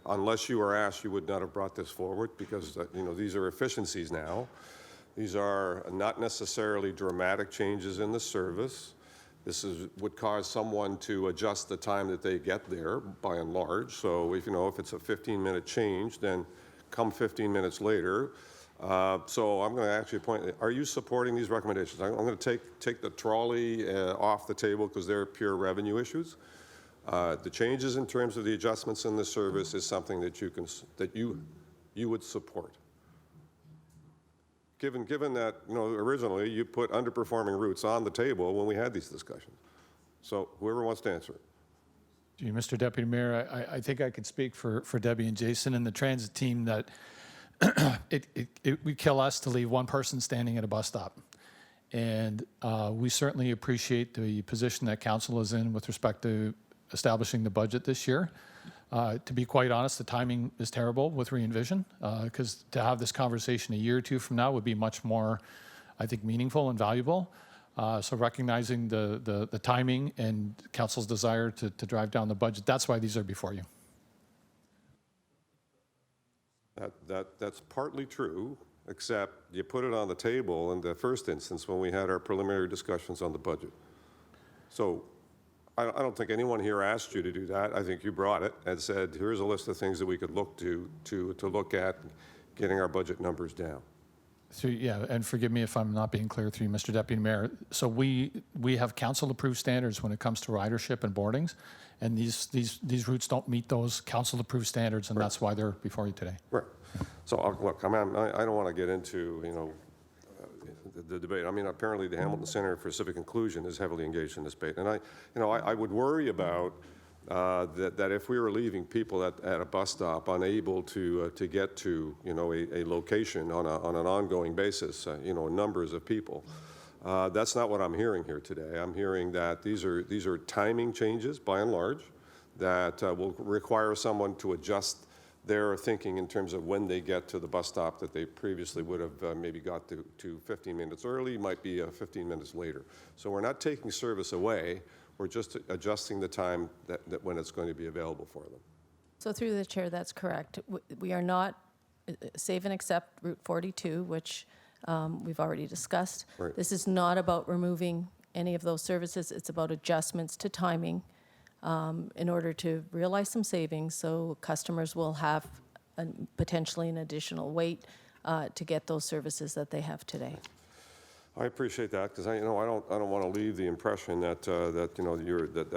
unless you were asked, you would not have brought this forward because, these are efficiencies now. These are not necessarily dramatic changes in the service. This would cause someone to adjust the time that they get there, by and large. So if it's a 15-minute change, then come 15 minutes later. So I'm going to actually are you supporting these recommendations? I'm going to take the trolley off the table because they're pure revenue issues. The changes in terms of the adjustments in the service is something that you would support. Given that, originally you put underperforming routes on the table when we had these discussions. So whoever wants to answer it. To you, Mr. Deputy Mayor, I think I could speak for Debbie and Jason and the transit team that it would kill us to leave one person standing at a bus stop. And we certainly appreciate the position that council is in with respect to establishing the budget this year. To be quite honest, the timing is terrible with re-envision because to have this conversation a year or two from now would be much more, I think, meaningful and valuable. So recognizing the timing and council's desire to drive down the budget, that's why these are before you. That's partly true, except you put it on the table in the first instance when we had our preliminary discussions on the budget. So I don't think anyone here asked you to do that. I think you brought it and said, here's a list of things that we could look to look at getting our budget numbers down. Yeah, and forgive me if I'm not being clear through you, Mr. Deputy Mayor. So we have council-approved standards when it comes to ridership and boardings, and these routes don't meet those council-approved standards, and that's why they're before you today. Right. So look, I don't want to get into the debate. I mean, apparently the Hamilton Center for Civic Inclusion is heavily engaged in this debate, and I would worry about that if we were leaving people at a bus stop unable to get to a location on an ongoing basis, numbers of people. That's not what I'm hearing here today. I'm hearing that these are timing changes by and large that will require someone to adjust their thinking in terms of when they get to the bus stop that they previously would have maybe got to 15 minutes early, might be 15 minutes later. So we're not taking service away. We're just adjusting the time that when it's going to be available for them. So through the chair, that's correct. We are not save and accept Route 42, which we've already discussed. Right. This is not about removing any of those services. It's about adjustments to timing in order to realize some savings so customers will have potentially an additional wait to get those services that they have today. I appreciate that because I don't want to leave the impression that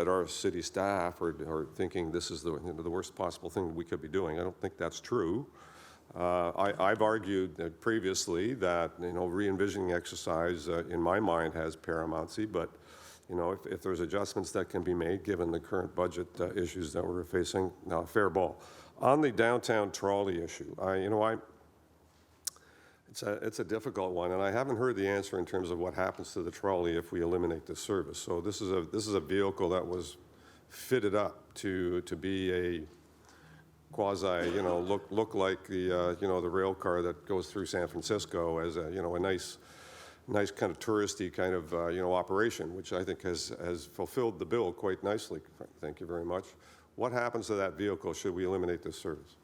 our city staff are thinking this is the worst possible thing we could be doing. I don't think that's true. I've argued previously that re-envisioning exercise in my mind has paramountcy, but if there's adjustments that can be made given the current budget issues that we're facing, now fair ball. On the downtown trolley issue, it's a difficult one, and I haven't heard the answer in terms of what happens to the trolley if we eliminate this service. So this is a vehicle that was fitted up to be a quasi, look like the the rail car that goes through San Francisco as a nice kind of touristy kind of operation, which I think has fulfilled the bill quite nicely. Thank you very much. What happens to that vehicle should we eliminate this service?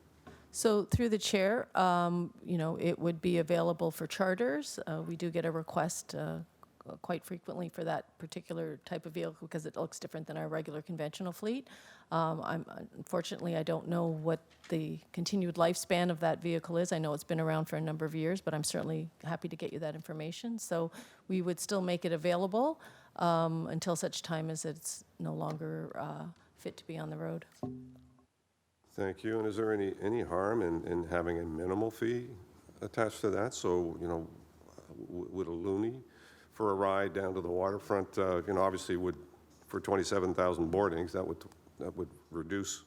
So through the chair, it would be available for charters. We do get a request quite frequently for that particular type of vehicle because it looks different than our regular conventional fleet. Unfortunately, I don't know what the continued lifespan of that vehicle is. I know it's been around for a number of years, but I'm certainly happy to get you that information. So we would still make it available until such time as it's no longer fit to be on the road. Thank you. And is there any harm in having a minimal fee attached to that? So, you know, would a loonie for a ride down to the waterfront, you know, obviously would, for 27,000 boardings, that would reduce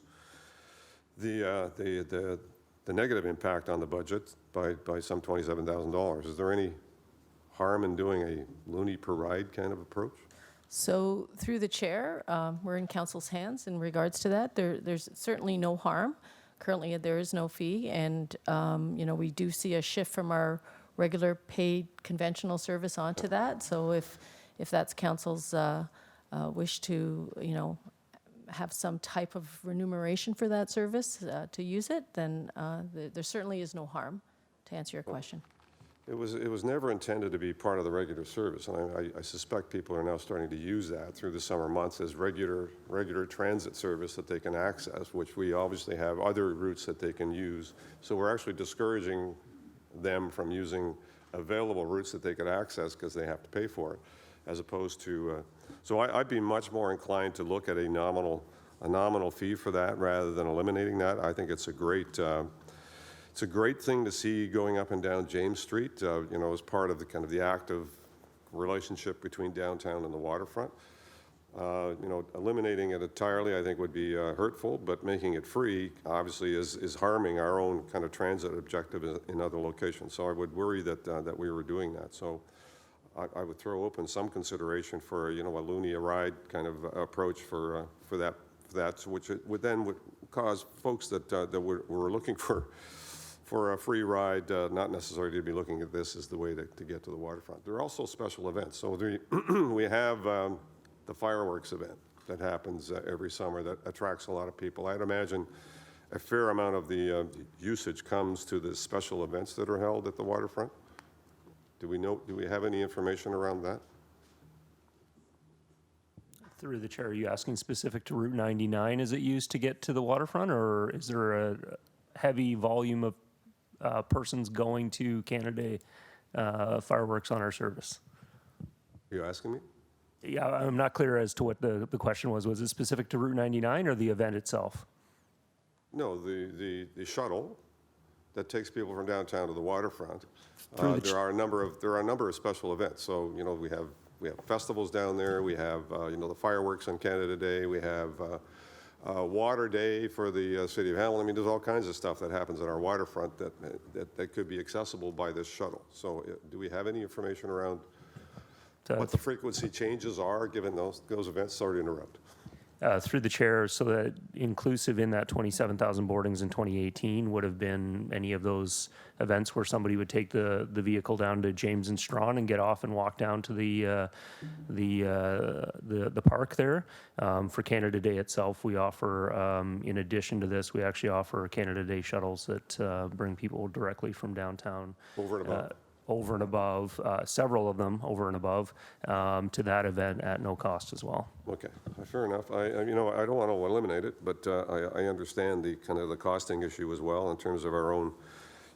the negative impact on the budget by some $27,000. Is there any harm in doing a loonie per ride kind of approach? So through the chair, we're in council's hands in regards to that. There's certainly no harm. Currently, there is no fee, and you know, we do see a shift from our regular paid conventional service onto that. So if that's council's wish to, you know, have some type of remuneration for that service to use it, then there certainly is no harm, to answer your question. It was never intended to be part of the regular service, and I suspect people are now starting to use that through the summer months as regular transit service that they can access, which we obviously have other routes that they can use. So we're actually discouraging them from using available routes that they could access because they have to pay for it, as opposed to, so I'd be much more inclined to look at a nominal fee for that rather than eliminating that. I think it's a great thing to see going up and down James Street, you know, as part of the kind of the active relationship between downtown and the waterfront. You know, eliminating it entirely, I think, would be hurtful, but making it free, obviously, is harming our own kind of transit objective in other locations. So I would worry that we were doing that. So I would throw open some consideration for, you know, a loonie ride kind of approach for that, which would then cause folks that were looking for a free ride, not necessarily to be looking at this as the way to get to the waterfront. There are also special events. So we have the fireworks event that happens every summer that attracts a lot of people. I'd imagine a fair amount of the usage comes to the special events that are held at the waterfront. Do we have any information around that? Through the chair, are you asking specific to Route 99? Is it used to get to the waterfront, or is there a heavy volume of persons going to Canada Day fireworks on our service? Are you asking me? Yeah, I'm not clear as to what the question was. Was it specific to Route 99 or the event itself? No, the shuttle that takes people from downtown to the waterfront. There are a number of special events. So, you know, we have festivals down there. We have you know, the fireworks on Canada Day. We have Water Day for the city of Hamilton. I mean, there's all kinds of stuff that happens at our waterfront that could be accessible by this shuttle. So, do we have any information around what the frequency changes are given those events? Sorry to interrupt. Through the chair, so that inclusive in that 27,000 boardings in 2018 would have been any of those events where somebody would take the vehicle down to James and Strawn and get off and walk down to the park there. For Canada Day itself, we offer, in addition to this, we actually offer Canada Day shuttles that bring people directly from downtown. Over and above. Over and above, several of them over and above, to that event at no cost as well. Okay, fair enough. You know, I don't want to eliminate it, but I understand the kind of the costing issue as well in terms of our own,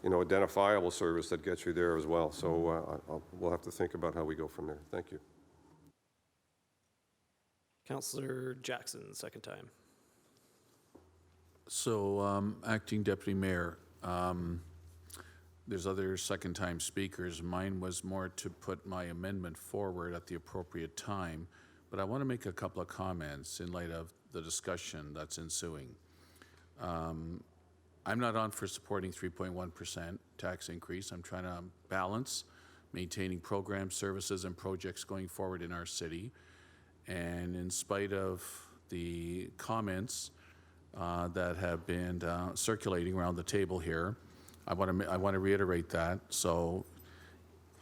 you know, identifiable service that gets you there as well. So we'll have to think about how we go from there. Thank you. Councillor Jackson, second time. So, Acting Deputy Mayor, there's other second-time speakers. Mine was more to put my amendment forward at the appropriate time, but I want to make a couple of comments in light of the discussion that's ensuing. I'm not on for supporting 3.1% tax increase. I'm trying to balance maintaining programs, services, and projects going forward in our city. And in spite of the comments that have been circulating around the table here, I want to reiterate that. So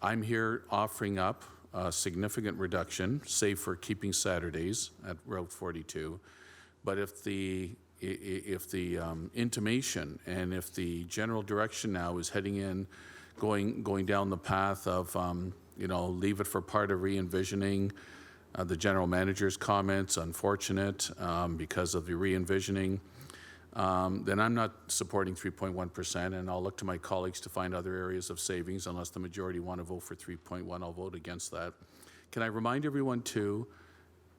I'm here offering up a significant reduction, save for keeping Saturdays at Route 42. But if the intimation and if the general direction now is heading in, going down the path of leave it for part of re-envisioning. The general manager's comments, unfortunate because of the re-envisioning. Then I'm not supporting 3.1%, and I'll look to my colleagues to find other areas of savings. Unless the majority want to vote for 3.1, I'll vote against that. Can I remind everyone, too,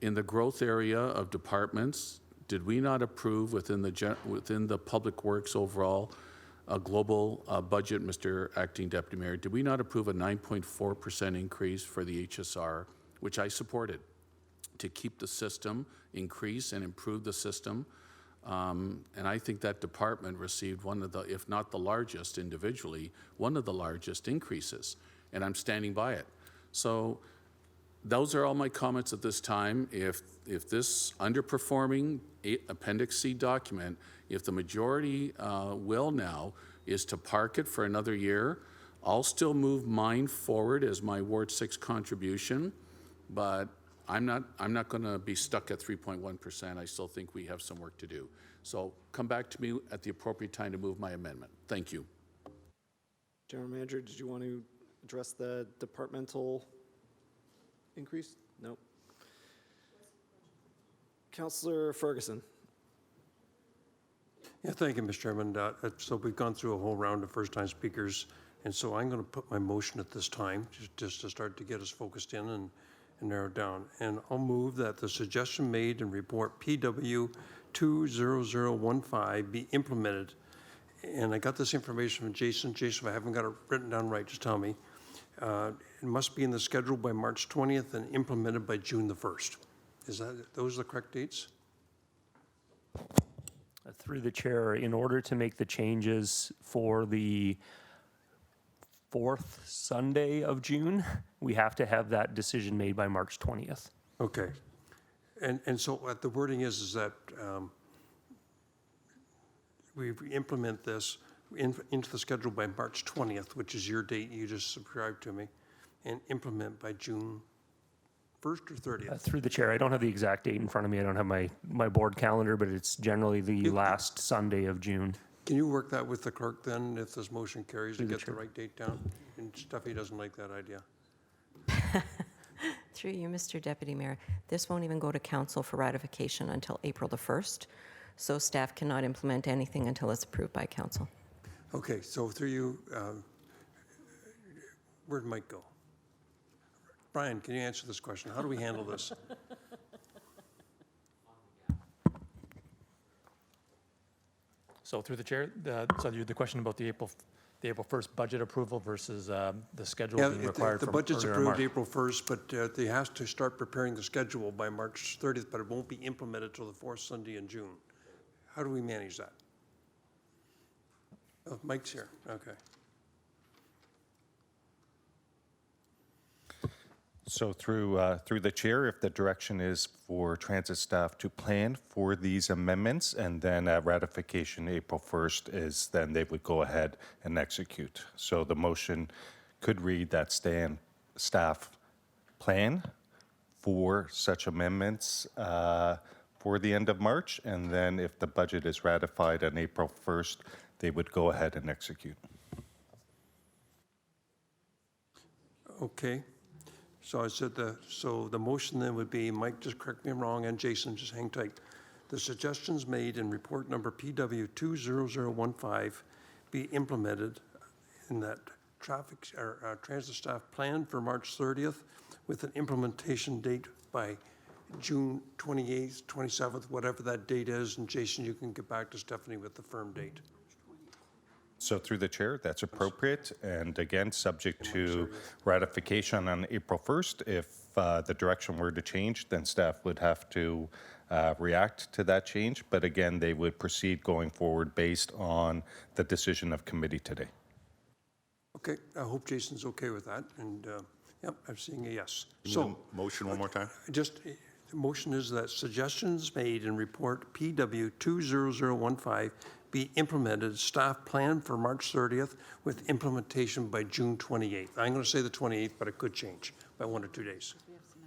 in the growth area of departments, did we not approve within the Public Works overall a global budget, Mr. Acting Deputy Mayor? Did we not approve a 9.4% increase for the HSR, which I supported, to keep the system, increase and improve the system? And I think that department received one of the, if not the largest individually, one of the largest increases, and I'm standing by it. So those are all my comments at this time. If this underperforming Appendix C document, if the majority will now, is to park it for another year, I'll still move mine forward as my Ward 6 contribution, but I'm not going to be stuck at 3.1%. I still think we have some work to do. So come back to me at the appropriate time to move my amendment. Thank you. General Manager, did you want to address the departmental increase? No. Councillor Ferguson. Yeah, thank you, Mr. Chairman. So we've gone through a whole round of first-time speakers, and so I'm going to put my motion at this time, just to start to get us focused in and narrowed down. And I'll move that the suggestion made in report PW 20015 be implemented. And I got this information from Jason. Jason, if I haven't got it written down right, just tell me. It must be in the schedule by March 20th and implemented by June the 1st. Those are the correct dates? Through the chair, in order to make the changes for the fourth Sunday of June, we have to have that decision made by March 20th. Okay. And so what the wording is that we implement this into the schedule by March 20th, which is your date you just subscribed to me, and implement by June 1st or 30th? Through the chair, I don't have the exact date in front of me. I don't have my board calendar, but it's generally the last Sunday of June. Can you work that with the clerk then, if this motion carries, to get the right date down? And Steffi doesn't like that idea. Through you, Mr. Deputy Mayor, this won't even go to council for ratification until April the 1st, so staff cannot implement anything until it's approved by council. Okay, so through you, where'd Mike go? Brian, can you answer this question? How do we handle this? So through the chair, so the question about the April 1st budget approval versus the schedule being required the from budget's earlier in approved March. April 1st, but they have to start preparing the schedule by March 30th, but it won't be implemented till the fourth Sunday in June. How do we manage that? Oh, Mike's here, okay. So through the chair, if the direction is for transit staff to plan for these amendments, and then ratification April 1st is then they would go ahead and execute. So the motion could read that staff plan for such amendments for the end of March, and then if the budget is ratified on April 1st, they would go ahead and execute. Okay. So I said so the motion then would be, Mike, just correct me if I'm wrong, and Jason, just hang tight. The suggestions made in report number PW 20015 be implemented in that transit staff plan for March 30th with an implementation date by June 28th, 27th, whatever that date is. And Jason, you can get back to Stephanie with the firm date. So through the chair, that's appropriate, and again, subject to ratification on April 1st. If the direction were to change, then staff would have to react to that change, but again, they would proceed going forward based on the decision of committee today. Okay, I hope Jason's okay with that, and yep, I'm seeing a yes. So, motion one more time? Just, the motion is that suggestions made in report PW 20015 be implemented, staff plan for March 30th with implementation by June 28th. I'm going to say the 28th, but it could change by 1 or 2 days.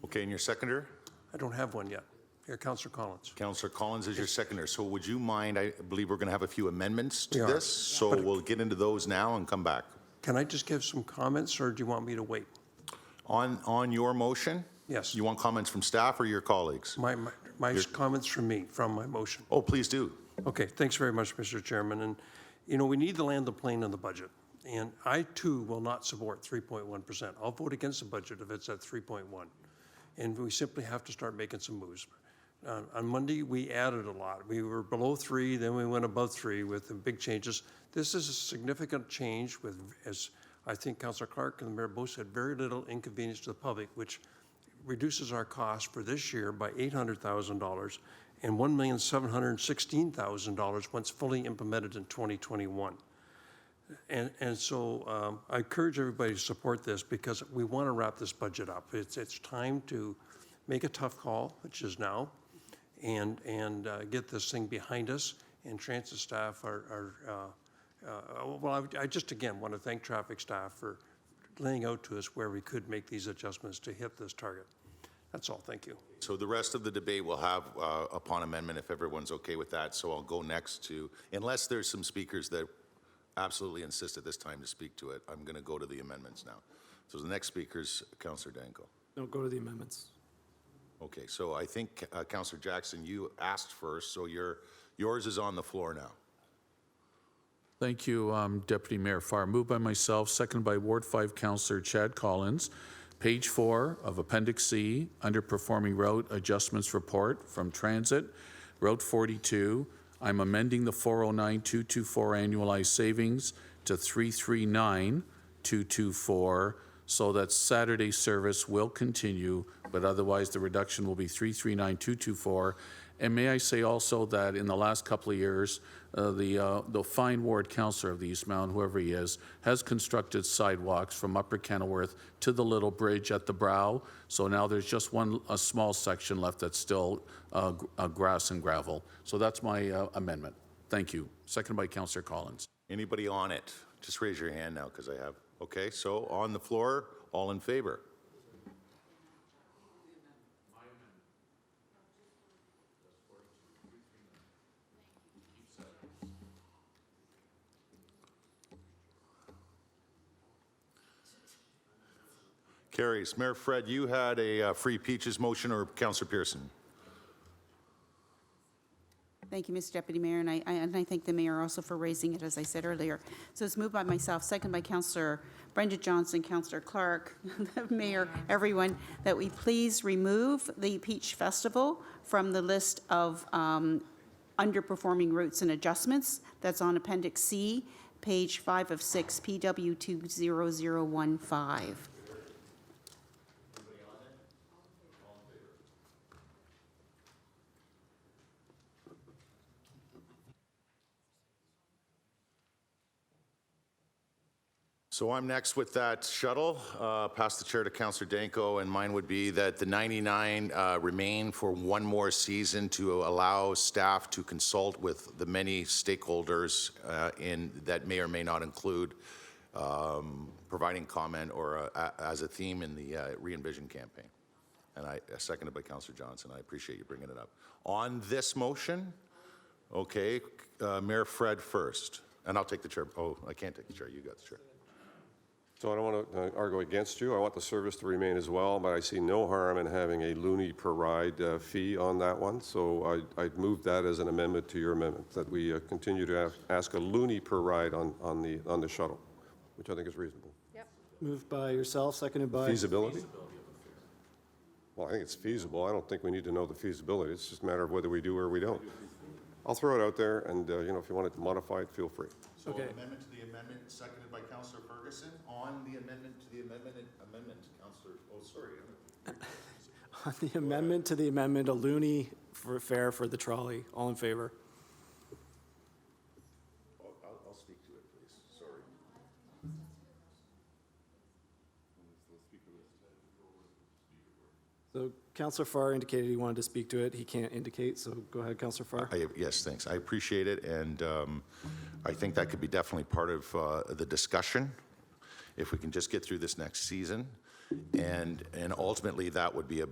Okay, and your seconder? I don't have one yet. Here, Councillor Collins. Councillor Collins is your seconder. So would you mind, I believe we're going to have a few amendments to We are. this, so But- we'll get into those now and come back. Can I just give some comments, or do you want me to wait? On your motion? Yes. You want comments from staff or your colleagues? My comments from me, from my motion. Oh, please do. Okay, thanks very much, Mr. Chairman. And, you know, we need to land the plane on the budget. And I, too, will not support 3.1%. I'll vote against the budget if it's at 3.1. And we simply have to start making some moves. On Monday, we added a lot. We were below 3, then we went above 3 with the big changes. This is a significant change with, as I think Councillor Clark and the Mayor both said, very little inconvenience to the public, which reduces our cost for this year by $800,000 and $1,716,000 once fully implemented in 2021. And so I encourage everybody to support this because we want to wrap this budget up. It's time to make a tough call, which is now, and get this thing behind us. And transit staff I just again want to thank traffic staff for laying out to us where we could make these adjustments to hit this target. That's all. Thank you. So the rest of the debate we'll have upon amendment if everyone's okay with that. So I'll go next to, unless there's some speakers that absolutely insist at this time to speak to it, I'm going to go to the amendments now. So the next speaker's Councillor Danko. No, go to the amendments. Okay, so I think Councillor Jackson, you asked first, so yours is on the floor now. Thank you, Deputy Mayor Farr. Moved by myself, seconded by Ward 5 Councillor Chad Collins. Page 4 of Appendix C, Underperforming Route Adjustments Report from Transit, Route 42. I'm amending the 409,224 annualized savings to 339,224 so that Saturday service will continue, but otherwise the reduction will be 339,224. And may I say also that in the last couple of years, the fine ward councillor of the East Mountain, whoever he is, has constructed sidewalks from Upper Kenilworth to the little bridge at the Brow. So now there's just a small section left that's still grass and gravel. So that's my amendment. Thank you. Seconded by Councillor Collins. Anybody on it? Just raise your hand now because I have. Okay, so on the floor, all in favor? Carries. Mayor Fred, you had a free peaches motion, or Councillor Pearson? Thank you, Mr. Deputy Mayor, and I thank the Mayor also for raising it, as I said earlier. So it's moved by myself, second by Councillor Brenda Johnson, Councillor Clark, the Mayor, everyone, that we please remove the Peach Festival from the list of underperforming routes and adjustments. That's on Appendix C, page 5 of 6, PW 20015. So I'm next with that shuttle. Pass the chair to Councillor Danko, and mine would be that the 99 remain for one more season to allow staff to consult with the many stakeholders that may or may not include providing comment or as a theme in the Re-envision campaign. And I seconded by Councillor Johnson. I appreciate you bringing it up. On this motion, okay, Mayor Fred first, and I'll take the chair. Oh, I can't take the chair. You got the chair. So I don't want to argue against you. I want the service to remain as well, but I see no harm in having a loonie per ride fee on that one. So I'd move that as an amendment to your amendment, that we continue to ask a loonie per ride on the shuttle, which I think is reasonable. Yep. Moved by yourself, seconded by? Feasibility? Well, I think it's feasible. I don't think we need to know the feasibility. It's just a matter of whether we do or we don't. I'll throw it out there, and if you wanted to modify it, feel free. So amendment to the amendment, seconded by Councillor Ferguson. On the amendment to the amendment, Councillor, oh, sorry. On the amendment to the amendment, a loonie for fare for the trolley. All in favor? I'll speak to it, please. Sorry. So Councillor Farr indicated he wanted to speak to it. He can't indicate, so go ahead, Councillor Farr. Yes, thanks. I appreciate it, and I think that could be definitely part of the discussion if we can just get through this next season. And ultimately, that would be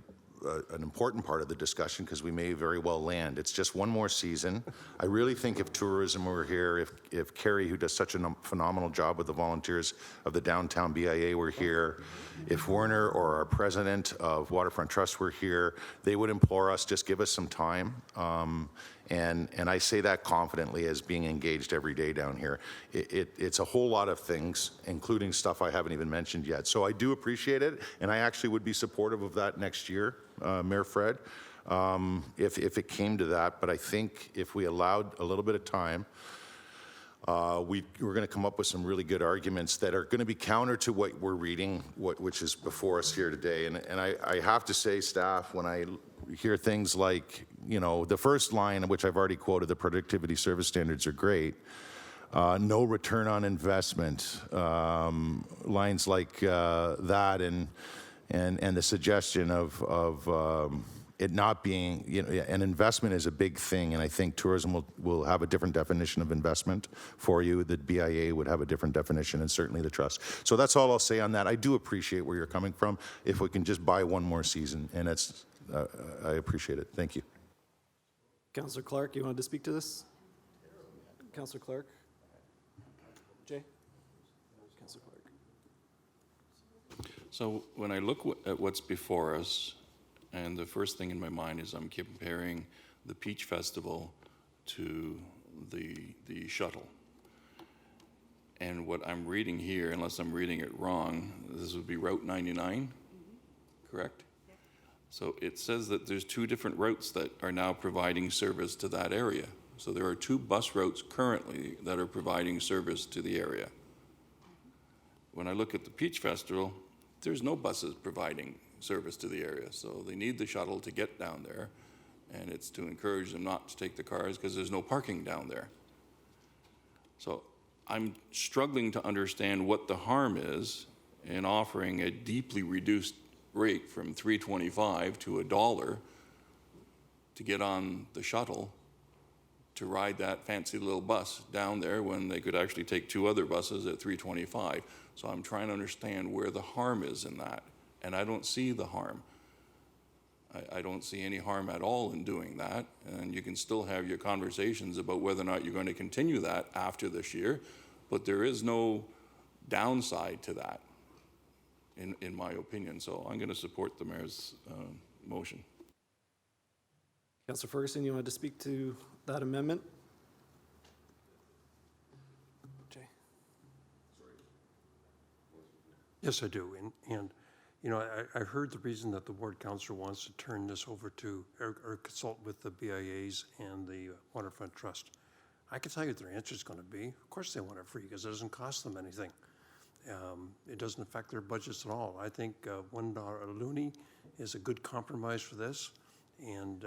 an important part of the discussion because we may very well land. It's just one more season. I really think if tourism were here, if Carrie, who does such a phenomenal job with the volunteers of the downtown BIA were here, if Werner or our president of Waterfront Trust were here, they would implore us, just give us some time. And I say that confidently as being engaged every day down here. It's a whole lot of things, including stuff I haven't even mentioned yet. So I do appreciate it, and I actually would be supportive of that next year, Mayor Fred, if it came to that. But I think if we allowed a little bit of time, we're going to come up with some really good arguments that are going to be counter to what we're reading, which is before us here today. And I have to say, staff, when I hear things like, you know, the first line, which I've already quoted, the productivity service standards are great. No return on investment, lines like that, and the suggestion of it not being, you know, an investment is a big thing, and I think tourism will have a different definition of investment for you. The BIA would have a different definition, and certainly the trust. So that's all I'll say on that. I do appreciate where you're coming from. If we can just buy one more season, and it's, I appreciate it. Thank you. Councillor Clark, you wanted to speak to this? Councillor Clark? Jay? Councillor Clark. So when I look at what's before us, and the first thing in my mind is I'm comparing the Peach Festival to the shuttle. And what I'm reading here, unless I'm reading it wrong, this would be Route 99, correct? So it says that there's two different routes that are now providing service to that area. So there are two bus routes currently that are providing service to the area. When I look at the Peach Festival, there's no buses providing service to the area. So they need the shuttle to get down there, and it's to encourage them not to take the cars because there's no parking down there. So I'm struggling to understand what the harm is in offering a deeply reduced rate from $3.25 to $1 to get on the shuttle to ride that fancy little bus down there when they could actually take two other buses at $3.25. So I'm trying to understand where the harm is in that, and I don't see the harm. I don't see any harm at all in doing that, and you can still have your conversations about whether or not you're going to continue that after this year, but there is no downside to that, in my opinion. So I'm going to support the mayor's motion. Councillor Ferguson, you wanted to speak to that amendment? Jay? Yes, I do. And you know, I heard the reason that the ward councillor wants to turn this over to, or consult with the BIAs and the Waterfront Trust. I can tell you what their answer is going to be. Of course they want it free because it doesn't cost them anything. It doesn't affect their budgets at all. I think $1 a loony is a good compromise for this. And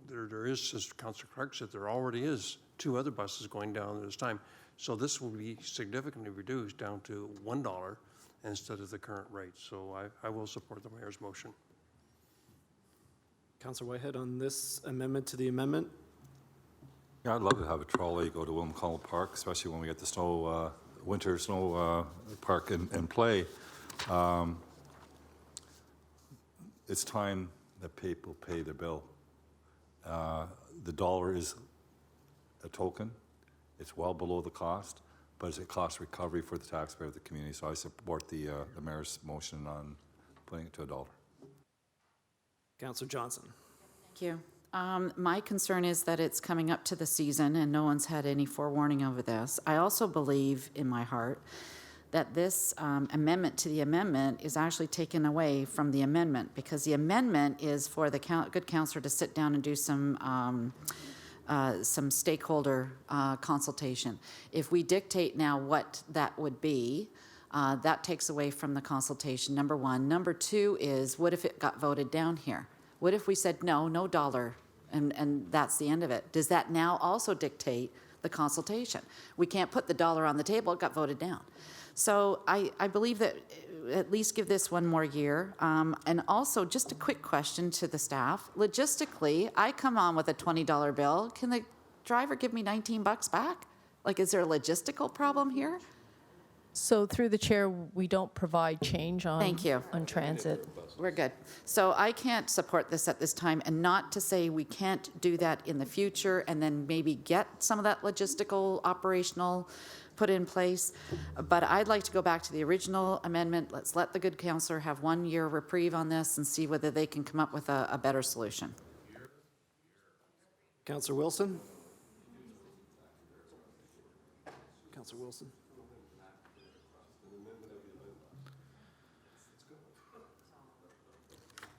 there is, as Councillor Clark said, there already is two other buses going down at this time. So this will be significantly reduced down to $1 instead of the current rate. So I will support the mayor's motion. Councillor Whitehead, on this amendment to the amendment? Yeah, I'd love to have a trolley go to William Connell Park, especially when we get the snow, winter snow park in play. It's time that people pay their bill. The dollar is a token. It's well below the cost, but it's a cost recovery for the taxpayer of the community. So I support the mayor's motion on putting it to $1. Councillor Johnson. Thank you. My concern is that it's coming up to the season and no one's had any forewarning over this. I also believe in my heart that this amendment to the amendment is actually taken away from the amendment, because the amendment is for the good councillor to sit down and do some stakeholder consultation. If we dictate now what that would be, that takes away from the consultation, number one. Number two is, what if it got voted down here? What if we said no dollar, and that's the end of it? Does that now also dictate the consultation? We can't put the dollar on the table, it got voted down. So I believe that at least give this one more year. And also, just a quick question to the staff. Logistically, I come on with a $20 bill. Can the driver give me $19 back? Like, is there a logistical problem here? So through the chair, we don't provide change on. Thank you. On transit. We're good. So I can't support this at this time, and not to say we can't do that in the future and then maybe get some of that logistical, operational put in place. But I'd like to go back to the original amendment. Let's let the good counselor have 1 year reprieve on this and see whether they can come up with a better solution. Councillor Wilson? Councillor Wilson?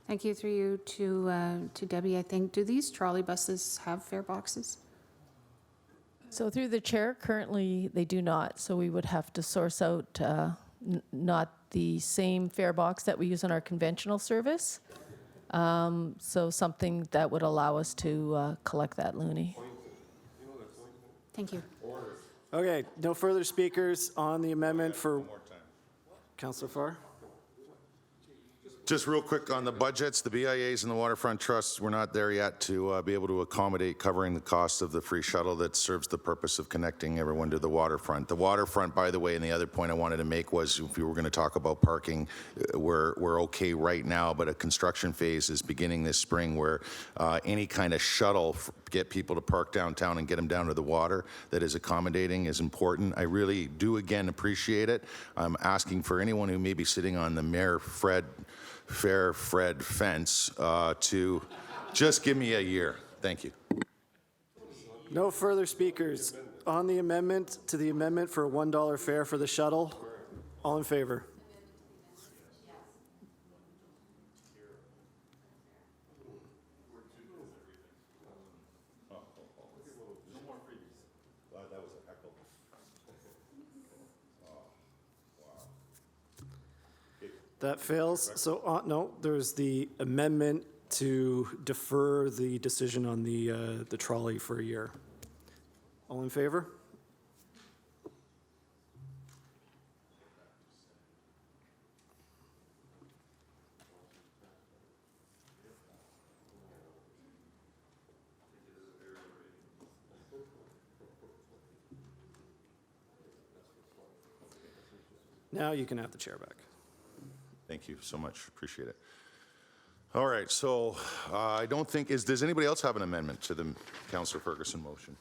Thank you. Through you to Debbie, I think. Do these trolley buses have fare boxes? So through the chair, currently they do not. So we would have to source out not the same fare box that we use in our conventional service. So something that would allow us to collect that loonie. Thank you. Okay, no further speakers on the amendment for Councillor Farr? Just real quick on the budgets, the BIAs and the Waterfront Trusts, we're not there yet to be able to accommodate covering the cost of the free shuttle that serves the purpose of connecting everyone to the waterfront. The waterfront, by the way, and the other point I wanted to make was if we were going to talk about parking, we're okay right now, but a construction phase is beginning this spring where any kind of shuttle get people to park downtown and get them down to the water that is accommodating is important. I really do again appreciate it. I'm asking for anyone who may be sitting on the Mayor Fred fence to just give me a year. Thank you. No further speakers on the amendment to the amendment for a $1 fare for the shuttle. All in favor? That fails. So, no, there's the amendment to defer the decision on the trolley for a year. All in favor? Now you can have the chair back. Thank you so much. Appreciate it. All right, so I don't think, does anybody else have an amendment to the Councillor Ferguson motion?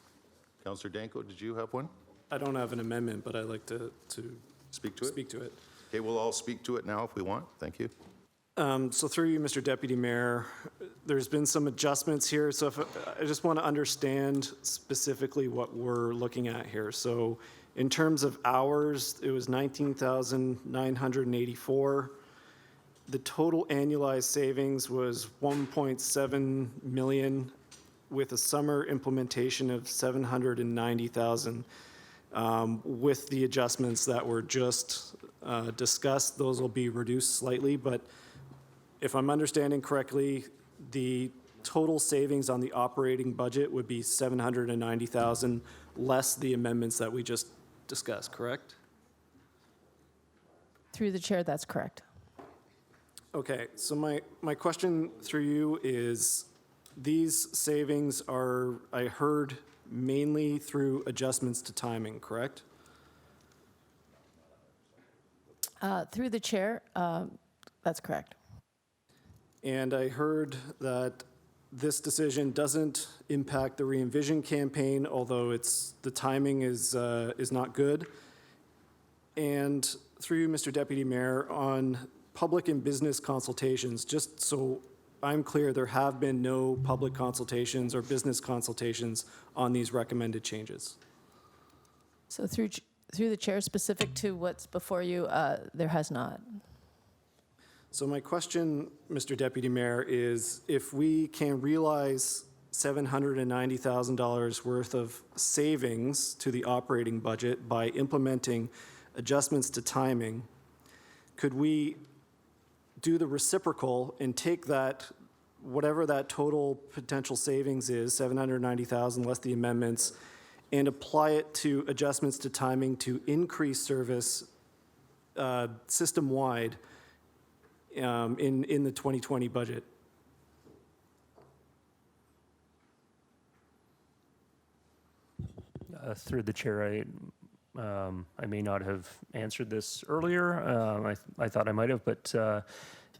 Councillor Danko, did you have one? I don't have an amendment, but I'd like to speak to it. Speak to it. Okay, we'll all speak to it now if we want. Thank you. So through you, Mr. Deputy Mayor, there's been some adjustments here. So if I just want to understand specifically what we're looking at here. So in terms of hours, it was 19,984. The total annualized savings was 1.7 million with a summer implementation of 790,000. With the adjustments that were just discussed, those will be reduced slightly, but if I'm understanding correctly, the total savings on the operating budget would be 790,000 less the amendments that we just discussed, correct? Through the chair, that's correct. Okay, so my question through you is, these savings are, I heard, mainly through adjustments to timing, correct? Through the chair, that's correct. And I heard that this decision doesn't impact the Re-envision campaign, although the timing is not good. And through you, Mr. Deputy Mayor, on public and business consultations, just so I'm clear, there have been no public consultations or business consultations on these recommended changes. So through the chair, specific to what's before you, there has not. So my question, Mr. Deputy Mayor, is if we can realize $790,000 worth of savings to the operating budget by implementing adjustments to timing, could we do the reciprocal and take that, whatever that total potential savings is, 790,000 less the amendments, and apply it to adjustments to timing to increase service system-wide in the 2020 budget? Through the chair, I may not have answered this earlier. I thought I might have, but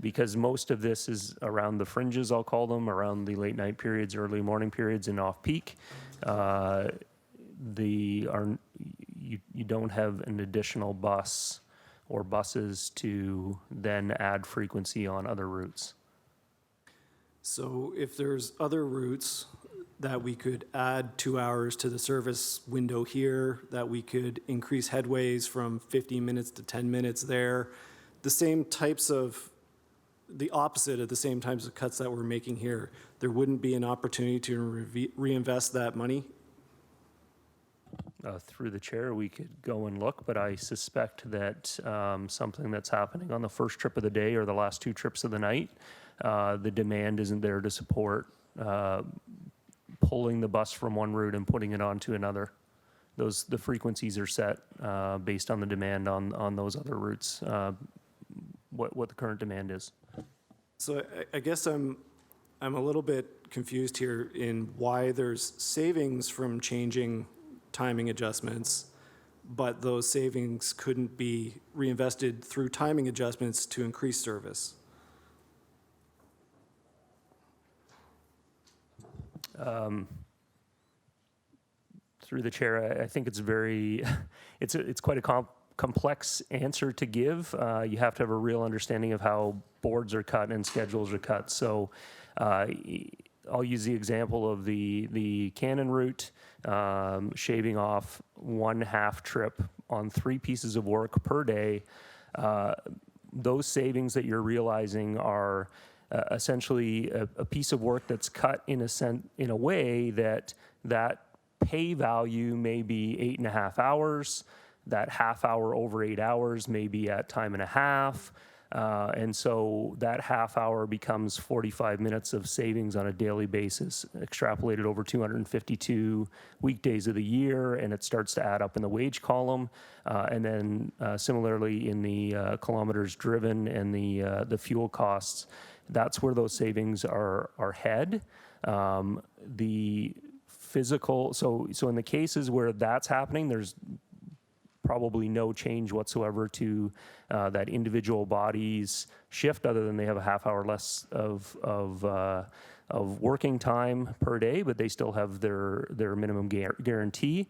because most of this is around the fringes, I'll call them, around the late night periods, early morning periods, and off peak, you don't have an additional bus or buses to then add frequency on other routes. So if there's other routes that we could add 2 hours to the service window here, that we could increase headways from 15 minutes to 10 minutes there, the opposite of the same types of cuts that we're making here, there wouldn't be an opportunity to reinvest that money? Through the chair, we could go and look, but I suspect that something that's happening on the first trip of the day or the last 2 trips of the night, the demand isn't there to support pulling the bus from one route and putting it onto another. The frequencies are set based on the demand on those other routes, what the current demand is. So I guess I'm a little bit confused here in why there's savings from changing timing adjustments, but those savings couldn't be reinvested through timing adjustments to increase service. Through the chair, I think it's very, it's quite a complex answer to give. You have to have a real understanding of how boards are cut and schedules are cut. So I'll use the example of the Cannon route, shaving off 1/2 trip on 3 pieces of work per day. Those savings that you're realizing are essentially a piece of work that's cut in a way that pay value may be 8.5 hours. That half hour over 8 hours may be at time and a half. And so that half hour becomes 45 minutes of savings on a daily basis, extrapolated over 252 weekdays of the year, and it starts to add up in the wage column. And then similarly in the kilometers driven and the fuel costs, that's where those savings are head. The physical, so in the cases where that's happening, there's probably no change whatsoever to that individual body's shift, other than they have a half hour less of working time per day, but they still have their minimum guarantee.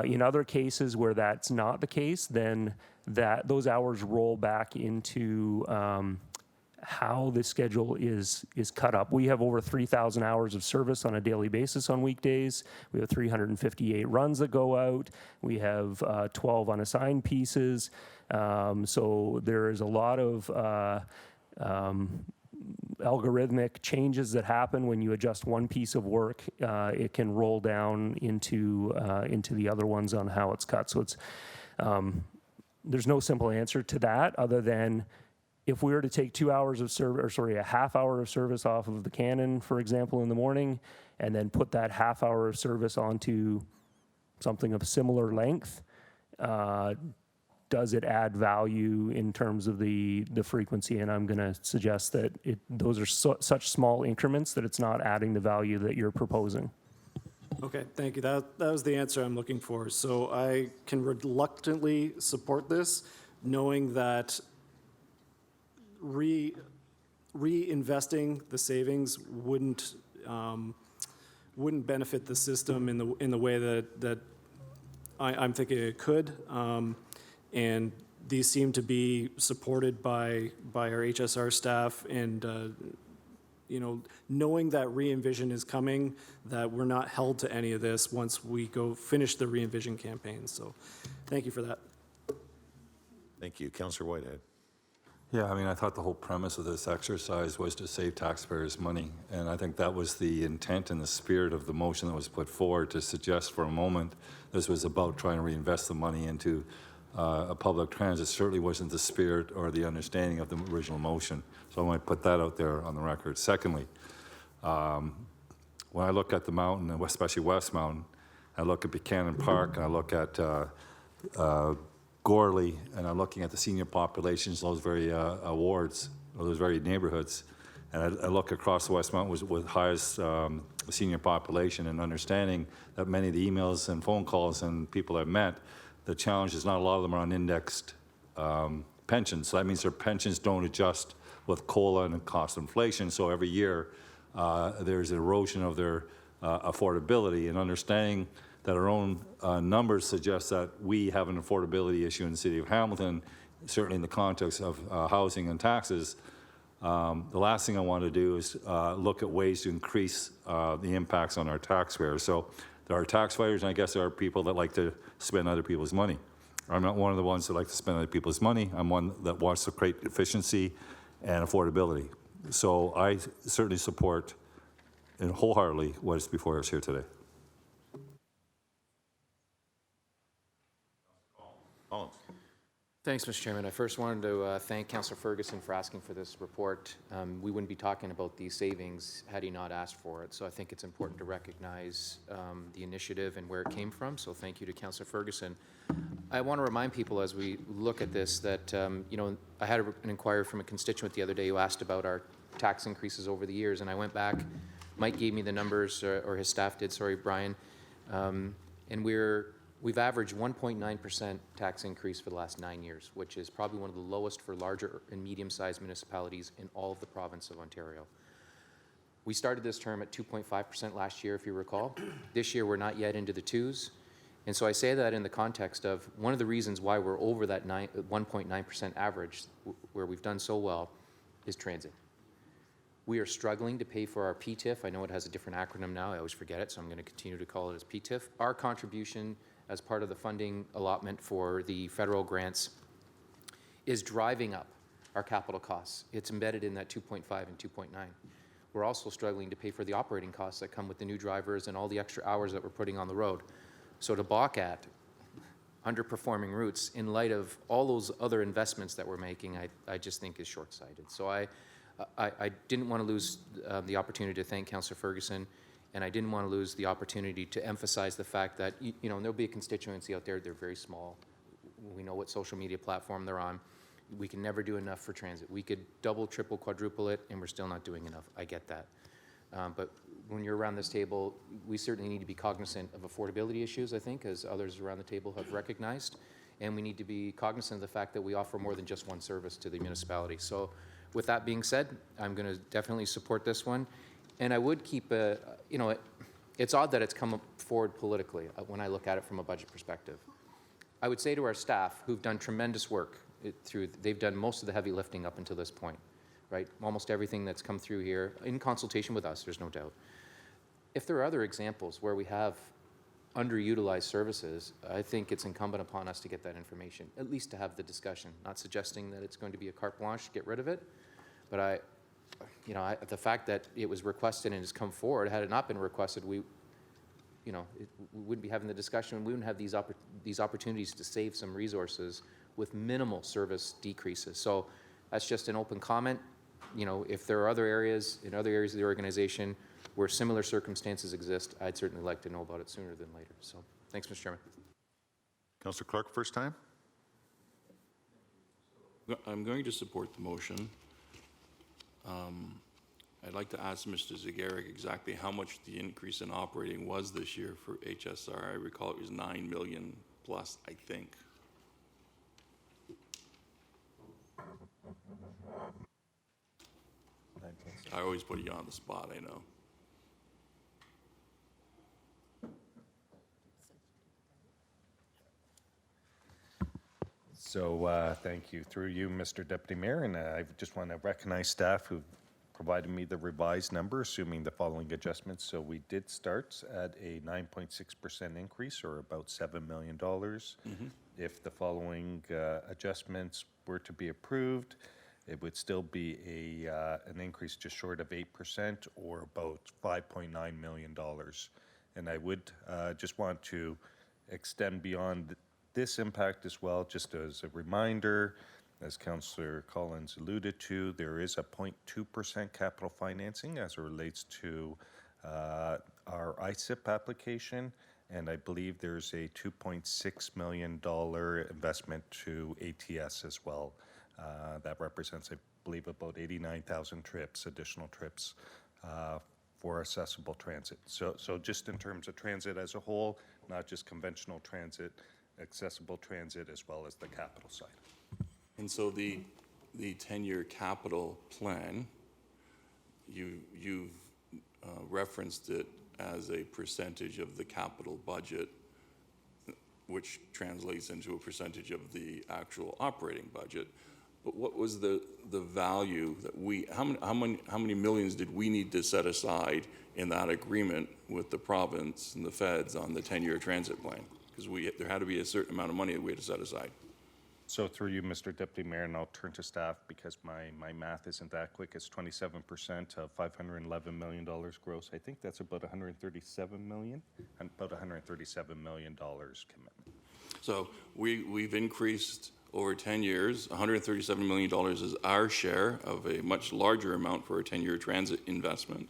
In other cases where that's not the case, then those hours roll back into how the schedule is cut up. We have over 3,000 hours of service on a daily basis on weekdays. We have 358 runs that go out. We have 12 unassigned pieces. So there is a lot of algorithmic changes that happen when you adjust one piece of work. It can roll down into the other ones on how it's cut. So it's there's no simple answer to that, other than if we were to take 2 hours of service, or a half hour of service off of the Cannon, for example, in the morning, and then put that half hour of service onto something of similar length, does it add value in terms of the frequency? And I'm going to suggest that those are such small increments that it's not adding the value that you're proposing. Okay, thank you. That was the answer I'm looking for. So I can reluctantly support this, knowing that reinvesting the savings wouldn't benefit the system in the way that I'm thinking it could. And these seem to be supported by our HSR staff, and knowing that re-envision is coming, that we're not held to any of this once we go finish the re-envision campaign. So thank you for that. Thank you. Councillor Whitehead. Yeah, I mean, I thought the whole premise of this exercise was to save taxpayers money, and I think that was the intent and the spirit of the motion that was put forward, to suggest for a moment this was about trying to reinvest the money into a public transit. Certainly wasn't the spirit or the understanding of the original motion, so I want to put that out there on the record. Secondly, when I look at the mountain, and especially West Mountain, I look at Buchanan Park, and I look at Gorley, and I'm looking at the senior populations, those very wards, or those very neighborhoods, and I look across the West Mountain with highest senior population, and understanding that many of the emails and phone calls and people I've met, the challenge is not a lot of them are on indexed pensions. So that means their pensions don't adjust with COLA and cost inflation. So every year there's erosion of their affordability, and understanding that our own numbers suggest that we have an affordability issue in the city of Hamilton, certainly in the context of housing and taxes. The last thing I want to do is look at ways to increase the impacts on our taxpayers. So there are taxpayers, and I guess there are people that like to spend other people's money. I'm not one of the ones that like to spend other people's money. I'm one that wants to create efficiency and affordability. So I certainly support and wholeheartedly what is before us here today. Collins. Thanks, Mr. Chairman. I first wanted to thank Councillor Ferguson for asking for this report. We wouldn't be talking about these savings had he not asked for it. So I think it's important to recognize the initiative and where it came from. So thank you to Councillor Ferguson. I want to remind people as we look at this that, you know, I had an inquiry from a constituent the other day who asked about our tax increases over the years, and I went back. Mike gave me the numbers, or his staff did, sorry, Brian, and we've averaged 1.9% tax increase for the last 9 years, which is probably one of the lowest for larger and medium-sized municipalities in all of the province of Ontario. We started this term at 2.5% last year, if you recall. This year, we're not yet into the twos. And so I say that in the context of one of the reasons why we're over that 1.9% average, where we've done so well, is transit. We are struggling to pay for our PTIF. I know it has a different acronym now. I always forget it, so I'm going to continue to call it as PTIF. Our contribution as part of the funding allotment for the federal grants is driving up our capital costs. It's embedded in that 2.5 and 2.9. We're also struggling to pay for the operating costs that come with the new drivers and all the extra hours that we're putting on the road. So to balk at underperforming routes in light of all those other investments that we're making, I just think is short-sighted. So I didn't want to lose the opportunity to thank Councillor Ferguson, and I didn't want to lose the opportunity to emphasize the fact that, you know, there'll be a constituency out there, they're very small. We know what social media platform they're on. We can never do enough for transit. We could double, triple, quadruple it, and we're still not doing enough. I get that. But when you're around this table, we certainly need to be cognizant of affordability issues, I think, as others around the table have recognized. And we need to be cognizant of the fact that we offer more than just one service to the municipality. So with that being said, I'm going to definitely support this one. And I would keep you know, it's odd that it's come forward politically when I look at it from a budget perspective. I would say to our staff, who've done tremendous work, they've done most of the heavy lifting up until this point, right? Almost everything that's come through here, in consultation with us, there's no doubt. If there are other examples where we have underutilized services, I think it's incumbent upon us to get that information, at least to have the discussion. Not suggesting that it's going to be a carte blanche, get rid of it, but the fact that it was requested and has come forward, had it not been requested, we wouldn't be having the discussion. We wouldn't have these opportunities to save some resources with minimal service decreases. So that's just an open comment. You know, if there are other areas, in other areas of the organization where similar circumstances exist, I'd certainly like to know about it sooner than later. So thanks, Mr. Chairman. Councillor Clark, first time. I'm going to support the motion. I'd like to ask Mr. Zagarek exactly how much the increase in operating was this year for HSR. I recall it was 9 million plus, I think. I always put you on the spot, I know. So thank you. Through you, Mr. Deputy Mayor, and I just want to recognize staff who provided me the revised number, assuming the following adjustments. So we did start at a 9.6% increase, or about $7 million. If the following adjustments were to be approved, it would still be an increase just short of 8%, or about $5.9 million. And I would just want to extend beyond this impact as well, just as a reminder, as Councillor Collins alluded to, there is a 0.2% capital financing as it relates to our ISIP application, and I believe there's a $2.6 million investment to ATS as well. That represents, I believe, about 89,000 trips, additional trips for accessible transit. So just in terms of transit as a whole, not just conventional transit, accessible transit as well as the capital side. And so the 10-year capital plan, you've referenced it as a percentage of the capital budget, which translates into a percentage of the actual operating budget. But what was the value that how many millions did we need to set aside in that agreement with the province and the feds on the 10-year transit plan? Because there had to be a certain amount of money that we had to set aside. So through you, Mr. Deputy Mayor, and I'll turn to staff because my math isn't that quick. It's 27% of $511 million gross. I think that's about $137 million commitment. So we've increased over 10 years, $137 million is our share of a much larger amount for a 10-year transit investment.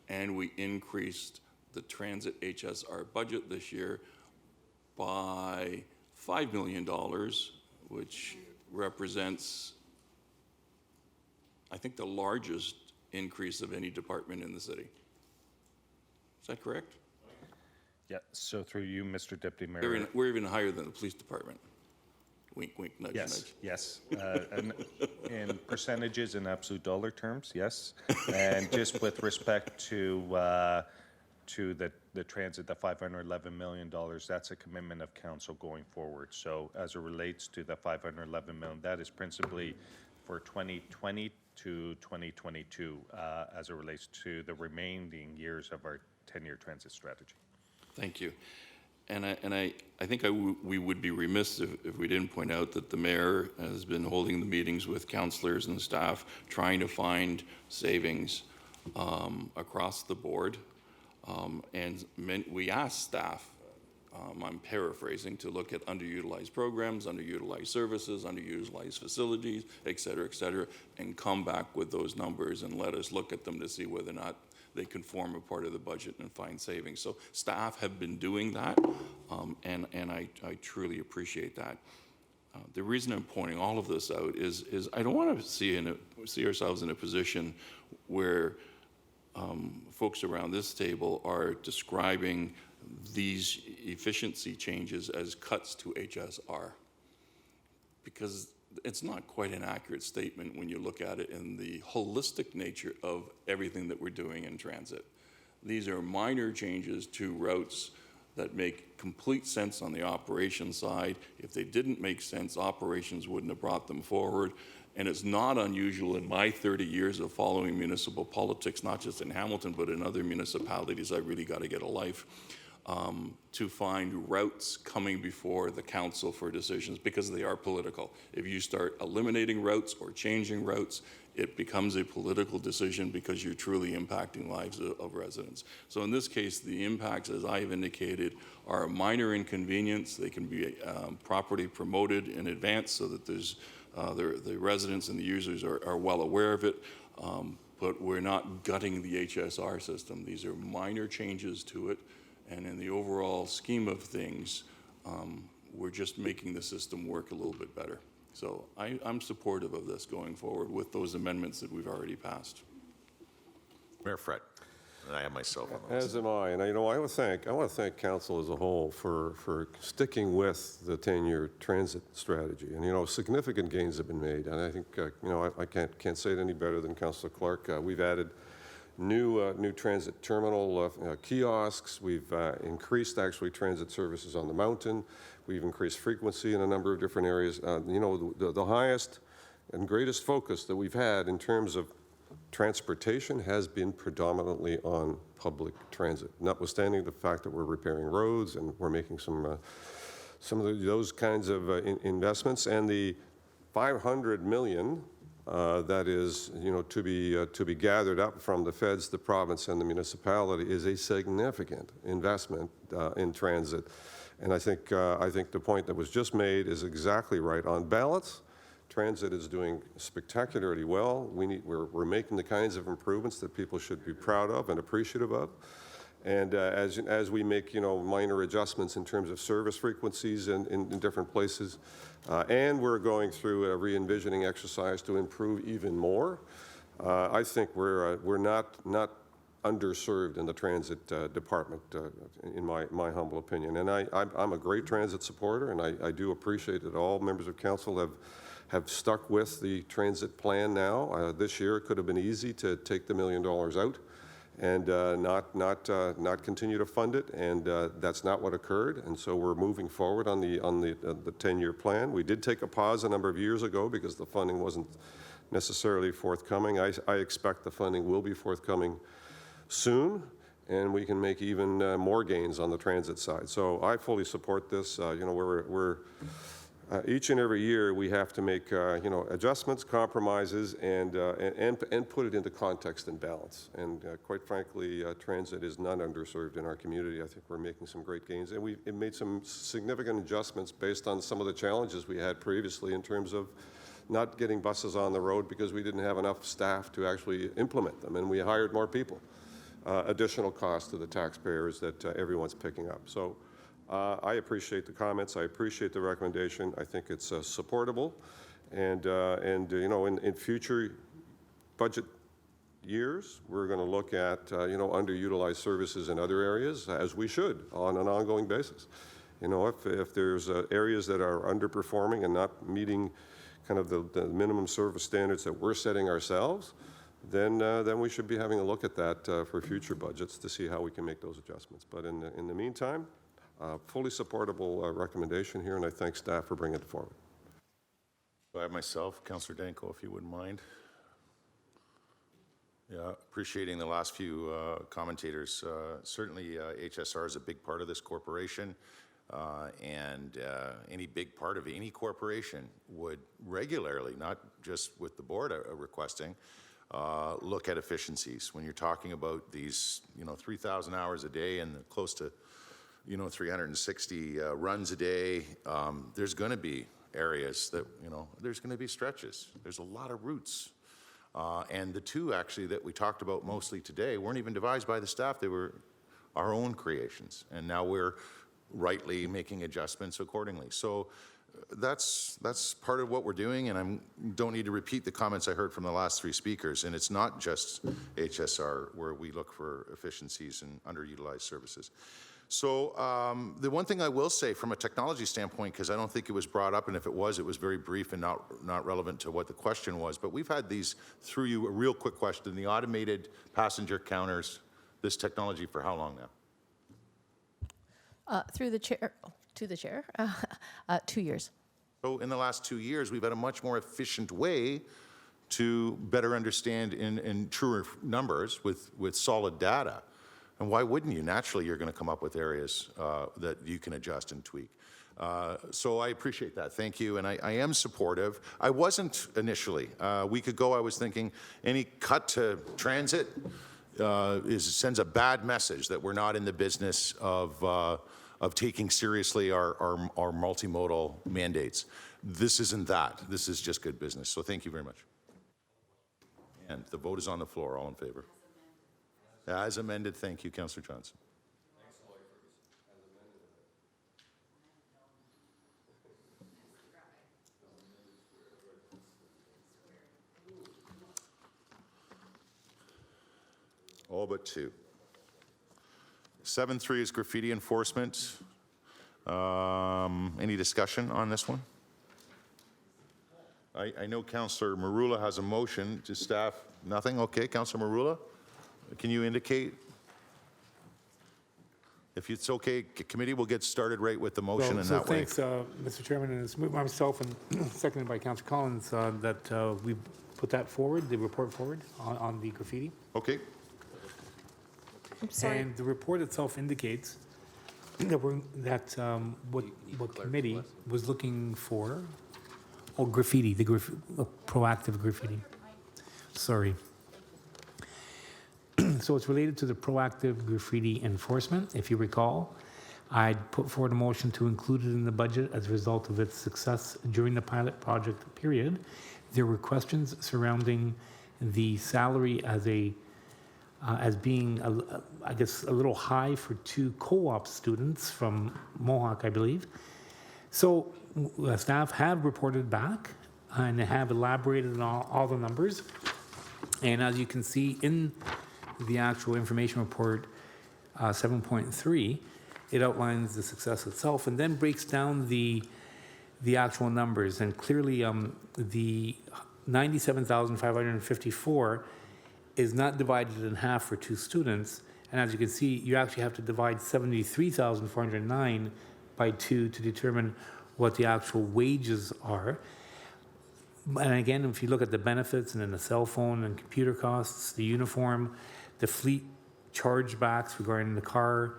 And we increased the transit HSR budget this year by $5 million, which represents, I think, the largest increase of any department in the city. Is that correct? Yeah, so through you, Mr. Deputy Mayor. We're even higher than the police department. Wink, wink, nudge, Yes, nudge. yes. And in percentages and absolute dollar terms, yes. And just with respect to the transit, the $511 million, that's a commitment of council going forward. So as it relates to the $511 million, that is principally for 2020 to 2022 as it relates to the remaining years of our 10-year transit strategy. Thank you. And I think we would be remiss if we didn't point out that the mayor has been holding the meetings with councillors and staff, trying to find savings across the board. And we asked staff, I'm paraphrasing, to look at underutilized programs, underutilized services, underutilized facilities, et cetera, and come back with those numbers and let us look at them to see whether or not they can form a part of the budget and find savings. So staff have been doing that, and I truly appreciate that. The reason I'm pointing all of this out is I don't want to see ourselves in a position where folks around this table are describing these efficiency changes as cuts to HSR, because it's not quite an accurate statement when you look at it in the holistic nature of everything that we're doing in transit. These are minor changes to routes that make complete sense on the operations side. If they didn't make sense, operations wouldn't have brought them forward. And it's not unusual in my 30 years of following municipal politics, not just in Hamilton, but in other municipalities, I really got to get a life, to find routes coming before the council for decisions because they are political. If you start eliminating routes or changing routes, it becomes a political decision because you're truly impacting lives of residents. So in this case, the impacts, as I've indicated, are a minor inconvenience. They can be properly promoted in advance so that there's the residents and the users are well aware of it, but we're not gutting the HSR system. These are minor changes to it, and in the overall scheme of things, we're just making the system work a little bit better. So I'm supportive of this going forward with those amendments that we've already passed. Mayor Fred, and I have myself on those. As am I, and I want to thank council as a whole for sticking with the 10-year transit strategy. And significant gains have been made, and I think I can't say it any better than Councillor Clark. We've added new transit terminal kiosks. We've increased actually transit services on the mountain. We've increased frequency in a number of different areas. The highest and greatest focus that we've had in terms of transportation has been predominantly on public transit, notwithstanding the fact that we're repairing roads and we're making some of those kinds of investments. And the $500 million that is, to be gathered up from the feds, the province, and the municipality is a significant investment in transit. And I think the point that was just made is exactly right. On balance, transit is doing spectacularly well. We're making the kinds of improvements that people should be proud of and appreciative of. And as we make minor adjustments in terms of service frequencies in different places, and we're going through a re-envisioning exercise to improve even more, I think we're not underserved in the transit department, in my humble opinion. And I'm a great transit supporter, and I do appreciate that all members of council have stuck with the transit plan now. This year, it could have been easy to take the $1 million out and not continue to fund it, and that's not what occurred. And so we're moving forward on the 10-year plan. We did take a pause a number of years ago because the funding wasn't necessarily forthcoming. I expect the funding will be forthcoming soon, and we can make even more gains on the transit side. So I fully support this. We're each and every year we have to make adjustments, compromises, and put it into context and balance. And quite frankly, transit is not underserved in our community. I think we're making some great gains, and we've made some significant adjustments based on some of the challenges we had previously in terms of not getting buses on the road because we didn't have enough staff to actually implement them, and we hired more people. Additional cost to the taxpayers that everyone's picking up. So I appreciate the comments. I appreciate the recommendation. I think it's supportable. And in future budget years, we're going to look at, underutilized services in other areas, as we should, on an ongoing basis. If there's areas that are underperforming and not meeting kind of the minimum service standards that we're setting ourselves, then we should be having a look at that for future budgets to see how we can make those adjustments. But in the meantime, fully supportable recommendation here, and I thank staff for bringing it forward. I have myself, Councillor Danko, if you wouldn't mind. Yeah, appreciating the last few commentators. Certainly, HSR is a big part of this corporation, and any big part of any corporation would regularly, not just with the board requesting, look at efficiencies. When you're talking about these, 3,000 hours a day and close to, 360 runs a day, there's going to be areas that, there's going to be stretches. There's a lot of routes. And the two, actually, that we talked about mostly today weren't even devised by the staff. They were our own creations. And now we're rightly making adjustments accordingly. So that's part of what we're doing, and I don't need to repeat the comments I heard from the last three speakers. And it's not just HSR where we look for efficiencies and underutilized services. So the one thing I will say from a technology standpoint, because I don't think it was brought up, and if it was very brief and not relevant to what the question was, but we've had these, through you, a real quick question, the automated passenger counters, this technology for how long now? Through the chair, to the chair, 2 years. So in the last 2 years, we've had a much more efficient way to better understand in truer numbers with solid data. And why wouldn't you? Naturally, you're going to come up with areas that you can adjust and tweak. So I appreciate that. Thank you. And I am supportive. I wasn't initially. A week ago, I was thinking any cut to transit sends a bad message that we're not in the business of taking seriously our multimodal mandates. This isn't that. This is just good business. So thank you very much. And the vote is on the floor. All in favor? As amended. Thank you, Councillor Johnson. All but two. 7.3 is graffiti enforcement. Any discussion on this one? I know Councillor Marula has a motion to staff. Nothing? Okay, Councillor Marula, can you indicate? If it's okay, committee will get started right with the motion in that way. Thanks, Mr. Chairman, and it's moved by myself and seconded by Councillor Collins that we put that forward, the report forward on the graffiti. Okay. I'm sorry. And the report itself indicates that what committee was looking for, graffiti, proactive graffiti. Sorry. So it's related to the proactive graffiti enforcement. If you recall, I'd put forward a motion to include it in the budget as a result of its success during the pilot project period. There were questions surrounding the salary as being, I guess, a little high for two co-op students from Mohawk, I believe. So staff have reported back and have elaborated on all the numbers. And as you can see in the actual information report 7.3, it outlines the success itself and then breaks down the actual numbers. And clearly, the 97,554 is not divided in half for 2 students. And as you can see, you actually have to divide 73,409 by 2 to determine what the actual wages are. And again, if you look at the benefits and then the cell phone and computer costs, the uniform, the fleet chargebacks regarding the car,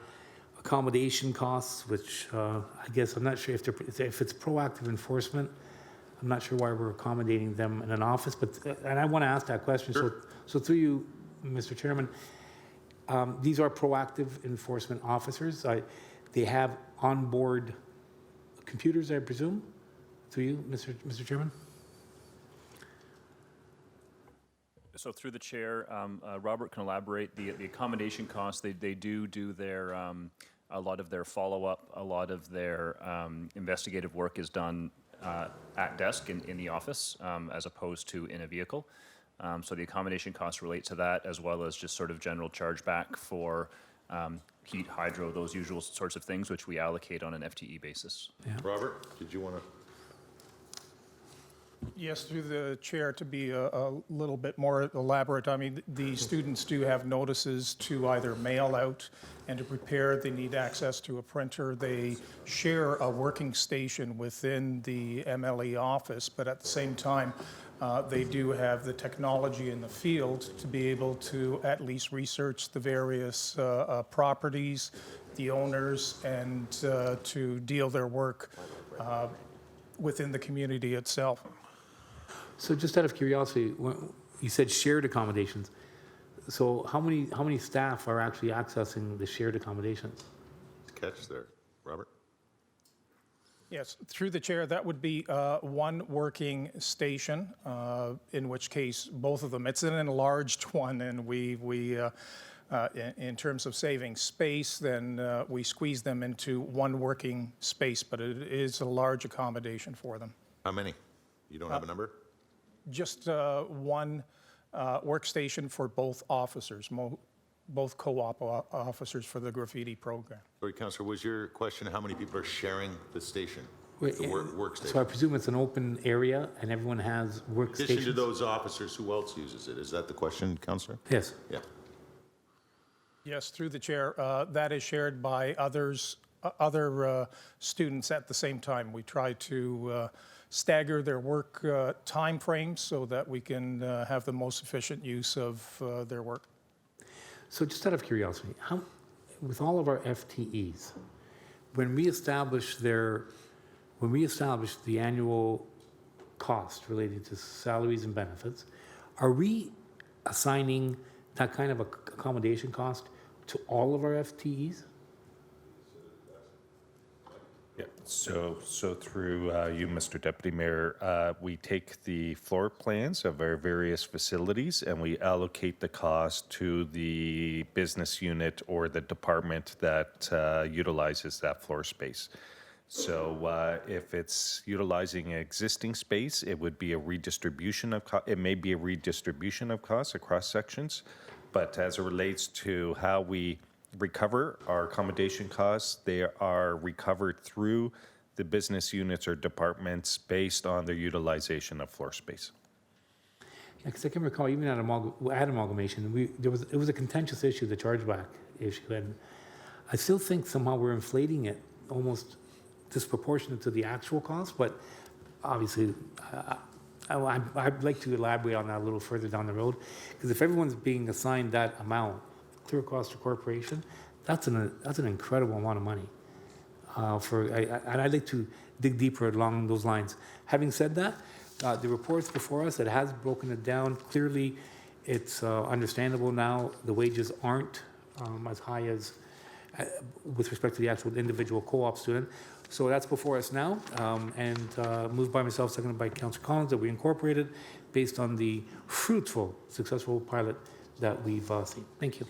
accommodation costs, which I guess I'm not sure if it's proactive enforcement. I'm not sure why we're accommodating them in an office, but and I want to ask that question. Sure. So through you, Mr. Chairman, these are proactive enforcement officers. They have onboard computers, I presume. Through you, Mr. Chairman. So through the chair, Robert can elaborate. The accommodation costs, they do their, a lot of their follow-up, a lot of their investigative work is done at desk in the office as opposed to in a vehicle. So the accommodation costs relate to that, as well as just sort of general chargeback for heat, hydro, those usual sorts of things, which we allocate on an FTE basis. Yeah. Robert, did you want to? Yes, through the chair, to be a little bit more elaborate, I mean, the students do have notices to either mail out and to prepare. They need access to a printer. They share a working station within the MLE office, but at the same time, they do have the technology in the field to be able to at least research the various properties, the owners, and to deal their work within the community itself. So just out of curiosity, you said shared accommodations. So how many staff are actually accessing the shared accommodations? Catch there, Robert. Yes, through the chair, that would be one working station, in which case both of them, it's an enlarged one, and we in terms of saving space, then we squeeze them into one working space, but it is a large accommodation for them. How many? You don't have a number? Just one workstation for both officers, both co-op officers for the graffiti program. Sorry, Councillor, was your question how many people are sharing the station? Wait, The workstation? So I presume it's an open area and everyone has In addition to workstations? those officers, who else uses it? Is that the question, Councillor? Yes. Yeah. Yes, through the chair, that is shared by other students at the same time. We try to stagger their work time frames so that we can have the most efficient use of their work. So just out of curiosity, with all of our FTEs, when we establish the annual cost related to salaries and benefits, are we assigning that kind of accommodation cost to all of our FTEs? Yeah, so through you, Mr. Deputy Mayor, we take the floor plans of our various facilities and we allocate the cost to the business unit or the department that utilizes that floor space. So if it's utilizing existing space, it would be a redistribution of it may be a redistribution of costs across sections, but as it relates to how we recover our accommodation costs, they are recovered through the business units or departments based on their utilization of floor space. Yeah, because I can recall even at amalgamation, it was a contentious issue, the chargeback issue, and I still think somehow we're inflating it almost disproportionate to the actual cost, but obviously I'd like to elaborate on that a little further down the road, because if everyone's being assigned that amount, clear cost to corporation, that's an incredible amount of money. And I'd like to dig deeper along those lines. Having said that, the reports before us, it has broken it down. Clearly, it's understandable now the wages aren't as high as with respect to the actual individual co-op student. So that's before us now, and moved by myself, seconded by Councillor Collins, that we incorporated based on the fruitful, successful pilot that we've seen. Thank you.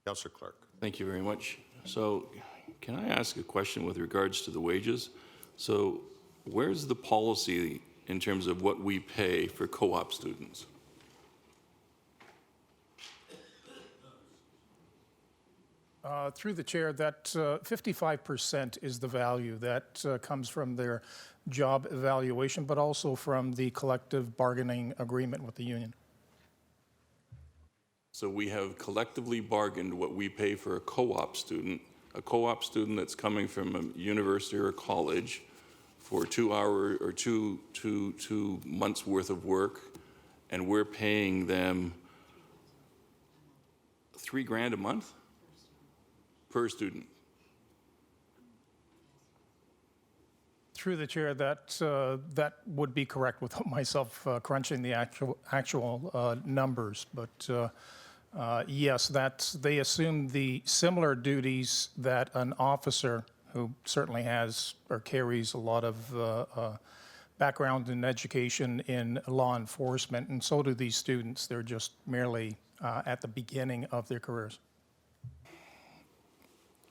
Councillor Clark. Thank you very much. So can I ask a question with regards to the wages? So where's the policy in terms of what we pay for co-op students? Through the chair, that 55% is the value that comes from their job evaluation, but also from the collective bargaining agreement with the union. So we have collectively bargained what we pay for a co-op student that's coming from a university or a college for 2 hour or two months worth of work, and we're paying them $3,000 a month per student. Through the chair, that would be correct without myself crunching the actual numbers. But yes, they assume the similar duties that an officer who certainly has or carries a lot of background in education in law enforcement, and so do these students. They're just merely at the beginning of their careers.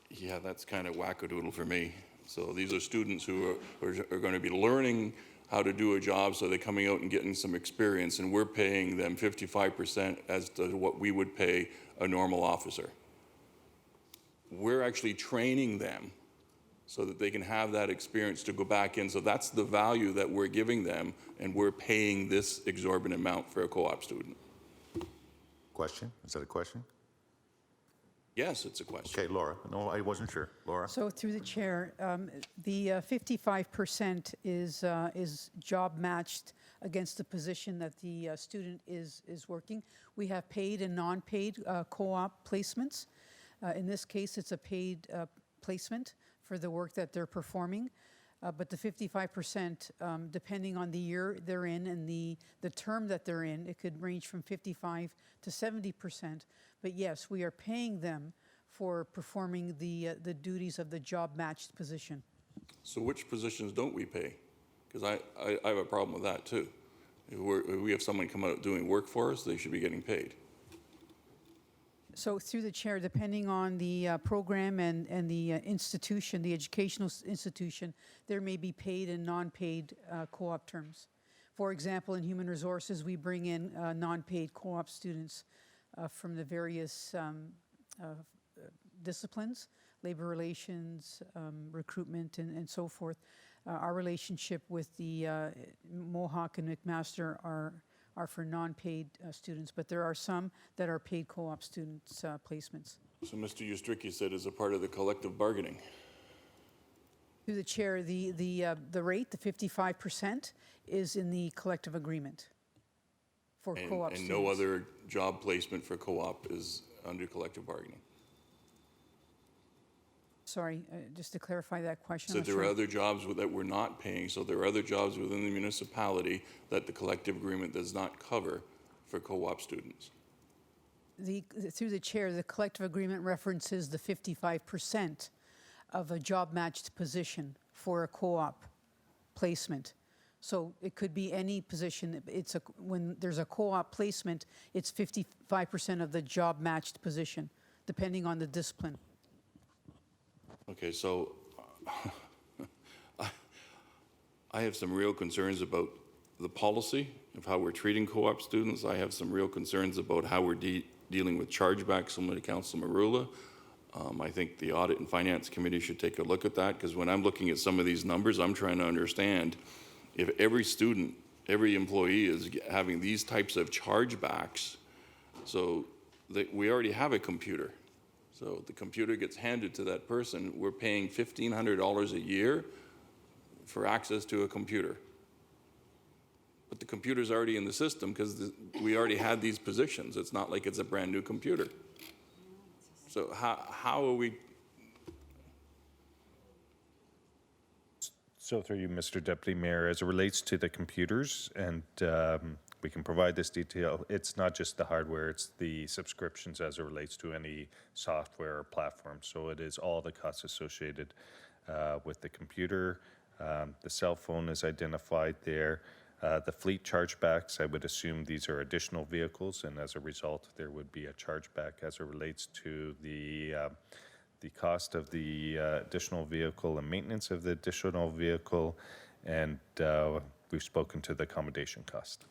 Yeah, that's kind of wackadoodle for me. So these are students who are going to be learning how to do a job, so they're coming out and getting some experience, and we're paying them 55% as to what we would pay a normal officer. We're actually training them so that they can have that experience to go back in. So that's the value that we're giving them, and we're paying this exorbitant amount for a co-op student. Question? Is that a question? Yes, it's a question. Okay, Laura. No, I wasn't sure. Laura? So through the chair, the 55% is job matched against the position that the student is working. We have paid and non-paid co-op placements. In this case, it's a paid placement for the work that they're performing. But the 55%, depending on the year they're in and the term that they're in, it could range from 55 to 70%. But yes, we are paying them for performing the duties of the job-matched position. So which positions don't we pay? Because I have a problem with that too. If we have someone come out doing work for us, they should be getting paid. So through the chair, depending on the program and the institution, the educational institution, there may be paid and non-paid co-op terms. For example, in human resources, we bring in non-paid co-op students from the various disciplines, labor relations, recruitment, and so forth. Our relationship with the Mohawk and McMaster are for non-paid students, but there are some that are paid co-op students placements. So Mr. Ustricki said as a part of the collective bargaining. Through the chair, the rate, the 55%, is in the collective agreement for co-op students. And no other job placement for co-op is under collective bargaining. Sorry, just to clarify that question. So there are other jobs that we're not paying, so there are other jobs within the municipality that the collective agreement does not cover for co-op students. Through the chair, the collective agreement references the 55% of a job-matched position for a co-op placement. So it could be any position. When there's a co-op placement, it's 55% of the job-matched position, depending on the discipline. Okay, so I have some real concerns about the policy of how we're treating co-op students. I have some real concerns about how we're dealing with chargebacks, similar to Councilor Marula. I think the Audit and Finance Committee should take a look at that, because when I'm looking at some of these numbers, I'm trying to understand if every student, every employee is having these types of chargebacks. So we already have a computer. So the computer gets handed to that person. We're paying $1,500 a year for access to a computer. But the computer's already in the system because we already had these positions. It's not like it's a brand new computer. So how are we? So through you, Mr. Deputy Mayor, as it relates to the computers, and we can provide this detail, it's not just the hardware, it's the subscriptions as it relates to any software or platform. So it is all the costs associated with the computer. The cell phone is identified there. The fleet chargebacks, I would assume these are additional vehicles, and as a result, there would be a chargeback as it relates to the cost of the additional vehicle and maintenance of the additional vehicle, and we've spoken to the accommodation cost.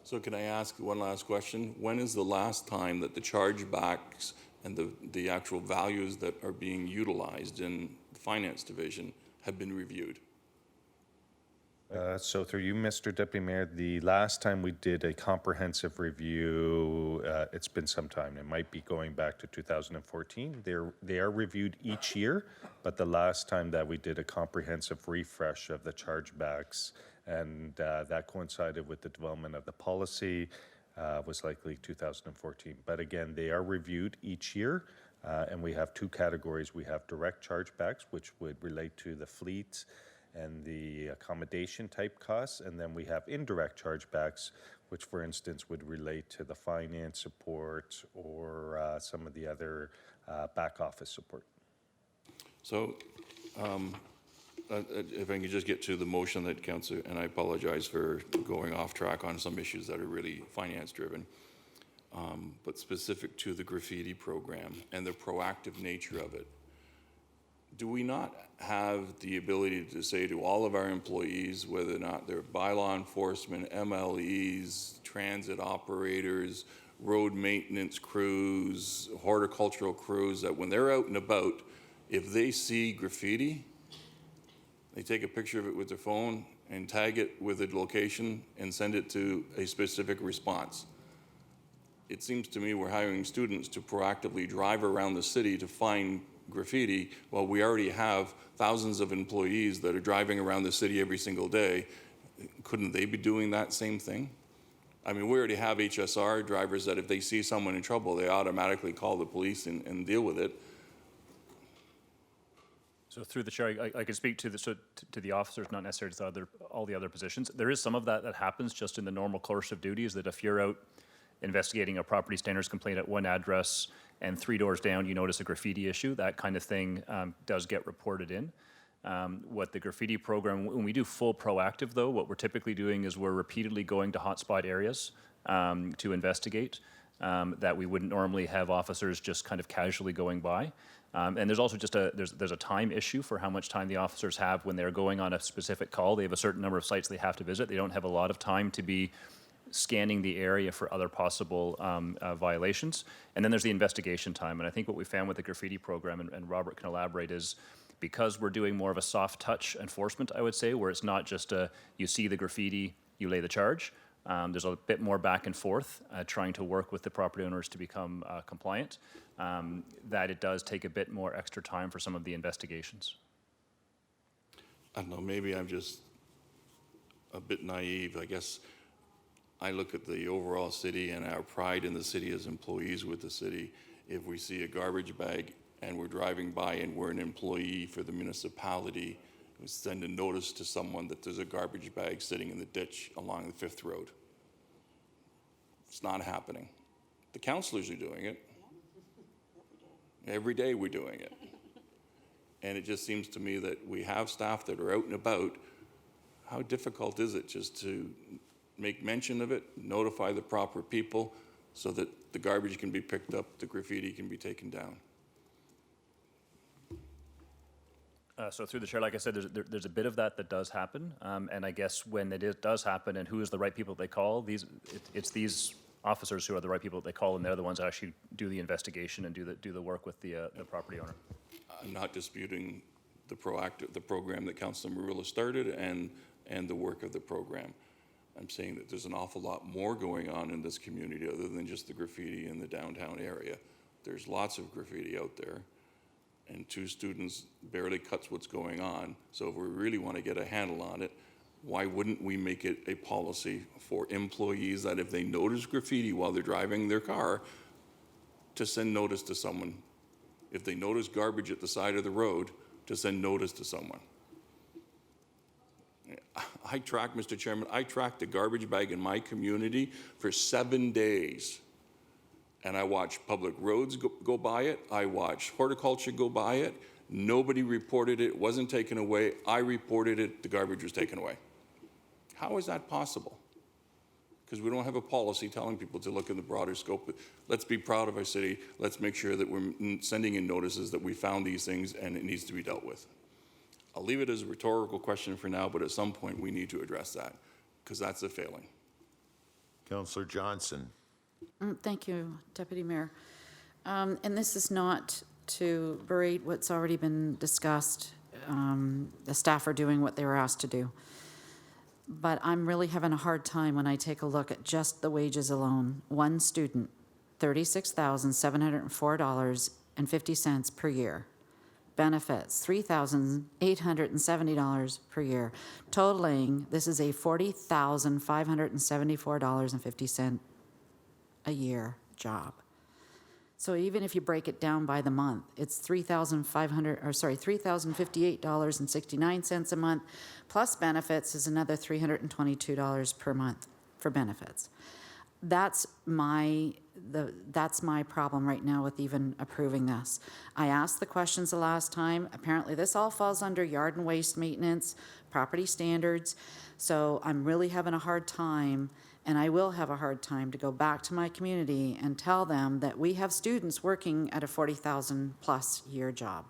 So can I ask one last question? When is the last time that the chargebacks and the actual values that are being utilized in the Finance Division have been reviewed? So through you, Mr. Deputy Mayor, the last time we did a comprehensive review, it's been some time. It might be going back to 2014. They are reviewed each year, but the last time that we did a comprehensive refresh of the chargebacks, and that coincided with the development of the policy, was likely 2014. But again, they are reviewed each year, and we have two categories. We have direct chargebacks, which would relate to the fleet and the accommodation type costs, and then we have indirect chargebacks, which for instance would relate to the finance support or some of the other back office support. So if I can just get to the motion that Councillor, and I apologize for going off track on some issues that are really finance driven, but specific to the graffiti program and the proactive nature of it. Do we not have the ability to say to all of our employees, whether or not they're bylaw enforcement, MLEs, transit operators, road maintenance crews, horticultural crews, that when they're out and about, if they see graffiti, they take a picture of it with their phone and tag it with a location and send it to a specific response? It seems to me we're hiring students to proactively drive around the city to find graffiti, while we already have thousands of employees that are driving around the city every single day. Couldn't they be doing that same thing? I mean, we already have HSR drivers that if they see someone in trouble, they automatically call the police and deal with it. So through the chair, I can speak to the officers, not necessarily to all the other positions. There is some of that happens just in the normal course of duty, is that if you're out investigating a property standards complaint at one address and 3 doors down you notice a graffiti issue, that kind of thing does get reported in. What the graffiti program, when we do full proactive though, what we're typically doing is we're repeatedly going to hotspot areas to investigate that we wouldn't normally have officers just kind of casually going by. And there's also just there's a time issue for how much time the officers have when they're going on a specific call. They have a certain number of sites they have to visit. They don't have a lot of time to be scanning the area for other possible violations. And then there's the investigation time. And I think what we found with the graffiti program, and Robert can elaborate, is because we're doing more of a soft touch enforcement, I would say, where it's not just you see the graffiti, you lay the charge. There's a bit more back and forth trying to work with the property owners to become compliant, that it does take a bit more extra time for some of the investigations. I don't know, maybe I'm just a bit naive. I guess I look at the overall city and our pride in the city as employees with the city. If we see a garbage bag and we're driving by and we're an employee for the municipality, we send a notice to someone that there's a garbage bag sitting in the ditch along the 5th Road. It's not happening. The councillors are doing it. Every day we're doing it. And it just seems to me that we have staff that are out and about. How difficult is it just to make mention of it, notify the proper people so that the garbage can be picked up, the graffiti can be taken down? So through the chair, like I said, there's a bit of that does happen. And I guess when it does happen and who is the right people they call, it's these officers who are the right people that they call, and they're the ones that actually do the investigation and do the work with the property owner. I'm not disputing the program that Councillor Marula started and the work of the program. I'm saying that there's an awful lot more going on in this community other than just the graffiti in the downtown area. There's lots of graffiti out there, and 2 students barely cuts what's going on. So if we really want to get a handle on it, why wouldn't we make it a policy for employees that if they notice graffiti while they're driving their car, to send notice to someone? If they notice garbage at the side of the road, to send notice to someone. I tracked, Mr. Chairman, I tracked the garbage bag in my community for 7 days. And I watched public roads go by it. I watched horticulture go by it. Nobody reported it. It wasn't taken away. I reported it. The garbage was taken away. How is that possible? Because we don't have a policy telling people to look in the broader scope. Let's be proud of our city. Let's make sure that we're sending in notices that we found these things and it needs to be dealt with. I'll leave it as a rhetorical question for now, but at some point we need to address that because that's a failing. Councillor Johnson. Thank you, Deputy Mayor. And this is not to berate what's already been discussed. The staff are doing what they were asked to do. But I'm really having a hard time when I take a look at just the wages alone. One student, $36,704.50 per year. Benefits, $3,870 per year. Totaling, this is a $40,574.50 a year job. So even if you break it down by the month, it's $3,058.69 a month, plus benefits is another $322 per month for benefits. That's my problem right now with even approving this. I asked the questions the last time. Apparently this all falls under yard and waste maintenance, property standards. So I'm really having a hard time, and I will have a hard time to go back to my community and tell them that we have students working at a 40,000 plus year job.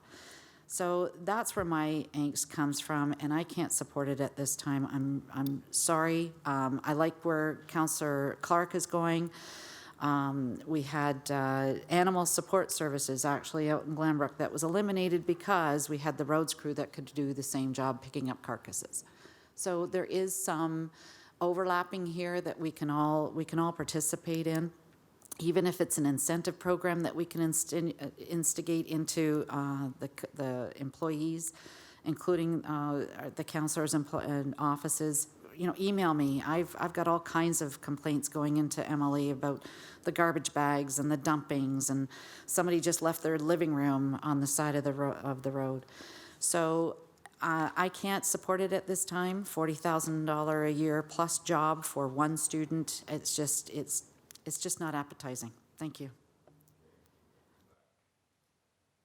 So that's where my angst comes from, and I can't support it at this time. I'm sorry. I like where Councillor Clark is going. We had animal support services actually out in Glenbrook that was eliminated because we had the roads crew that could do the same job picking up carcasses. So there is some overlapping here that we can all participate in, even if it's an incentive program that we can instigate into the employees, including the councillors and offices. You know, email me. I've got all kinds of complaints going into MLE about the garbage bags and the dumpings, and somebody just left their living room on the side of the road. So I can't support it at this time. $40,000 a year plus job for one student. It's just not appetizing. Thank you.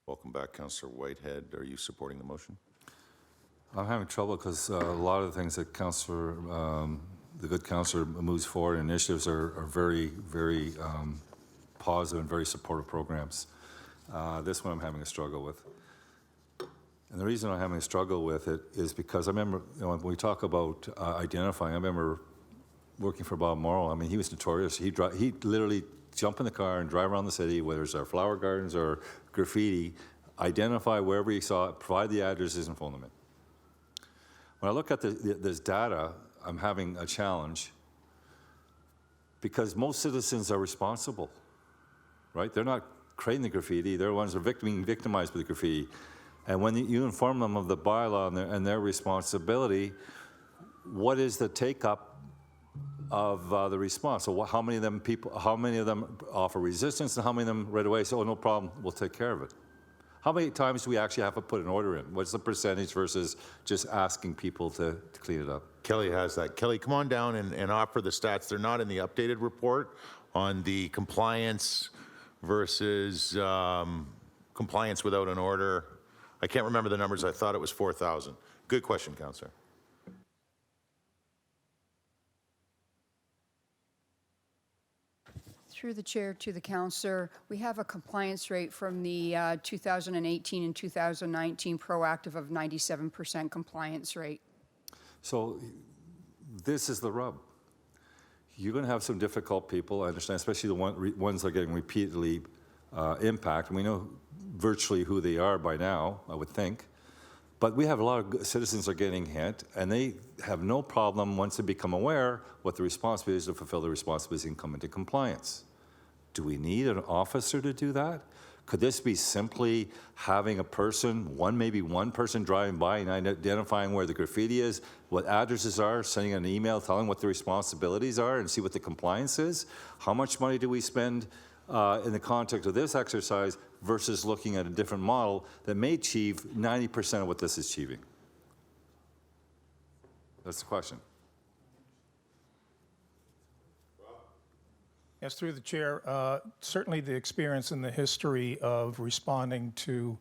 Welcome back, Councillor Whitehead. Are you supporting the motion? I'm having trouble because a lot of the things that the good councillor moves forward, initiatives are very, very positive and very supportive programs. This one I'm having a struggle with. And the reason I'm having a struggle with it is because I remember, when we talk about identifying, I remember working for Bob Morrow. I mean, he was notorious. He'd literally jump in the car and drive around the city, whether it's our flower gardens or graffiti, identify wherever he saw it, provide the addresses and phone them in. When I look at this data, I'm having a challenge because most citizens are responsible, right? They're not creating the graffiti. They're the ones that are being victimized by the graffiti. And when you inform them of the bylaw and their responsibility, what is the take-up of the response? So how many of them offer resistance, and how many of them right away say, oh, no problem, we'll take care of it? How many times do we actually have to put an order in? What's the percentage versus just asking people to clean it up? Kelly has that. Kelly, come on down and offer the stats. They're not in the updated report on the compliance versus compliance without an order. I can't remember the numbers. I thought it was 4,000. Good question, Councillor. Through the chair to the councillor, we have a compliance rate from the 2018 and 2019 proactive of 97% compliance rate. So this is the rub. You're going to have some difficult people, I understand, especially the ones that are getting repeatedly impacted. We know virtually who they are by now, I would think. But we have a lot of citizens are getting hit, and they have no problem once they become aware what the responsibility is to fulfill the responsibilities and come into compliance. Do we need an officer to do that? Could this be simply having a person, maybe one person driving by and identifying where the graffiti is, what addresses are, sending an email telling what the responsibilities are and see what the compliance is? How much money do we spend in the context of this exercise versus looking at a different model that may achieve 90% of what this is achieving? That's the question. Yes, through the chair, certainly the experience and the history of responding to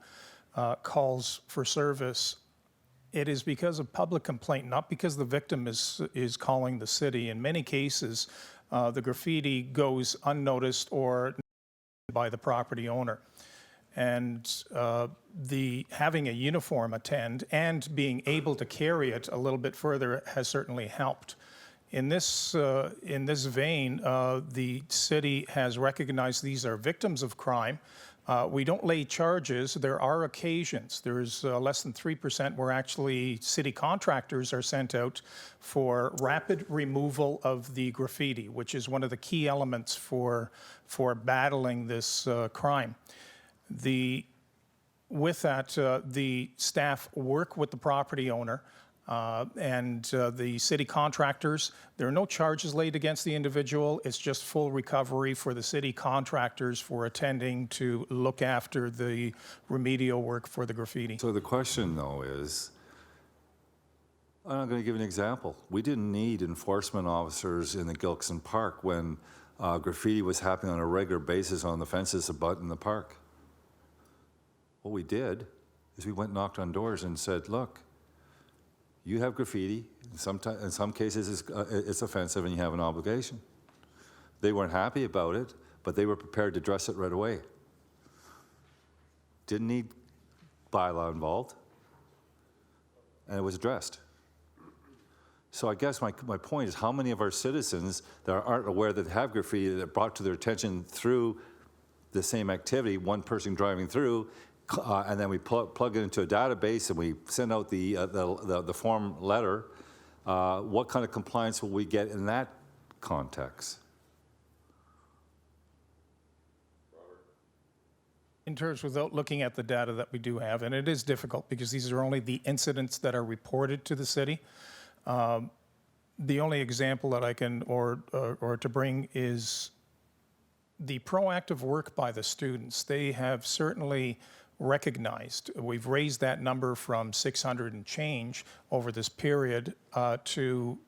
calls for service, it is because of public complaint, not because the victim is calling the city. In many cases, the graffiti goes unnoticed or by the property owner. And having a uniform attend and being able to carry it a little bit further has certainly helped In this vein, the city has recognized these are victims of crime. We don't lay charges. There are occasions, there's less than 3% where actually city contractors are sent out for rapid removal of the graffiti, which is one of the key elements for battling this crime. With that, the staff work with the property owner and the city contractors. There are no charges laid against the individual. It's just full recovery for the city contractors for attending to look after the remedial work for the graffiti. So the question, though, is, I'm going to give an example. We didn't need enforcement officers in the Gilkson Park when graffiti was happening on a regular basis on the fences abutting the park. What we did is we went and knocked on doors and said, look, you have graffiti. In some cases, it's offensive and you have an obligation. They weren't happy about it, but they were prepared to address it right away. Didn't need bylaw involved, and it was addressed. So I guess my point is, how many of our citizens that aren't aware that they have graffiti that brought to their attention through the same activity, one person driving through, and then we plug it into a database and we send out the form letter. What kind of compliance will we get in that context? In terms, without looking at the data that we do have, and it is difficult because these are only the incidents that are reported to the city. The only example that I can, or to bring, is the proactive work by the students. They have certainly recognized. We've raised that number from 600 and change over this period to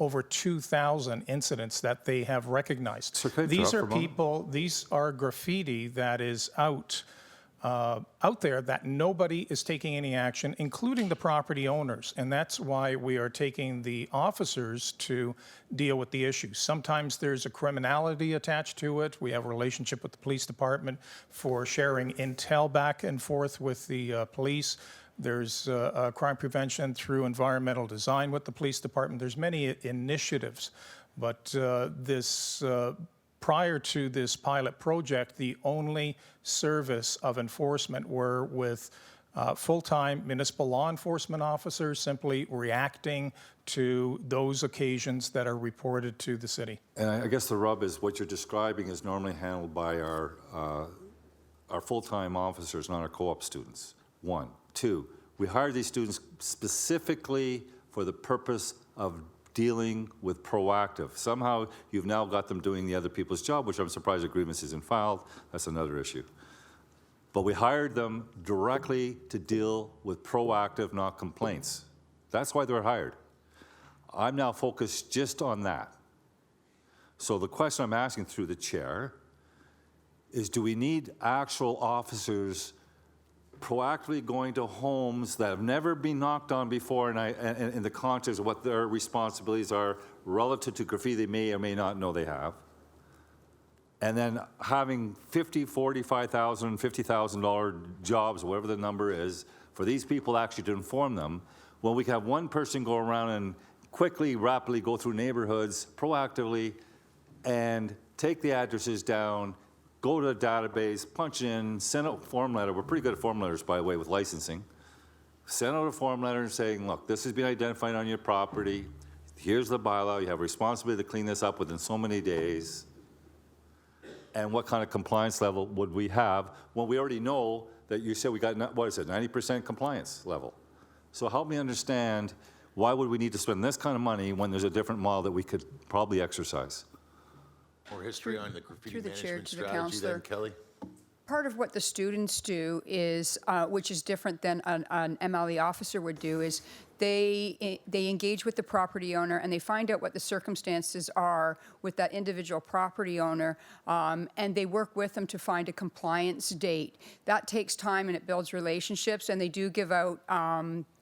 over 2,000 incidents that they have recognized. So these are people, these are graffiti that is out there that nobody is taking any action, including the property owners. And that's why we are taking the officers to deal with the issue. Sometimes there's a criminality attached to it. We have a relationship with the police department for sharing intel back and forth with the police. There's crime prevention through environmental design with the police department. There's many initiatives, but prior to this pilot project, the only service of enforcement were with full-time municipal law enforcement officers simply reacting to those occasions that are reported to the city. And I guess the rub is what you're describing is normally handled by our full-time officers, not our co-op students. 1. 2, we hire these students specifically for the purpose of dealing with proactive. Somehow you've now got them doing the other people's job, which I'm surprised a grievance isn't filed. That's another issue. But we hired them directly to deal with proactive, not complaints. That's why they're hired. I'm now focused just on that. So the question I'm asking through the chair is, do we need actual officers proactively going to homes that have never been knocked on before, and in the context of what their responsibilities are relative to graffiti they may or may not know they have, and then having $50,000, $45,000, $50,000 jobs, whatever the number is, for these people actually to inform them, when we can have one person go around and quickly, rapidly go through neighborhoods proactively and take the addresses down, go to a database, punch in, send out a form letter. We're pretty good at form letters, by the way, with licensing. Send out a form letter saying, look, this has been identified on your property. Here's the bylaw. You have a responsibility to clean this up within so many days. And what kind of compliance level would we have when we already know that you said we got, what is it, 90% compliance level? So help me understand, why would we need to spend this kind of money when there's a different model that we could probably exercise? More history on the graffiti Through the chair management to the strategy councillor. then, Kelly? Part of what the students do is, which is different than an MLE officer would do, is they engage with the property owner and they find out what the circumstances are with that individual property owner, and they work with them to find a compliance date. That takes time and it builds relationships, and they do give out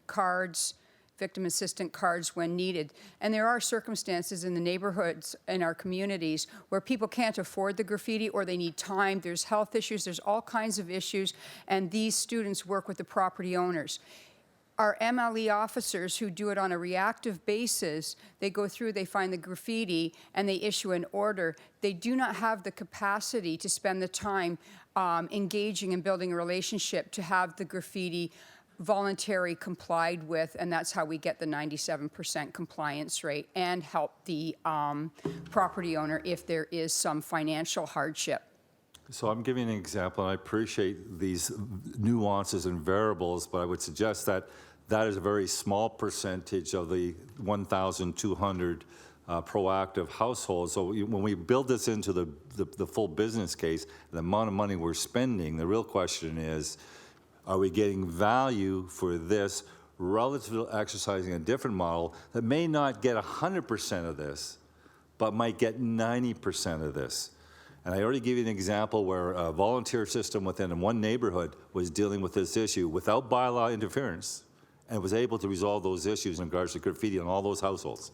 cards, victim assistant cards when needed. And there are circumstances in the neighborhoods, in our communities, where people can't afford the graffiti or they need time. There's health issues, there's all kinds of issues, and these students work with the property owners. our MLE officers who do it on a reactive basis, they go through, they find the graffiti, and they issue an order. They do not have the capacity to spend the time engaging and building a relationship to have the graffiti voluntary complied with, and that's how we get the 97% compliance rate and help the property owner if there is some financial hardship. So I'm giving an example, and I appreciate these nuances and variables, but I would suggest that that is a very small percentage of the 1,200 proactive households. So when we build this into the full business case, the amount of money we're spending, the real question is, are we getting value for this relative to exercising a different model that may not get 100% of this, but might get 90% of this? And I already gave you an example where a volunteer system within one neighborhood was dealing with this issue without bylaw interference and was able to resolve those issues in regards to graffiti in all those households.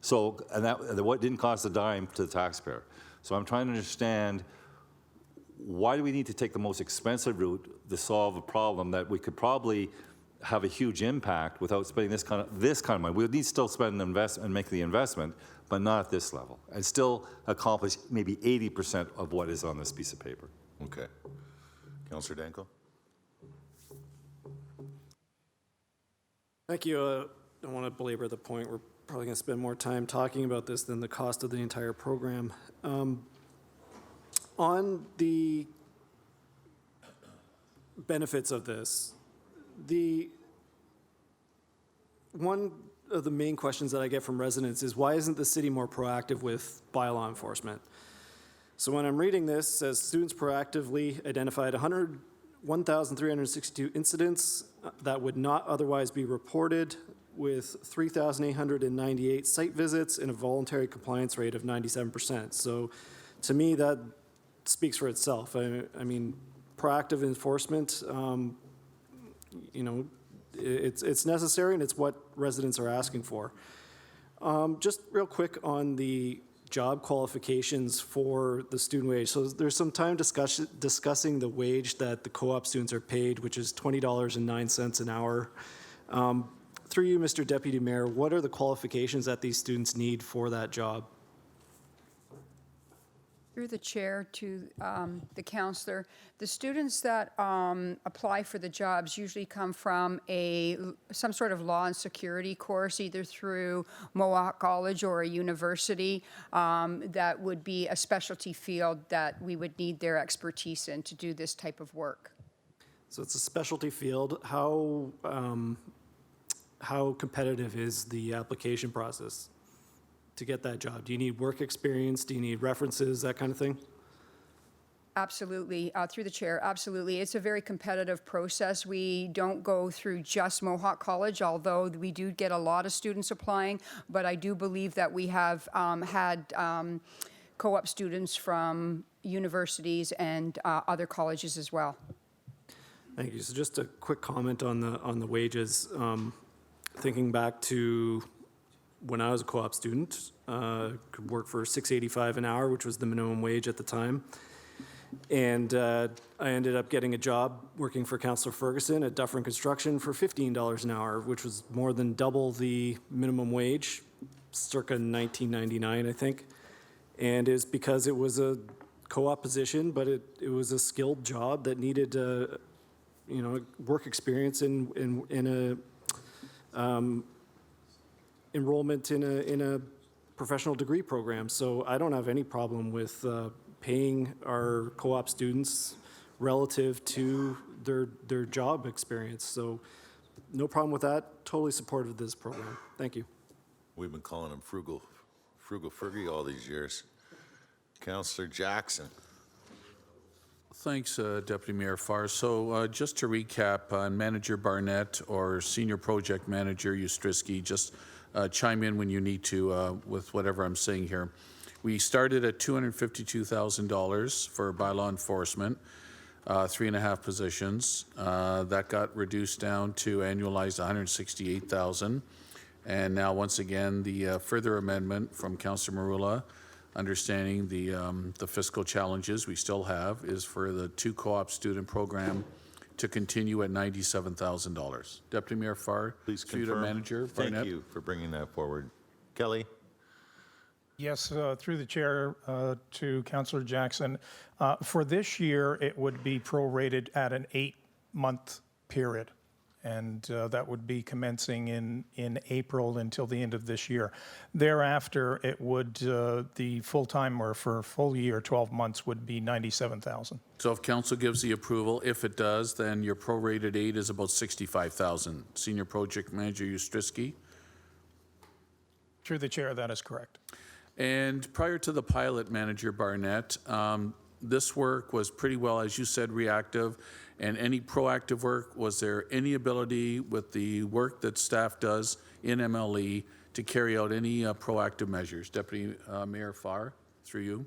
So, and that what didn't cost a dime to the taxpayer. So I'm trying to understand, why do we need to take the most expensive route to solve a problem that we could probably have a huge impact without spending this kind of money? We would need to still spend and make the investment, but not at this level, and still accomplish maybe 80% of what is on this piece of paper. Okay. Councillor Danko? Thank you. I don't want to belabor the point. We're probably going to spend more time talking about this than the cost of the entire program. On the benefits of this, one of the main questions that I get from residents is, why isn't the city more proactive with bylaw enforcement? So when I'm reading this, it says students proactively identified 1,362 incidents that would not otherwise be reported, with 3,898 site visits and a voluntary compliance rate of 97%. So to me, that speaks for itself. I mean, proactive enforcement, you know, it's necessary, and it's what residents are asking for. Just real quick on the job qualifications for the student wage. So there's some time discussing the wage that the co-op students are paid, which is $20.09 an hour. Through you, Mr. Deputy Mayor, what are the qualifications that these students need for that job? Through the chair to the counselor, the students that apply for the jobs usually come from some sort of law and security course, either through Mohawk College or a university. That would be a specialty field that we would need their expertise in to do this type of work. So it's a specialty field. How competitive is the application process to get that job? Do you need work experience? Do you need references, that kind of thing? Absolutely. Through the chair, absolutely. It's a very competitive process. We don't go through just Mohawk College, although we do get a lot of students applying, but I do believe that we have had co-op students from universities and other colleges as well. Thank you. So just a quick comment on the wages. Thinking back to when I was a co-op student, could work for $6.85 an hour, which was the minimum wage at the time. And I ended up getting a job working for Councillor Ferguson at Dufferin Construction for $15 an hour, which was more than double the minimum wage, circa 1999, I think. And it's because it was a co-op position, but it was a skilled job that needed work experience in a enrollment in a professional degree program. So I don't have any problem with paying our co-op students relative to their job experience. So no problem with that. Totally supportive of this program. Thank you. We've been calling him Frugal Fergie all these years. Councillor Jackson. Thanks, Deputy Mayor Farr. So just to recap, Manager Barnett or Senior Project Manager Ustrisky, just chime in when you need to with whatever I'm saying here. We started at $252,000 for bylaw enforcement, 3.5 positions. That got reduced down to annualized $168,000. And now, once again, the further amendment from Councillor Marula, understanding the fiscal challenges we still have, is for the 2 co-op student program to continue at $97,000. Deputy Mayor Farr. Please through to confirm. Manager Barnett. Thank you for bringing that forward. Kelly? Yes, through the chair to Councillor Jackson. For this year, it would be prorated at an 8-month period, and that would be commencing in April until the end of this year. Thereafter, it would, the full-time or for full year, 12 months, would be $97,000. So if council gives the approval, if it does, then your prorated aid is about $65,000. Senior Project Manager Ustrisky. Through the chair, that is correct. And prior to the pilot, Manager Barnett, this work was pretty well, as you said, reactive. And any proactive work, was there any ability with the work that staff does in MLE to carry out any proactive measures? Deputy Mayor Farr, through you.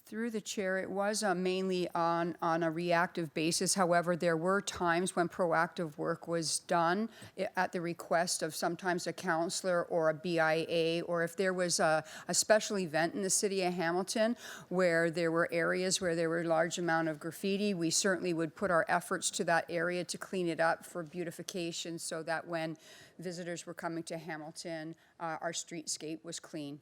Through the chair, it was mainly on a reactive basis. However, there were times when proactive work was done at the request of sometimes a councillor or a BIA, or if there was a special event in the city of Hamilton where there were areas where there were a large amount of graffiti, we certainly would put our efforts to that area to clean it up for beautification so that when visitors were coming to Hamilton, our streetscape was clean.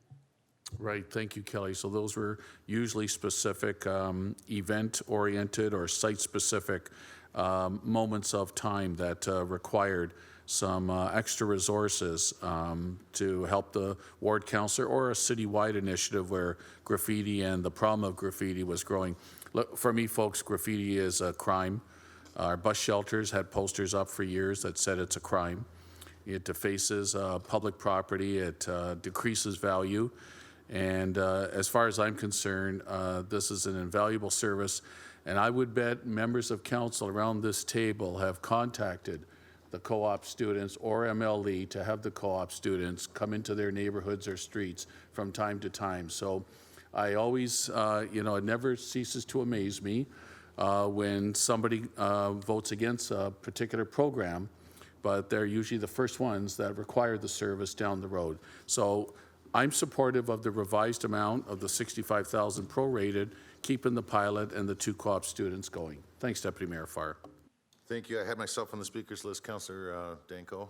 Right, thank you, Kelly. So those were usually specific event-oriented or site-specific moments of time that required some extra resources to help the ward councillor, or a citywide initiative where graffiti and the problem of graffiti was growing. Look, for me, folks, graffiti is a crime. Our bus shelters had posters up for years that said it's a crime. It defaces public property, it decreases value. And as far as I'm concerned, this is an invaluable service. And I would bet members of council around this table have contacted the co-op students or MLE to have the co-op students come into their neighborhoods or streets from time to time. So I always, it never ceases to amaze me when somebody votes against a particular program, but they're usually the first ones that require the service down the road. So I'm supportive of the revised amount of the $65,000 prorated, keeping the pilot and the 2 co-op students going. Thanks, Deputy Mayor Farr. Thank you. I had myself on the speakers list. Councillor Danko.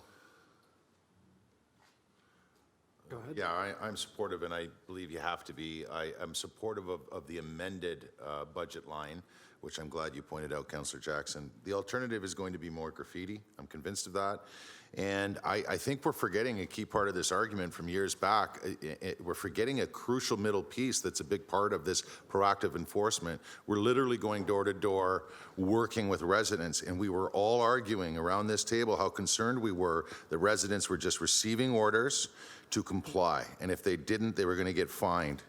Go ahead. Yeah, I'm supportive, and I believe you have to be. I'm supportive of the amended budget line, which I'm glad you pointed out, Councillor Jackson. The alternative is going to be more graffiti. I'm convinced of that. And I think we're forgetting a key part of this argument from years back. We're forgetting a crucial middle piece that's a big part of this proactive enforcement. We're literally going door to door, working with residents, and we were all arguing around this table how concerned we were that residents were just receiving orders to comply, and if they didn't, they were going to get fined.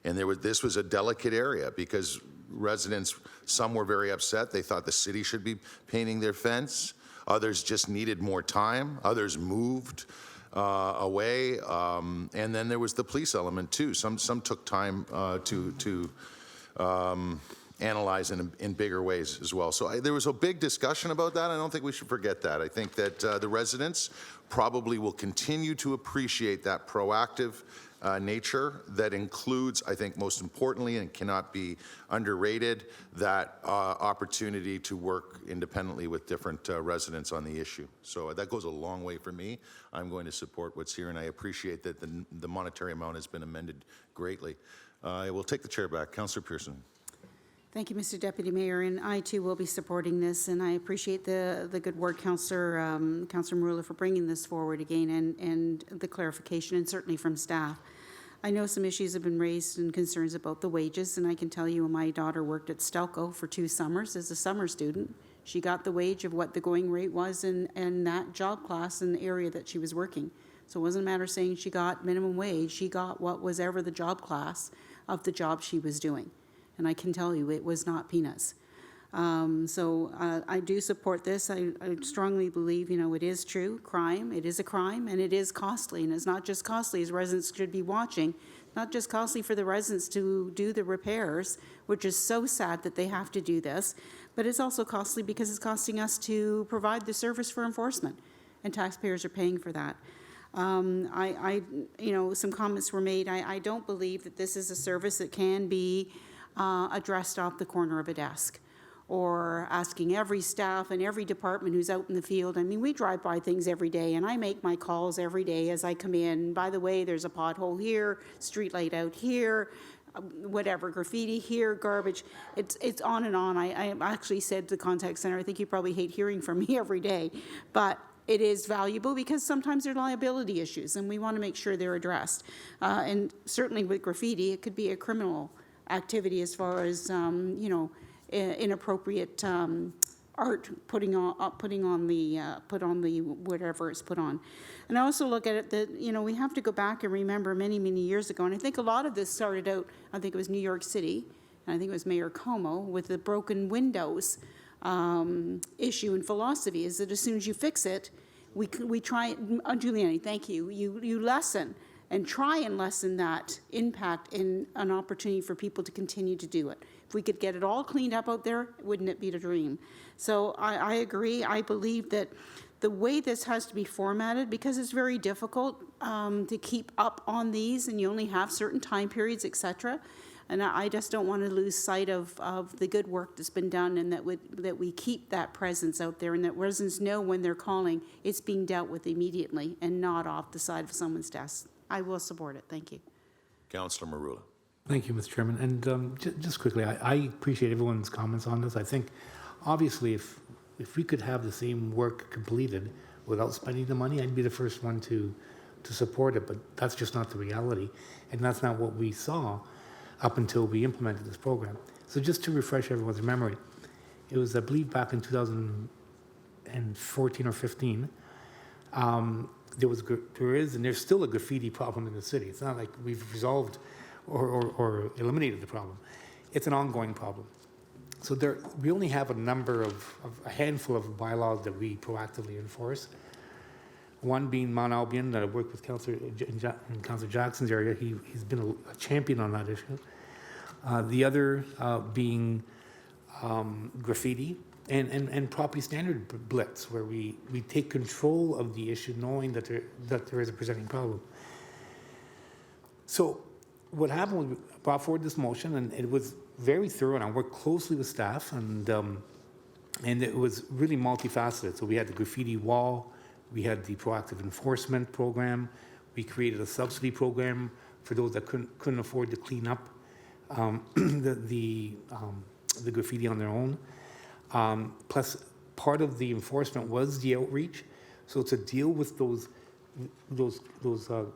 And this was a delicate area because residents, some were very upset. They thought the city should be painting their fence. Others just needed more time. Others moved away. And then there was the police element too. Some took time to analyze in bigger ways as well. So there was a big discussion about that. I don't think we should forget that. I think that the residents probably will continue to appreciate that proactive nature that includes, I think most importantly, and cannot be underrated, that opportunity to work independently with different residents on the issue. So that goes a long way for me. I'm going to support what's here, and I appreciate that the monetary amount has been amended greatly. I will take the chair back. Councillor Pearson. Thank you, Mr. Deputy Mayor, and I too will be supporting this, and I appreciate the good work, Councillor Marula, for bringing this forward again, and the clarification, and certainly from staff. I know some issues have been raised and concerns about the wages, and I can tell you my daughter worked at Stelco for 2 summers as a summer student. She got the wage of what the going rate was in that job class in the area that she was working. So it wasn't a matter of saying she got minimum wage, she got what was ever the job class of the job she was doing. And I can tell you it was not peanuts. So I do support this. I strongly believe, it is true, it is a crime, and it is costly. And it's not just costly, as residents should be watching, not just costly for the residents to do the repairs, which is so sad that they have to do this, but it's also costly because it's costing us to provide the service for enforcement, and taxpayers are paying for that. Some comments were made. I don't believe that this is a service that can be addressed off the corner of a desk or asking every staff and every department who's out in the field. I mean, we drive by things every day, and I make my calls every day as I come in. By the way, there's a pothole here, street light out here, whatever, graffiti here, garbage. It's on and on. I actually said to the contact center, I think you probably hate hearing from me every day, but it is valuable because sometimes there are liability issues, and we want to make sure they're addressed. And certainly with graffiti, it could be a criminal activity as far as, you know, inappropriate art put on the whatever it's put on. And I also look at it that, you know, we have to go back and remember many, many years ago, and I think a lot of this started out, I think it was New York City, and I think it was Mayor Como, with the broken windows issue and philosophy, is that as soon as you fix it, we try, Giuliani, thank you, you lessen and try and lessen that impact in an opportunity for people to continue to do it. If we could get it all cleaned up out there, wouldn't it be the dream? So I agree. I believe that the way this has to be formatted, because it's very difficult to keep up on these, and you only have certain time periods, et cetera. And I just don't want to lose sight of the good work that's been done, and that we keep that presence out there, and that residents know when they're calling, it's being dealt with immediately and not off the side of someone's desk. I will support it. Thank you. Councillor Marula. Thank you, Mr. Chairman. And just quickly, I appreciate everyone's comments on this. I think, obviously, if we could have the same work completed without spending the money, I'd be the first one to support it. But that's just not the reality, and that's not what we saw up until we implemented this program. So just to refresh everyone's memory, it was, I believe, back in 2014 or 15. There is, and there's still a graffiti problem in the city. It's not like we've resolved or eliminated the problem. It's an ongoing problem. So we only have a handful of bylaws that we proactively enforce. One being Mount Albion, that I work with Councillor Jackson's area. He's been a champion on that issue. The other being graffiti and property standard blitz, where we take control of the issue knowing that there is a presenting problem. So what happened was we brought forward this motion, and it was very thorough, and I worked closely with staff, and it was really multifaceted. So we had the graffiti wall, we had the proactive enforcement program, we created a subsidy program for those that couldn't afford to clean up the graffiti on their own. Plus, part of the enforcement was the outreach. So to deal with those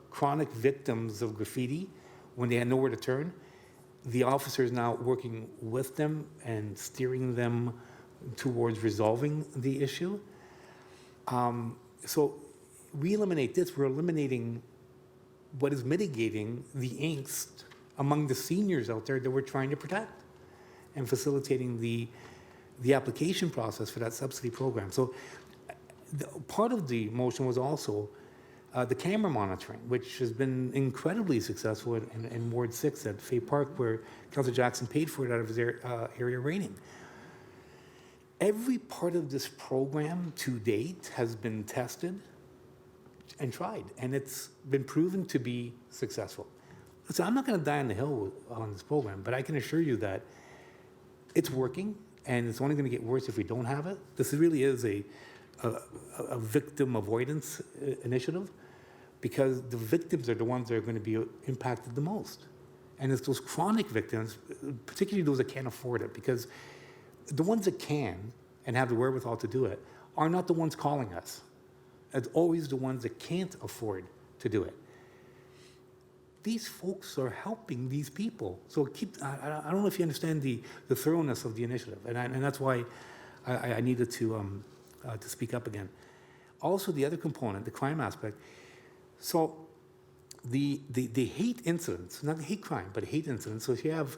chronic victims of graffiti when they had nowhere to turn, the officers now working with them and steering them towards resolving the issue. So we eliminate this, we're eliminating what is mitigating the angst among the seniors out there that we're trying to protect, and facilitating the application process for that subsidy program. So part of the motion was also the camera monitoring, which has been incredibly successful in Ward 6 at Fay Park, where Councillor Jackson paid for it out of his area rating. Every part of this program to date has been tested and tried, and it's been proven to be successful. So I'm not going to die on the hill on this program, but I can assure you that it's working, and it's only going to get worse if we don't have it. This really is a victim avoidance initiative, because the victims are the ones that are going to be impacted the most. And it's those chronic victims, particularly those that can't afford it, because the ones that can and have the wherewithal to do it are not the ones calling us. It's always the ones that can't afford to do it. These folks are helping these people. So I don't know if you understand the thoroughness of the initiative, and that's why I needed to speak up again. Also, the other component, the crime aspect. So the hate incidents, not the hate crime, but hate incidents. So if you have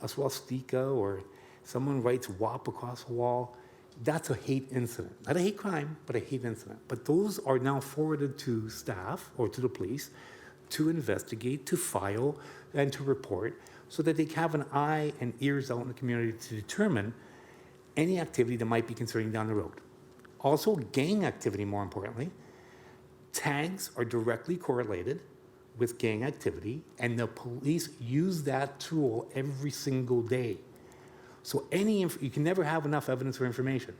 a swastika or someone writes WAP across the wall, that's a hate incident. Not a hate crime, but a hate incident. But those are now forwarded to staff or to the police to investigate, to file, and to report, so that they have an eye and ears out in the community to determine any activity that might be concerning down the road. Also, gang activity, more importantly. Tags are directly correlated with gang activity, and the police use that tool every single day. So you can never have enough evidence or information.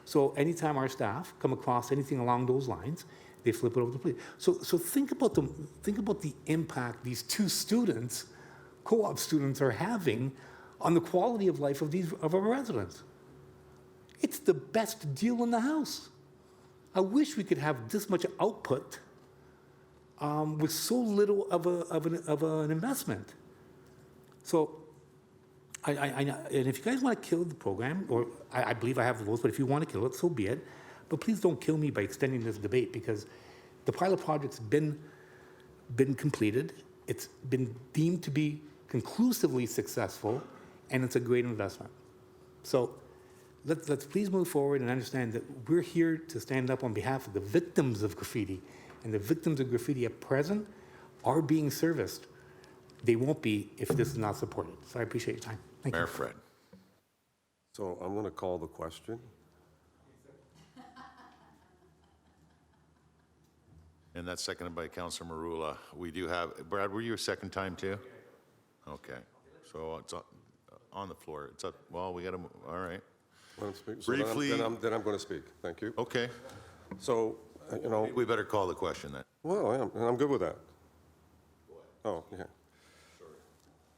So anytime our staff come across anything along those lines, they flip it over to the police. So think about the impact these two students, co-op students, are having on the quality of life of our residents. It's the best deal in the house. I wish we could have this much output with so little of an investment. So, and if you guys want to kill the program, or I believe I have the votes, but if you want to kill it, so be it. But please don't kill me by extending this debate, because the pilot project's been completed. It's been deemed to be conclusively successful, and it's a great investment. So let's please move forward and understand that we're here to stand up on behalf of the victims of graffiti, and the victims of graffiti at present are being serviced. They won't be if this is not supported. So I appreciate your time. Thank you. Mayor Fred. So I'm going to call the question. And that's seconded by Councilor Marula. We do have, Brad, were you a second time too? Okay. So it's on the floor. It's up, well, we got to, all right. Want to speak? So Briefly. Then I'm going to speak. Thank you. Okay. So, We better call the question then. well, I am, and I'm good with that. Oh, yeah.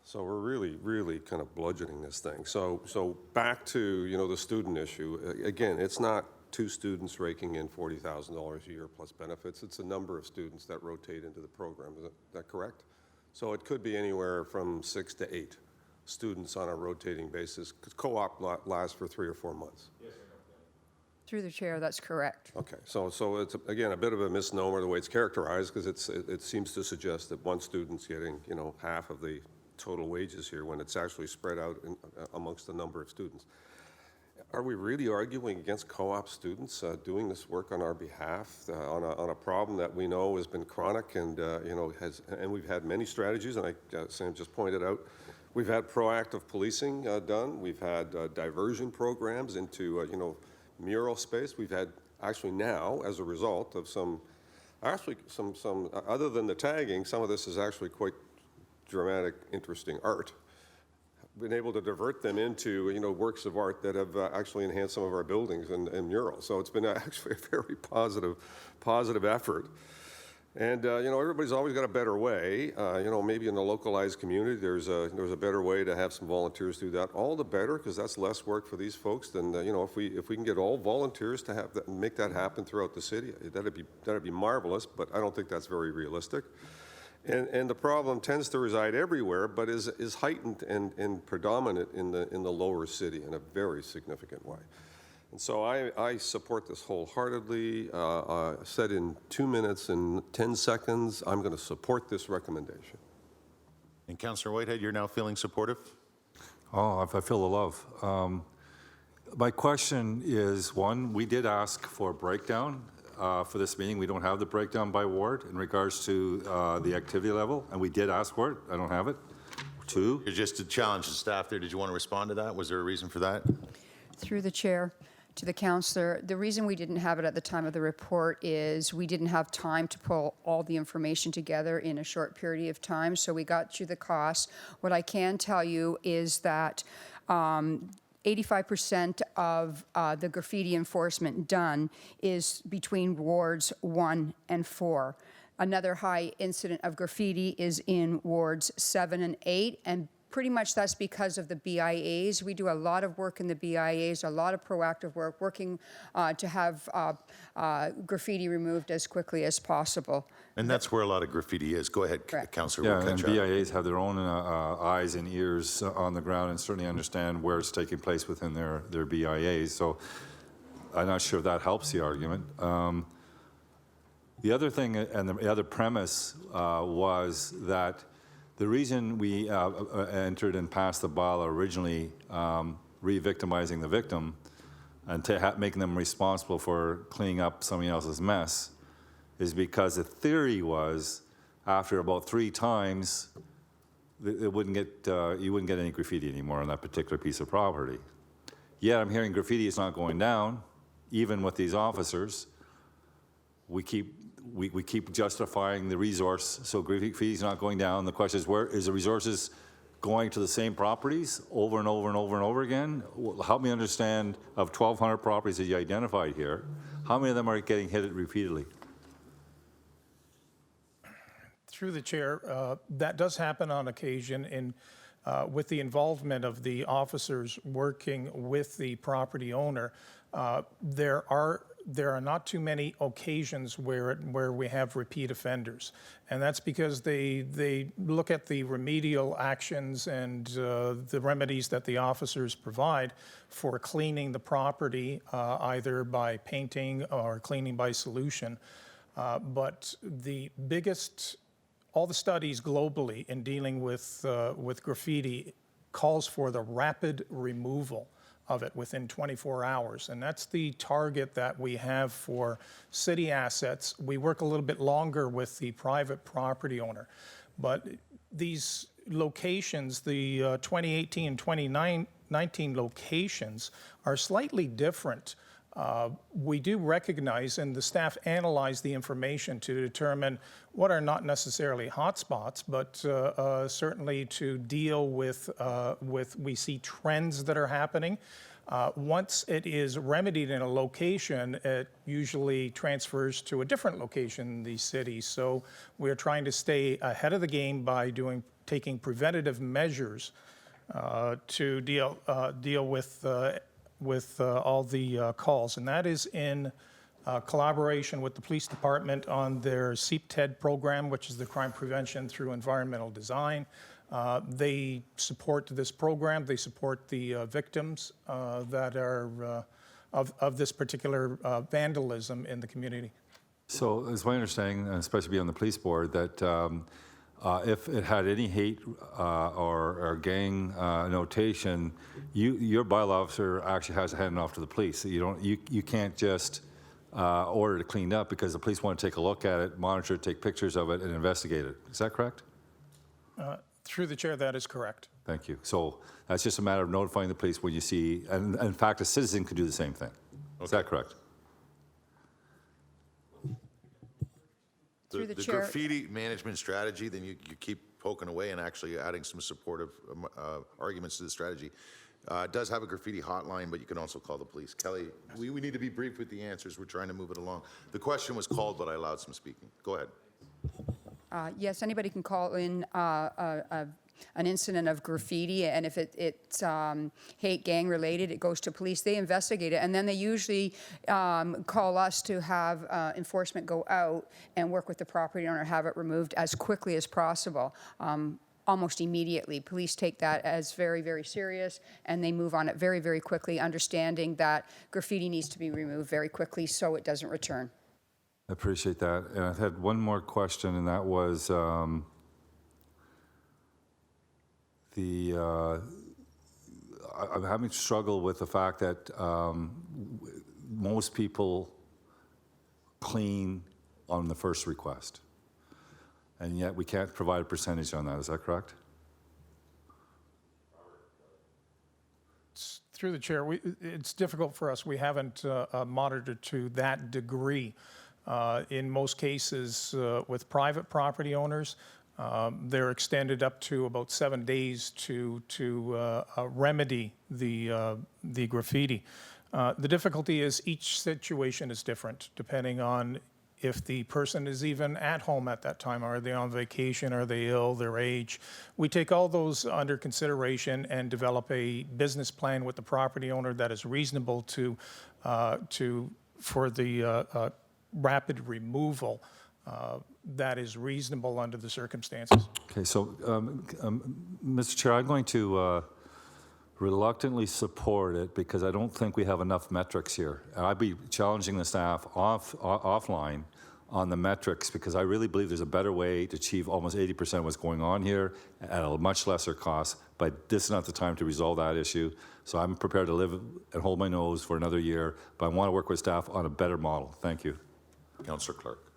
So we're really kind of bludgeoning this thing. So back to, the student issue. Again, it's not two students raking in $40,000 a year plus benefits. It's a number of students that rotate into the program. Is that correct? So it could be anywhere from 6 to 8 students on a rotating basis, because co-op lasts for 3 or 4 months. Through the chair, that's correct. Okay, so it's, again, a bit of a misnomer the way it's characterized, because it seems to suggest that one student's getting, half of the total wages here, when it's actually spread out amongst a number of students. Are we really arguing against co-op students doing this work on our behalf on a problem that we know has been chronic and and we've had many strategies, and Sam just pointed out, we've had proactive policing done, we've had diversion programs into mural space, we've had actually now, as a result of some other than the tagging, some of this is actually quite dramatic, interesting art, been able to divert them into works of art that have actually enhanced some of our buildings and murals. So it's been actually a very positive effort. And everybody's always got a better way. Maybe in the localized community there's a better way to have some volunteers do that. All the better, because that's less work for these folks than if we can get all volunteers to have that and make that happen throughout the city, that'd be marvelous. But I don't think that's very realistic. And the problem tends to reside everywhere, but is heightened and predominant in the lower city in a very significant way. And so I support this wholeheartedly. Said in 2 minutes and 10 seconds, I'm going to support this recommendation. And Councilor Whitehead, you're now feeling supportive? Oh, I feel the love. My question is, one, we did ask for a breakdown for this meeting. We don't have the breakdown by ward in regards to the activity level, and we did ask for it. I don't have it. 2. You're just to challenge the staff there. Did you want to respond to that? Was there a reason for that? Through the chair, to the councillor, the reason we didn't have it at the time of the report is we didn't have time to pull all the information together in a short period of time, so we got you the costs. What I can tell you is that 85% of the graffiti enforcement done is between wards 1 and 4. Another high incident of graffiti is in wards 7 and 8, and pretty much that's because of the BIAs. We do a lot of work in the BIAs, a lot of proactive work, working to have graffiti removed as quickly as possible. And that's where a lot of graffiti is. Go ahead, Councilor. Yeah, We'll and catch up. BIAs have their own eyes and ears on the ground and certainly understand where it's taking place within their BIAs. So I'm not sure if that helps the argument. The other thing and the other premise was that the reason we entered and passed the bylaw originally, re-victimizing the victim and making them responsible for cleaning up somebody else's mess, is because the theory was after about 3 times, you wouldn't get any graffiti anymore on that particular piece of property. Yet I'm hearing graffiti is not going down, even with these officers. We keep justifying the resource, so graffiti is not going down. The question is, where is the resources going to the same properties over and over and over and over again? Help me understand, of 1,200 properties that you identified here, how many of them are getting hit repeatedly? Through the chair, that does happen on occasion in, with the involvement of the officers working with the property owner. There are not too many occasions where we have repeat offenders. And that's because they look at the remedial actions and the remedies that the officers provide for cleaning the property, either by painting or cleaning by solution. But the biggest, all the studies globally in dealing with graffiti calls for the rapid removal of it within 24 hours. And that's the target that we have for city assets. We work a little bit longer with the private property owner. But these locations, the 2018 and 2019 locations, are slightly different. We do recognize, and the staff analyze the information to determine what are not necessarily hotspots, but certainly to deal with we see trends that are happening. Once it is remedied in a location, it usually transfers to a different location in the city. So we're trying to stay ahead of the game by taking preventative measures to deal with all the calls, and that is in collaboration with the police department on their CPTED program, which is the Crime Prevention Through Environmental Design. They support this program. They support the victims that are of this particular vandalism in the community. So it's my understanding, especially being on the police board, that if it had any hate or gang notation, your bylaw officer actually has to hand it off to the police. So you can't just order it cleaned up because the police want to take a look at it, monitor it, take pictures of it, and investigate it. Is that correct? Through the chair, that is correct. Thank you. So that's just a matter of notifying the police when you see, and in fact, a citizen could do the same thing. Is that correct? Through the The chair. graffiti management strategy, then you keep poking away and actually adding some supportive arguments to the strategy. It does have a graffiti hotline, but you can also call the police. Kelly, we need to be brief with the answers. We're trying to move it along. The question was called, but I allowed some speaking. Go ahead. Yes, anybody can call in an incident of graffiti, and if it's hate gang related, it goes to police. They investigate it, and then they usually call us to have enforcement go out and work with the property owner, have it removed as quickly as possible. Almost immediately. Police take that as very, very serious, and they move on it very, very quickly, understanding that graffiti needs to be removed very quickly so it doesn't return. I appreciate that. And I had one more question, and that was I'm having struggle with the fact that most people clean on the first request, and yet we can't provide a percentage on that. Is that correct? Through the chair, it's difficult for us. We haven't monitored to that degree. In most cases, with private property owners, they're extended up to about 7 days to remedy the graffiti. The difficulty is each situation is different depending on if the person is even at home at that time. Are they on vacation? Are they ill? Their age? We take all those under consideration and develop a business plan with the property owner that is reasonable for the rapid removal that is reasonable under the circumstances. Okay, so Mr. Chair, I'm going to reluctantly support it because I don't think we have enough metrics here. And I'd be challenging the staff offline on the metrics because I really believe there's a better way to achieve almost 80% of what's going on here at a much lesser cost, but this is not the time to resolve that issue. So I'm prepared to live and hold my nose for another year, but I want to work with staff on a better model. Thank you. Councillor Clark,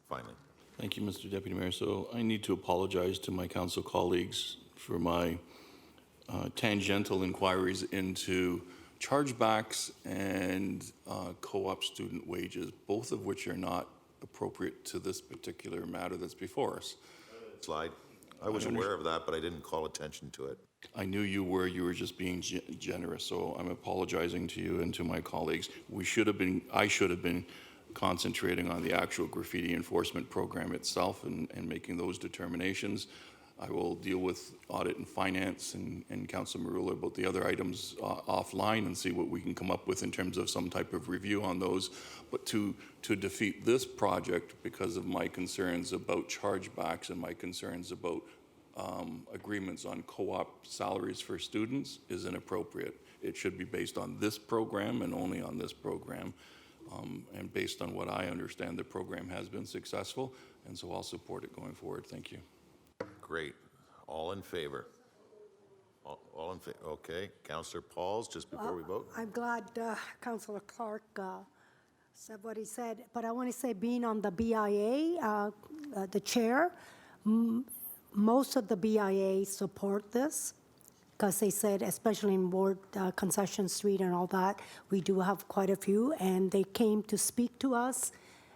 finally. Thank you, Mr. Deputy Mayor. So I need to apologize to my council colleagues for my tangential inquiries into chargebacks and co-op student wages, both of which are not appropriate to this particular matter that's before us. Slide. I was aware of that, but I didn't call attention to it. I knew you were just being generous, so I'm apologizing to you and to my colleagues. I should have been concentrating on the actual graffiti enforcement program itself and making those determinations. I will deal with audit and finance and Councilor Marula about the other items offline and see what we can come up with in terms of some type of review on those. But to defeat this project because of my concerns about chargebacks and my concerns about agreements on co-op salaries for students is inappropriate. It should be based on this program and only on this program. And based on what I understand, the program has been successful, and so I'll support it going forward. Thank you. Great. All in favor? All in favor? Okay. Councillor Pauls, just before we vote. I'm glad Councillor Clark said what he said, but I want to say, being on the BIA, the chair, most of the BIA support this, because they said, especially in Ward Concession Street and all that, we do have quite a few, and they came to speak to us,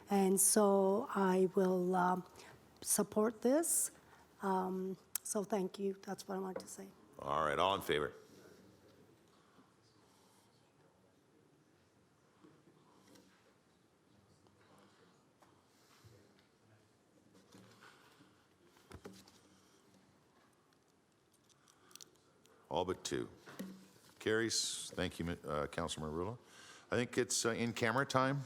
and so I will support this. So thank you. That's what I wanted to say. All right. All in favor? All but two. Carries. Thank you, Councilor Marula. I think it's in camera time,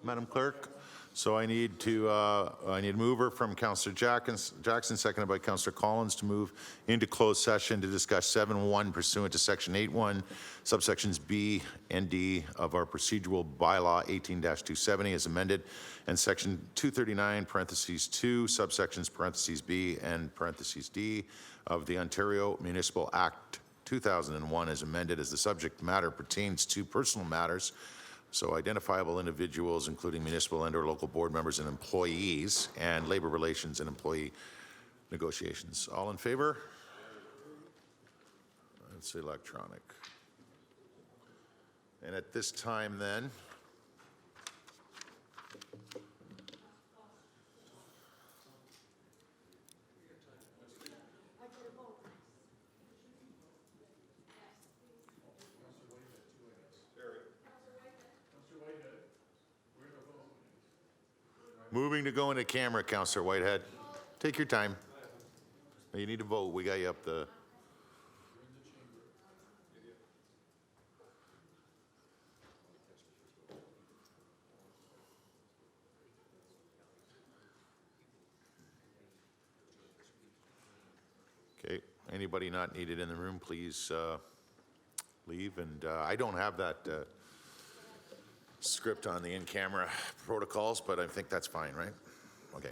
Madam Clerk. So I need a mover from Councillor Jackson, seconded by Councillor Collins, to move into closed session to discuss 7.1 pursuant to Section 8.1, subsections B and D of our procedural bylaw 18-270 as amended, and Section 239, parentheses 2, subsections parentheses B and parentheses D of the Ontario Municipal Act 2001 as amended, as the subject matter pertains to personal matters. So identifiable individuals, including municipal and/or local board members and employees, and labor relations and employee negotiations. All in favor? It's electronic. And at this time then, moving to go into camera, Councillor Whitehead. Take your time. You need to vote. We got you up the... Okay. Anybody not needed in the room, please leave. And I don't have that script on the in-camera protocols, but I think that's fine, right? Okay.